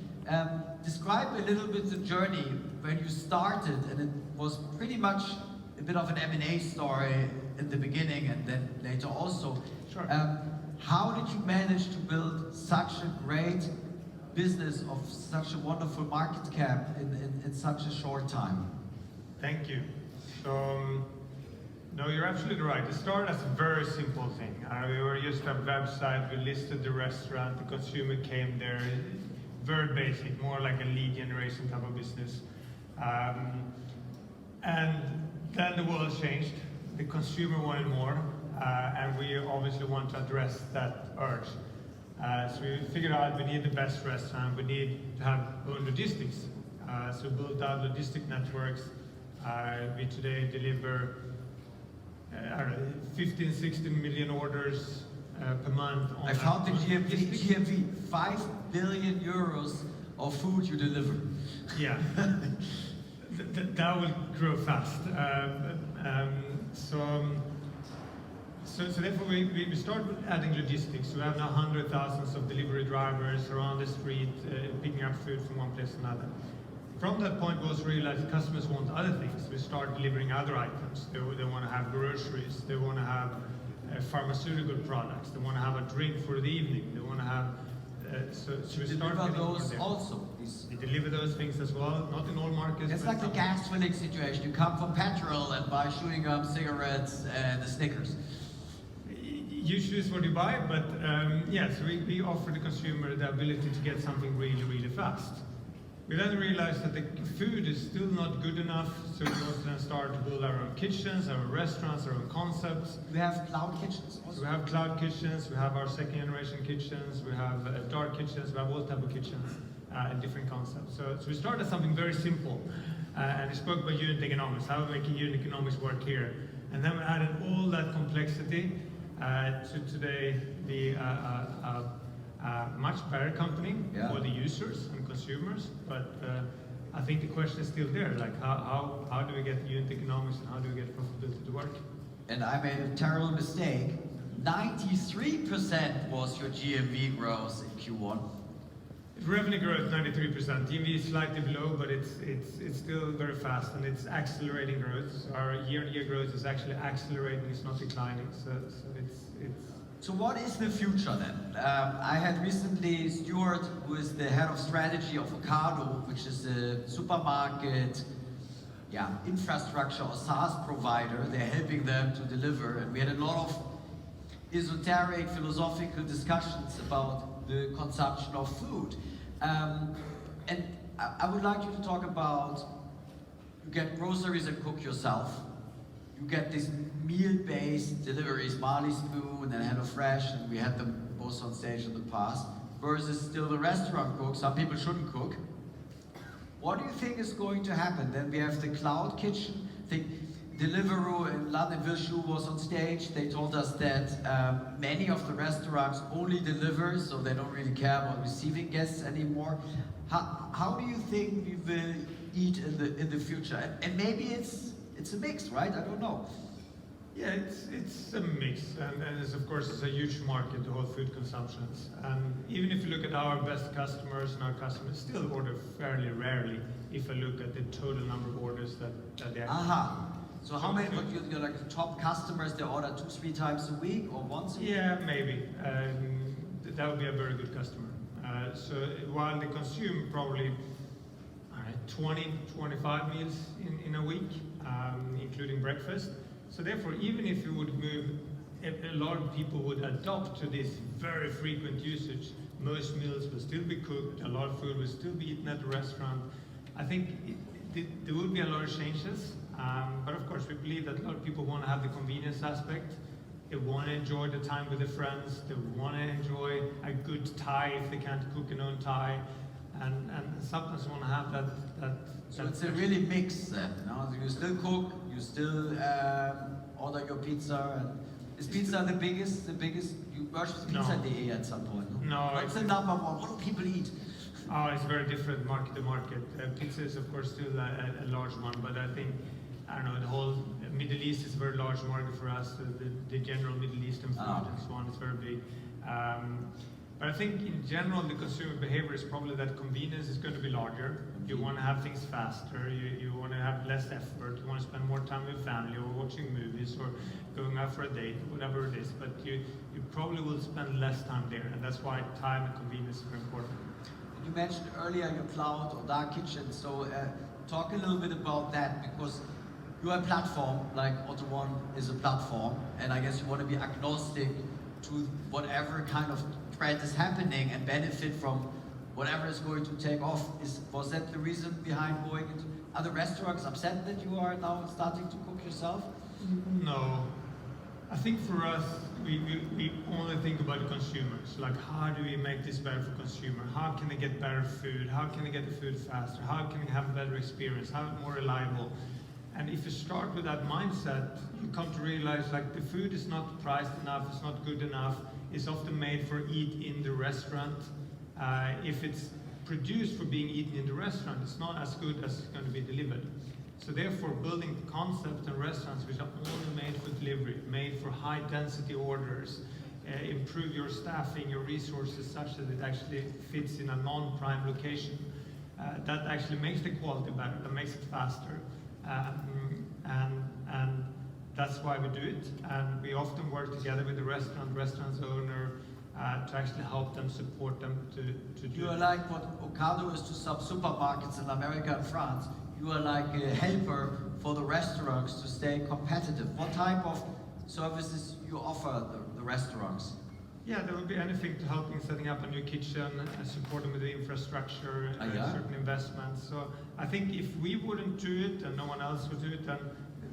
Describe a little bit the journey when you started, and it was pretty much a bit of an M&A story in the beginning and then later also. Sure. How did you manage to build such a great business of such a wonderful market cap in such a short time? Thank you. So, no, you're absolutely right. It started as a very simple thing. We were just a website, we listed the restaurant, the consumer came there, very basic, more like a lead generation type of business. And then the world changed, the consumer wanted more, and we obviously want to address that urge. So we figured out we need the best restaurant, we need to have own logistics. So we built out logistic networks. We today deliver 15, 16 million orders per month. I found the GMV, 5 billion euros of food you deliver. Yeah, that will grow fast. So therefore we started adding logistics. We have now hundreds of thousands of delivery drivers around the street picking up food from one place to another. From that point, we also realized customers want other things. We start delivering other items. They want to have groceries. They want to have pharmaceutical products. They want to have a drink for the evening. They want to have. So we start deliver those also. We deliver those things as well. Not in all markets. It's like the gas filling situation. You come for petrol and buy chewing gum, cigarettes, and the Snickers. You choose what you buy, but yes, we offer the consumer the ability to get something really, really fast. We then realized that the food is still not good enough, so we also then started to build our own kitchens, our own restaurants, our own concepts. We have cloud kitchens also. We have cloud kitchens, we have our second generation kitchens, we have dark kitchens, we have all type of kitchens in different concepts. So we started something very simple, and we spoke about unit economics, how we make unit economics work here. And then we added all that complexity to today be a much better company for the users and consumers, but I think the question is still there, like how do we get unit economics and how do we get profitability to work? And I made a terrible mistake. 93% was your GMV growth in Q1. Revenue growth 93%. GMV is slightly below, but it's still very fast and it's accelerating growth. So our year-on-year growth is actually accelerating, it's not declining. So it's. So what is the future then? I had recently Stuart, who is the head of strategy of Ocado, which is a supermarket infrastructure or SaaS provider. They're helping them to deliver. And we had a lot of esoteric, philosophical discussions about the consumption of food. And I would like you to talk about, you get groceries and cook yourself. You get these meal-based deliveries, Marley Spoon and HelloFresh, and we had them both on stage in the past, versus still the restaurant cook. Some people shouldn't cook. What do you think is going to happen? Then we have the cloud kitchen. I think Deliveroo in London, Vilshu was on stage. They told us that many of the restaurants only deliver, so they don't really care about receiving guests anymore. How do you think we will eat in the future? And maybe it's a mix, right? I don't know. Yeah, it's a mix, and it's, of course, it's a huge market, the whole food consumptions. And even if you look at our best customers, and our customers still order fairly rarely, if I look at the total number of orders that they actually. So how many of your like top customers, they order 2-3 times a week or once a week? Yeah, maybe. That would be a very good customer. So while they consume probably 20, 25 meals in a week, including breakfast. So therefore, even if you would move, a lot of people would adopt to this very frequent usage. Most meals will still be cooked, a lot of food will still be eaten at the restaurant. I think there will be a lot of changes, but of course we believe that a lot of people want to have the convenience aspect. They want to enjoy the time with their friends, they want to enjoy a good Thai if they can't cook an own Thai, and sometimes want to have that. So it's a really mix then, no? You still cook, you still order your pizza, and is pizza the biggest? You worked with Pizza.de at some point, no? What's the number one? What do people eat? Oh, it's very different market to market. Pizza is of course still a large one, but I think, I don't know, the whole Middle East is a very large market for us. The general Middle Eastern food and so on is very big. But I think in general the consumer behavior is probably that convenience is going to be larger. You want to have things faster, you want to have less effort, you want to spend more time with family or watching movies or going out for a date, whatever it is. But you probably will spend less time there, and that's why time and convenience is very important. You mentioned earlier your cloud or dark kitchen, so talk a little bit about that, because you are a platform, like AutoOne is a platform, and I guess you want to be agnostic to whatever kind of trend is happening and benefit from whatever is going to take off. Was that the reason behind going into other restaurants upset that you are now starting to cook yourself? No. I think for us, we only think about the consumers. Like, how do we make this better for consumer? How can they get better food? How can they get the food faster? How can they have a better experience? How more reliable? And if you start with that mindset, you come to realize like the food is not priced enough, it's not good enough, it's often made for eat in the restaurant. If it's produced for being eaten in the restaurant, it's not as good as it's going to be delivered. So therefore, building concepts and restaurants which are only made for delivery, made for high density orders, improve your staffing, your resources such that it actually fits in a non-prime location. That actually makes the quality better, that makes it faster. And that's why we do it. And we often work together with the restaurant's owner, to actually help them, support them to do You are it. like what Ocado is to some supermarkets in America and France. You are like a helper for the restaurants to stay competitive. What type of services you offer the restaurants? Yeah, there would be anything to help in setting up a new kitchen, support them with the infrastructure, Yeah? certain investments. So I think if we wouldn't do it and no one else would do it, then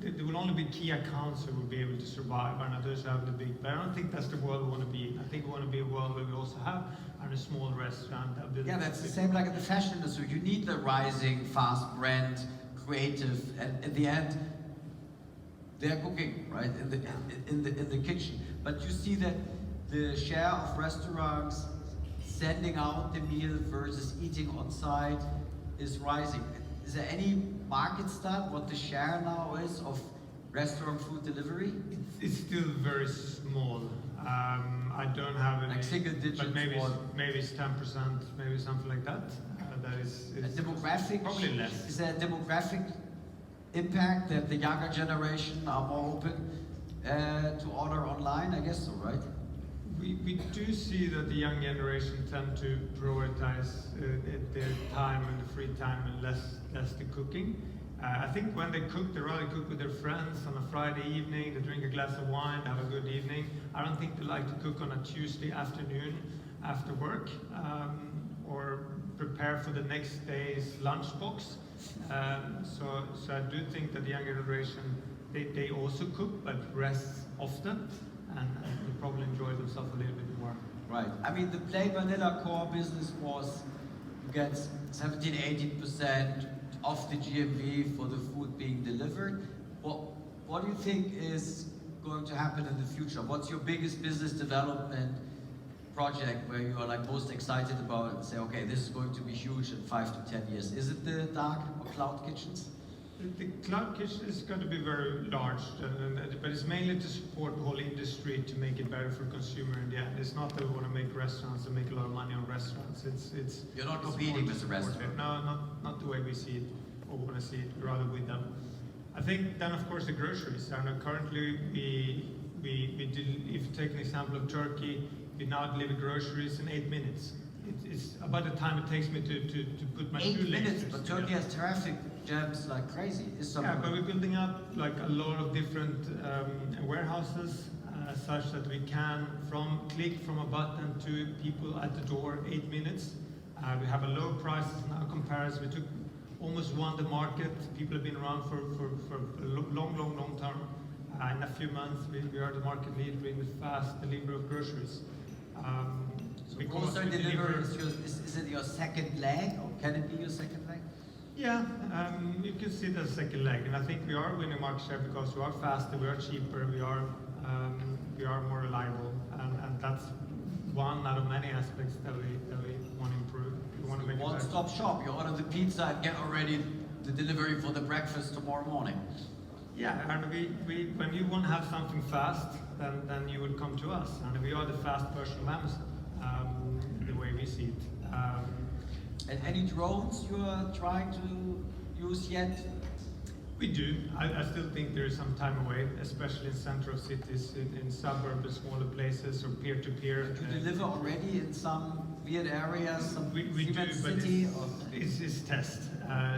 there will only be key accounts who will be able to survive and others have the big. But I don't think that's the world we want to be in. I think we want to be a world where we also have a small restaurant. Yeah, that's the same like in the fashion industry. You need the rising, fast brand, creative, and in the end, they're cooking, right, in the kitchen. But you see that the share of restaurants sending out the meal versus eating on site is rising. Is there any market stat what the share now is of restaurant food delivery? It's still very small. I don't have any. Like single digits, but maybe it's 10%, maybe something like that. That is a demographic. Probably less. Is there a demographic impact that the younger generation are more open to order online? I guess so, right? We do see that the young generation tend to prioritize their time and the free time and less the cooking. I think when they cook, they rather cook with their friends on a Friday evening, they drink a glass of wine, have a good evening. I don't think they like to cook on a Tuesday afternoon after work, or prepare for the next day's lunchbox. So I do think that the younger generation, they also cook, but rest often. And they probably enjoy themselves a little bit more. Right. I mean, the plain vanilla core business was you get 17–18% of the GMV for the food being delivered. What do you think is going to happen in the future? What's your biggest business development project where you are like most excited about it and say, okay, this is going to be huge in 5 to 10 years? Is it the dark or cloud kitchens? The cloud kitchen is going to be very large, but it's mainly to support the whole industry to make it better for consumer in the end. It's not that we want to make restaurants and make a lot of money on restaurants. You're not competing with the restaurant. No, not the way we see it or want to see it, rather with them. I think then, of course, the groceries. I know currently if you take an example of Turkey, we now deliver groceries in 8 minutes. It's about the time it takes me to put my 8 minutes, shoelaces but Turkey has traffic jams like crazy. Yeah, but we're building up like a lot of different warehouses such that we can click from a button to people at the door 8 minutes. We have a low prices now comparison. We took almost won the market. People have been around for a long term. In a few months, we are the market leader in the fast delivery of groceries. Grocery delivery is it your second leg, or can it be your second leg? Yeah, you can see it as a second leg, and I think we are winning market share because we are faster, we are cheaper, we are more reliable, and that's one out of many aspects that we want to improve. We want to make one-stop shop. You order the pizza and get already the delivery for the breakfast tomorrow morning. Yeah, and when you want to have something fast, then you would come to us, and we are the fast version of Amazon, the way we see it. And any drones you are trying to use yet? We do. I still think there is some time away, especially in central cities, in suburbs, smaller places, or peer-to-peer. You deliver already in some weird areas, some we do, but city? it's test.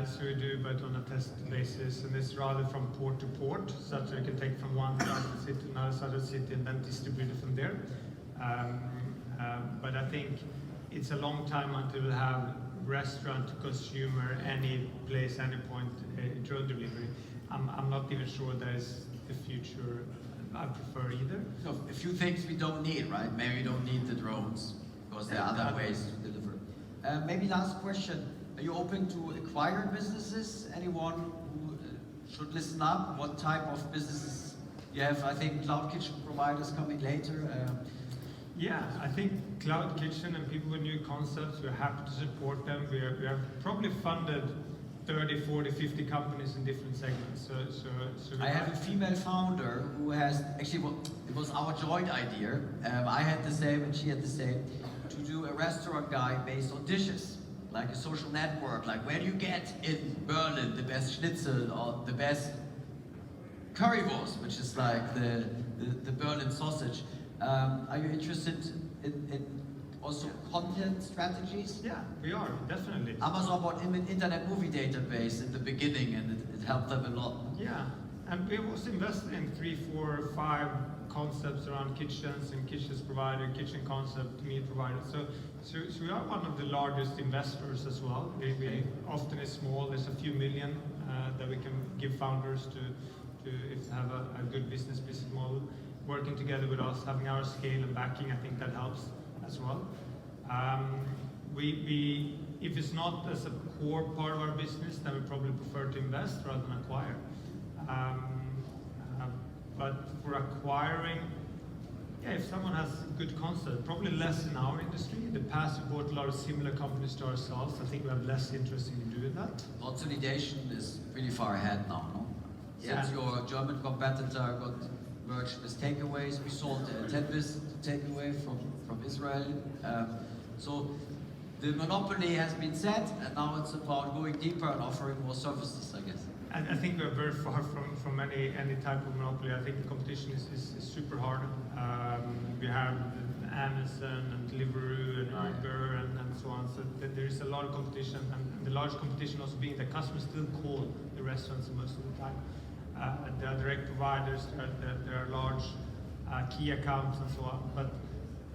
So we do, but on a test basis, and it's rather from port to port, such that you can take from one side of the city to another side of the city and then distribute it from there. But I think it's a long time until we have restaurant to consumer, any place, any point, drone delivery. I'm not even sure that is the future I prefer either. So a few things we don't need, right? Maybe we don't need the drones because there are other ways to deliver. Maybe last question. Are you open to acquired businesses? Anyone who should listen up? What type of businesses you have? I think cloud kitchen providers coming later. Yeah, I think Cloud Kitchen and people with new concepts, we're happy to support them. We have probably funded 30, 40, 50 companies in different segments. So I have a female founder who has, actually, well, it was our joint idea. I had the same and she had the same, to do a restaurant guide based on dishes, like a social network, like where do you get in Berlin the best schnitzel or the best currywurst, which is like the Berlin sausage. Are you interested in also content strategies? Yeah, we are, definitely. Amazon bought an internet movie database in the beginning and it helped them a lot. Yeah, and we also invested in 3, 4, 5 concepts around kitchens and kitchens provider, kitchen concept, meal provider. So we are one of the largest investors as well. We often is small, there's a few million that we can give founders to have a good business model. Working together with us, having our scale and backing, I think that helps as well. If it's not as a core part of our business, then we probably prefer to invest rather than acquire. But for acquiring, yeah, if someone has a good concept, probably less in our industry. In the past, we bought a lot of similar companies to ourselves. I think we have less interest in doing that. Consolidation is really far ahead now, no? Yeah. Since your German competitor got merged with takeaways, we sold 10 business takeaway from Israel. So the monopoly has been set, and now it's about going deeper and offering more services, I guess. I think we're very far from any type of monopoly. I think the competition is super hard. We have Amazon and Deliveroo and Uber and so on. So there is a lot of competition, and the large competition also being that customers still call the restaurants most of the time. There are direct providers, there are large key accounts and so on. But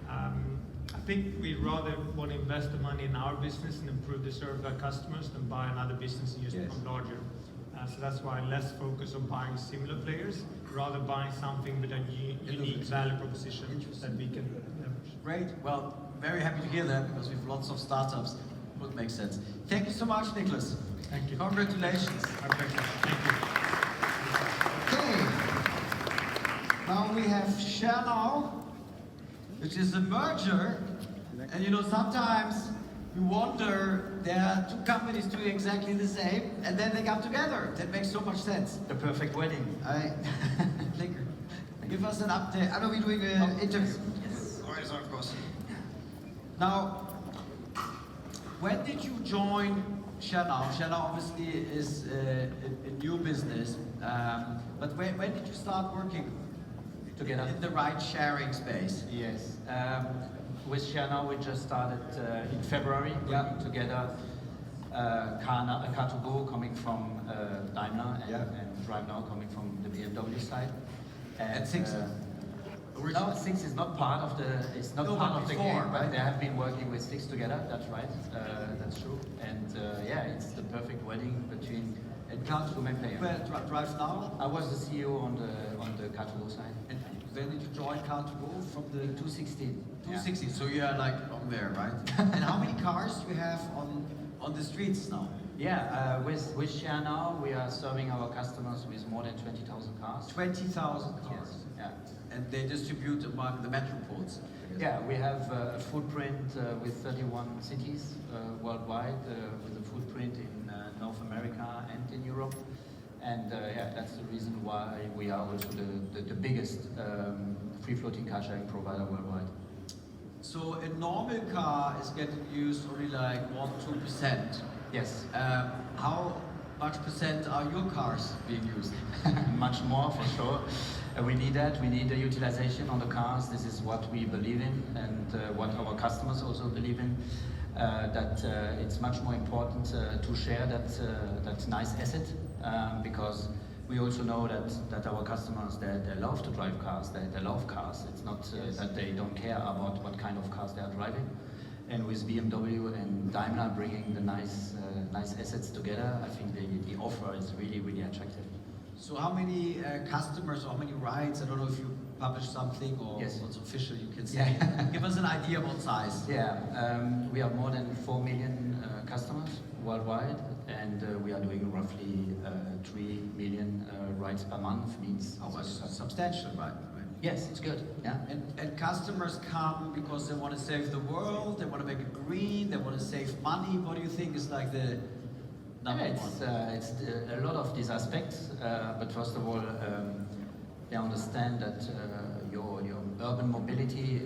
I think we rather want to invest the money in our business and improve the service of our customers than buy another business and just become larger. So that's why less focus on buying similar players, rather buying something with a unique value proposition that we can leverage. Great. Well, very happy to hear that because we have lots of startups. Would make sense. Thank you so much, Nicholas. Thank you. Congratulations. My pleasure. Thank you. Okay. Now we have ShareNow, which is a merger. And you know, sometimes you wonder, there are two companies doing exactly the same, and then they come together. That makes so much sense. The perfect wedding. Clicker. Give us an update. I know we're doing an interview. Yes. Of course. Now, when did you join ShareNow? ShareNow obviously is a new business, but when did you start working together in the ride-sharing space? Yes. With ShareNow, we just started in February, working together. Car2Go coming from Daimler and DriveNow coming from the BMW side. And Six. No, Six is not part of the game, right? They have been working with Six together. That's right. That's true. And yeah, it's the perfect wedding between. And Car2Go main player. Well, DriveNow. I was the CEO on the Car2Go side. And when did you join Car2Go? From the 2016. 2016. So you are like on there, right? And how many cars do you have on the streets now? Yeah, with ShareNow, we are serving our customers with more than 20,000 cars. 20,000 cars. Yes. Yeah. And they distribute among the metropoles. Yeah, we have a footprint with 31 cities worldwide, with a footprint in North America and in Europe. And yeah, that's the reason why we are also the biggest free-floating car sharing provider worldwide. So a normal car is getting used only like 1-2%. Yes. How much percent are your cars being used? Much more, for sure. We need that. We need the utilization on the cars. This is what we believe in, and what our customers also believe in. That it's much more important to share that nice asset, because we also know that our customers, they love to drive cars, they love cars. It's not that they don't care about what kind of cars they are driving. And with BMW and Daimler bringing the nice assets together, I think the offer is really, really attractive. So how many customers or how many rides, I don't know if you publish something or yes. what's official you can say. Give us an idea about size. Yeah, we have more than 4 million customers worldwide, and we are doing roughly 3 million rides per month. Means substantial, right? Yes, it's good. Yeah. And customers come because they want to save the world, they want to make it green, they want to save money. What do you think is like the number one? It's a lot of these aspects, but first of all, they understand that your urban mobility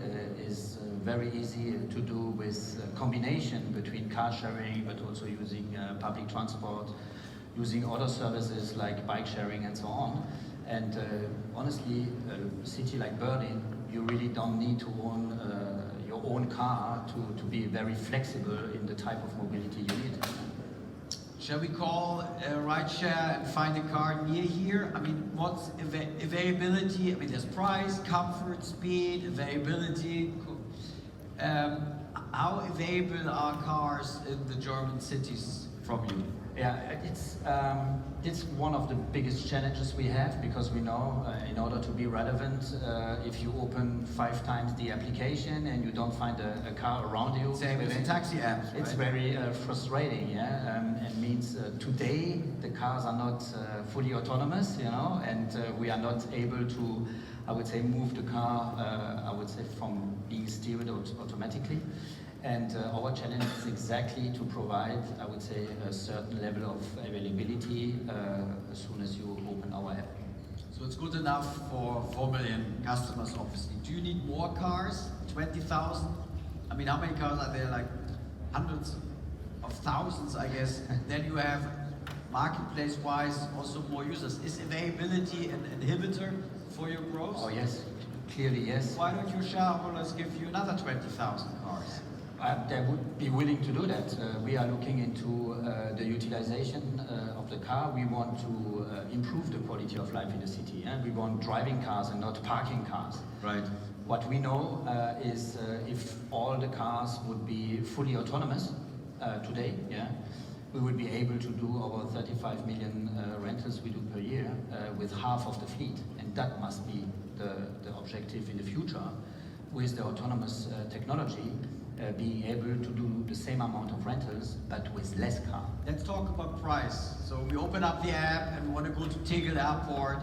is very easy to do with a combination between car sharing, but also using public transport, using other services like bike sharing and so on. And honestly, a city like Berlin, you really don't need to own your own car to be very flexible in the type of mobility you need. Shall we call a rideshare and find a car near here? I mean, what's availability? I mean, there's price, comfort, speed, availability. How available are cars in the German cities from you? Yeah, it's one of the biggest challenges we have, because we know in order to be relevant, if you open 5 times the application and you don't find a car around you, same with the taxi apps, it's right? very frustrating. Yeah, and means today the cars are not fully autonomous, you know, and we are not able to, I would say, move the car, I would say, from being steered automatically. And our challenge is exactly to provide, I would say, a certain level of availability as soon as you open our app. So it's good enough for 4 million customers, obviously. Do you need more cars? 20,000? I mean, how many cars are there? Like hundreds of thousands, I guess. Then you have, marketplace-wise, also more users. Is availability an inhibitor for your growth? Oh yes, clearly yes. Why don't your shareholders give you another 20,000 cars? They would be willing to do that. We are looking into the utilization of the car. We want to improve the quality of life in the city. We want driving cars and not parking cars. Right. What we know is if all the cars would be fully autonomous today, we would be able to do over 35 million rentals we do per year with half of the fleet. And that must be the objective in the future with the autonomous technology. Being able to do the same amount of rentals, but with less car. Let's talk about price. So we open up the app and we want to go to Tegel Airport.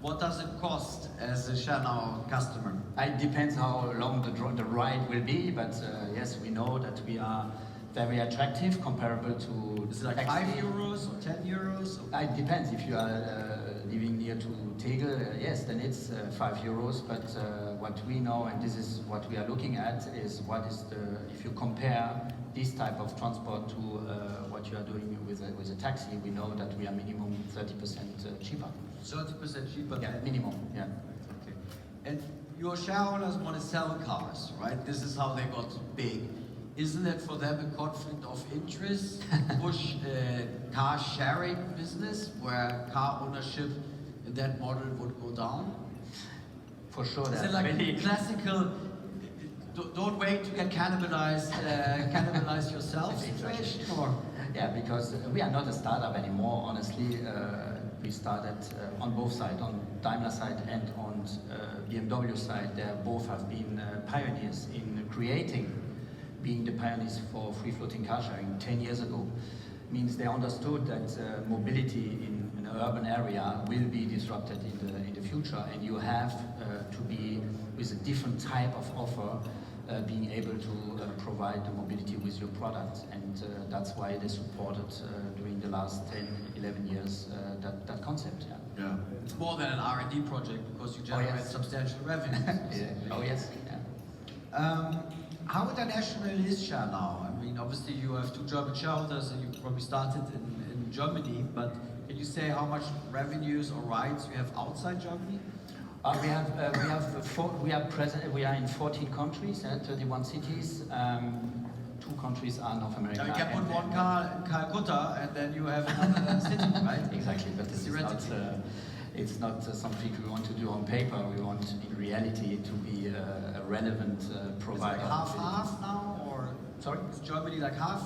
What does it cost as a Schernau customer? It depends how long the ride will be, but yes, we know that we are very attractive, comparable to... Is it like 5 euros or 10 euros? It depends. If you are living near to Tegel, yes, then it's 5 euros. But what we know, and this is what we are looking at, is what is if you compare this type of transport to what you are doing with a taxi, we know that we are minimum 30% cheaper. 30% cheaper? Yeah, minimum, yeah. Okay. And your shareholders want to sell cars, right? This is how they got big. Isn't it for them a conflict of interest to push car sharing business where car ownership in that model would go down? For sure. Is it like a classical, don't wait to get cannibalized, cannibalize yourself situation? Or? Yeah, because we are not a startup anymore, honestly. We started on both sides, on Daimler side and on BMW side. They both have been pioneers in being the pioneers for free-floating car sharing 10 years ago. Means they understood that mobility in an urban area will be disrupted in the future, and you have to be with a different type of offer being able to provide the mobility with your product, and that's why they supported during the last 10, 11 years that concept. Yeah. Yeah. It's more than an R&D project because you generate substantial revenue. Yeah. Oh yes. Yeah. How international is Share now? I mean, obviously you have 2 German shareholders and you probably started in Germany, but can you say how much revenues or rights you have outside Germany? We are in 14 countries, 31 cities. 2 countries are North America. Now you can put one car in Calcutta and then you have another city, right? Exactly, but it's not something we want to do on paper. We want in reality to be a relevant provider. Is it like half now, or sorry? Is Germany like half?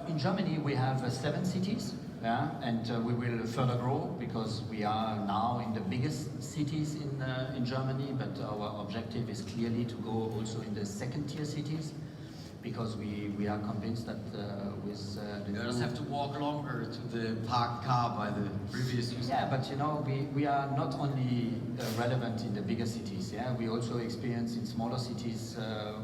In Germany we have 7 cities. Yeah, and we will further grow because we are now in the biggest cities in Germany, but our objective is clearly to go also in the second-tier cities because we are convinced that with the you just have to walk longer to the parked car by the previous user. Yeah, but you know, we are not only relevant in the bigger cities. Yeah, we also experience in smaller cities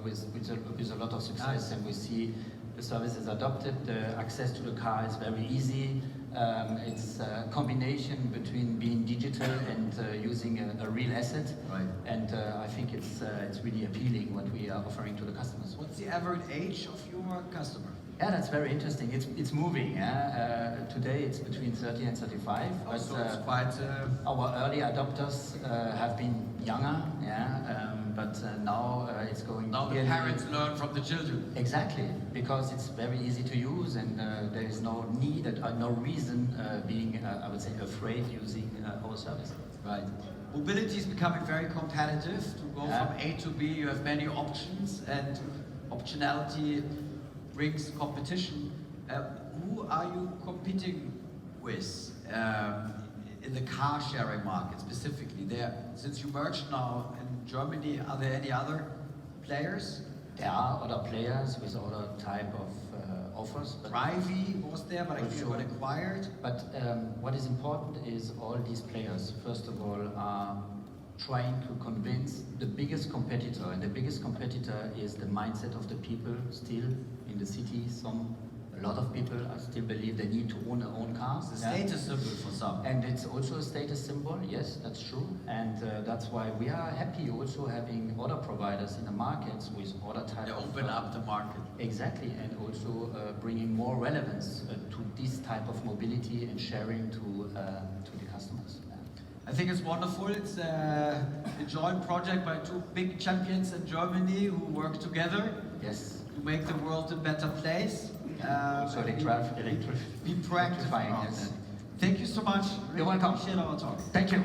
with a lot of success, and we see the service is adopted, the access to the car is very easy. It's a combination between being digital and using a real asset. Right. And I think it's really appealing what we are offering to the customers. What's the average age of your customer? Yeah, that's very interesting. It's moving. Today it's between 30 and 35. Oh, so it's quite... Our early adopters have been younger, but now it's going... Now the parents learn from the children. Exactly, because it's very easy to use and there is no need, no reason being, I would say, afraid using our service. Right. Mobility is becoming very competitive. To go from A to B, you have many options, and optionality brings competition. Who are you competing with in the car sharing market specifically? Since you merged now in Germany, are there any other players? There are other players with other type of offers. Drivey was there, but I think it got acquired. But what is important is all these players, first of all, are trying to convince the biggest competitor, and the biggest competitor is the mindset of the people still in the city. A lot of people still believe they need to own their own cars. It's a status symbol for some. And it's also a status symbol, yes, that's true. And that's why we are happy also having other providers in the markets with other types of... Open up the market. Exactly, and also bringing more relevance to this type of mobility and sharing to the customers. I think it's wonderful. It's a joint project by 2 big champions in Germany who work together. Yes. To make the world a better place. So be proactive. Yes. Thank you so much. You're welcome. Appreciate our talk. Thank you.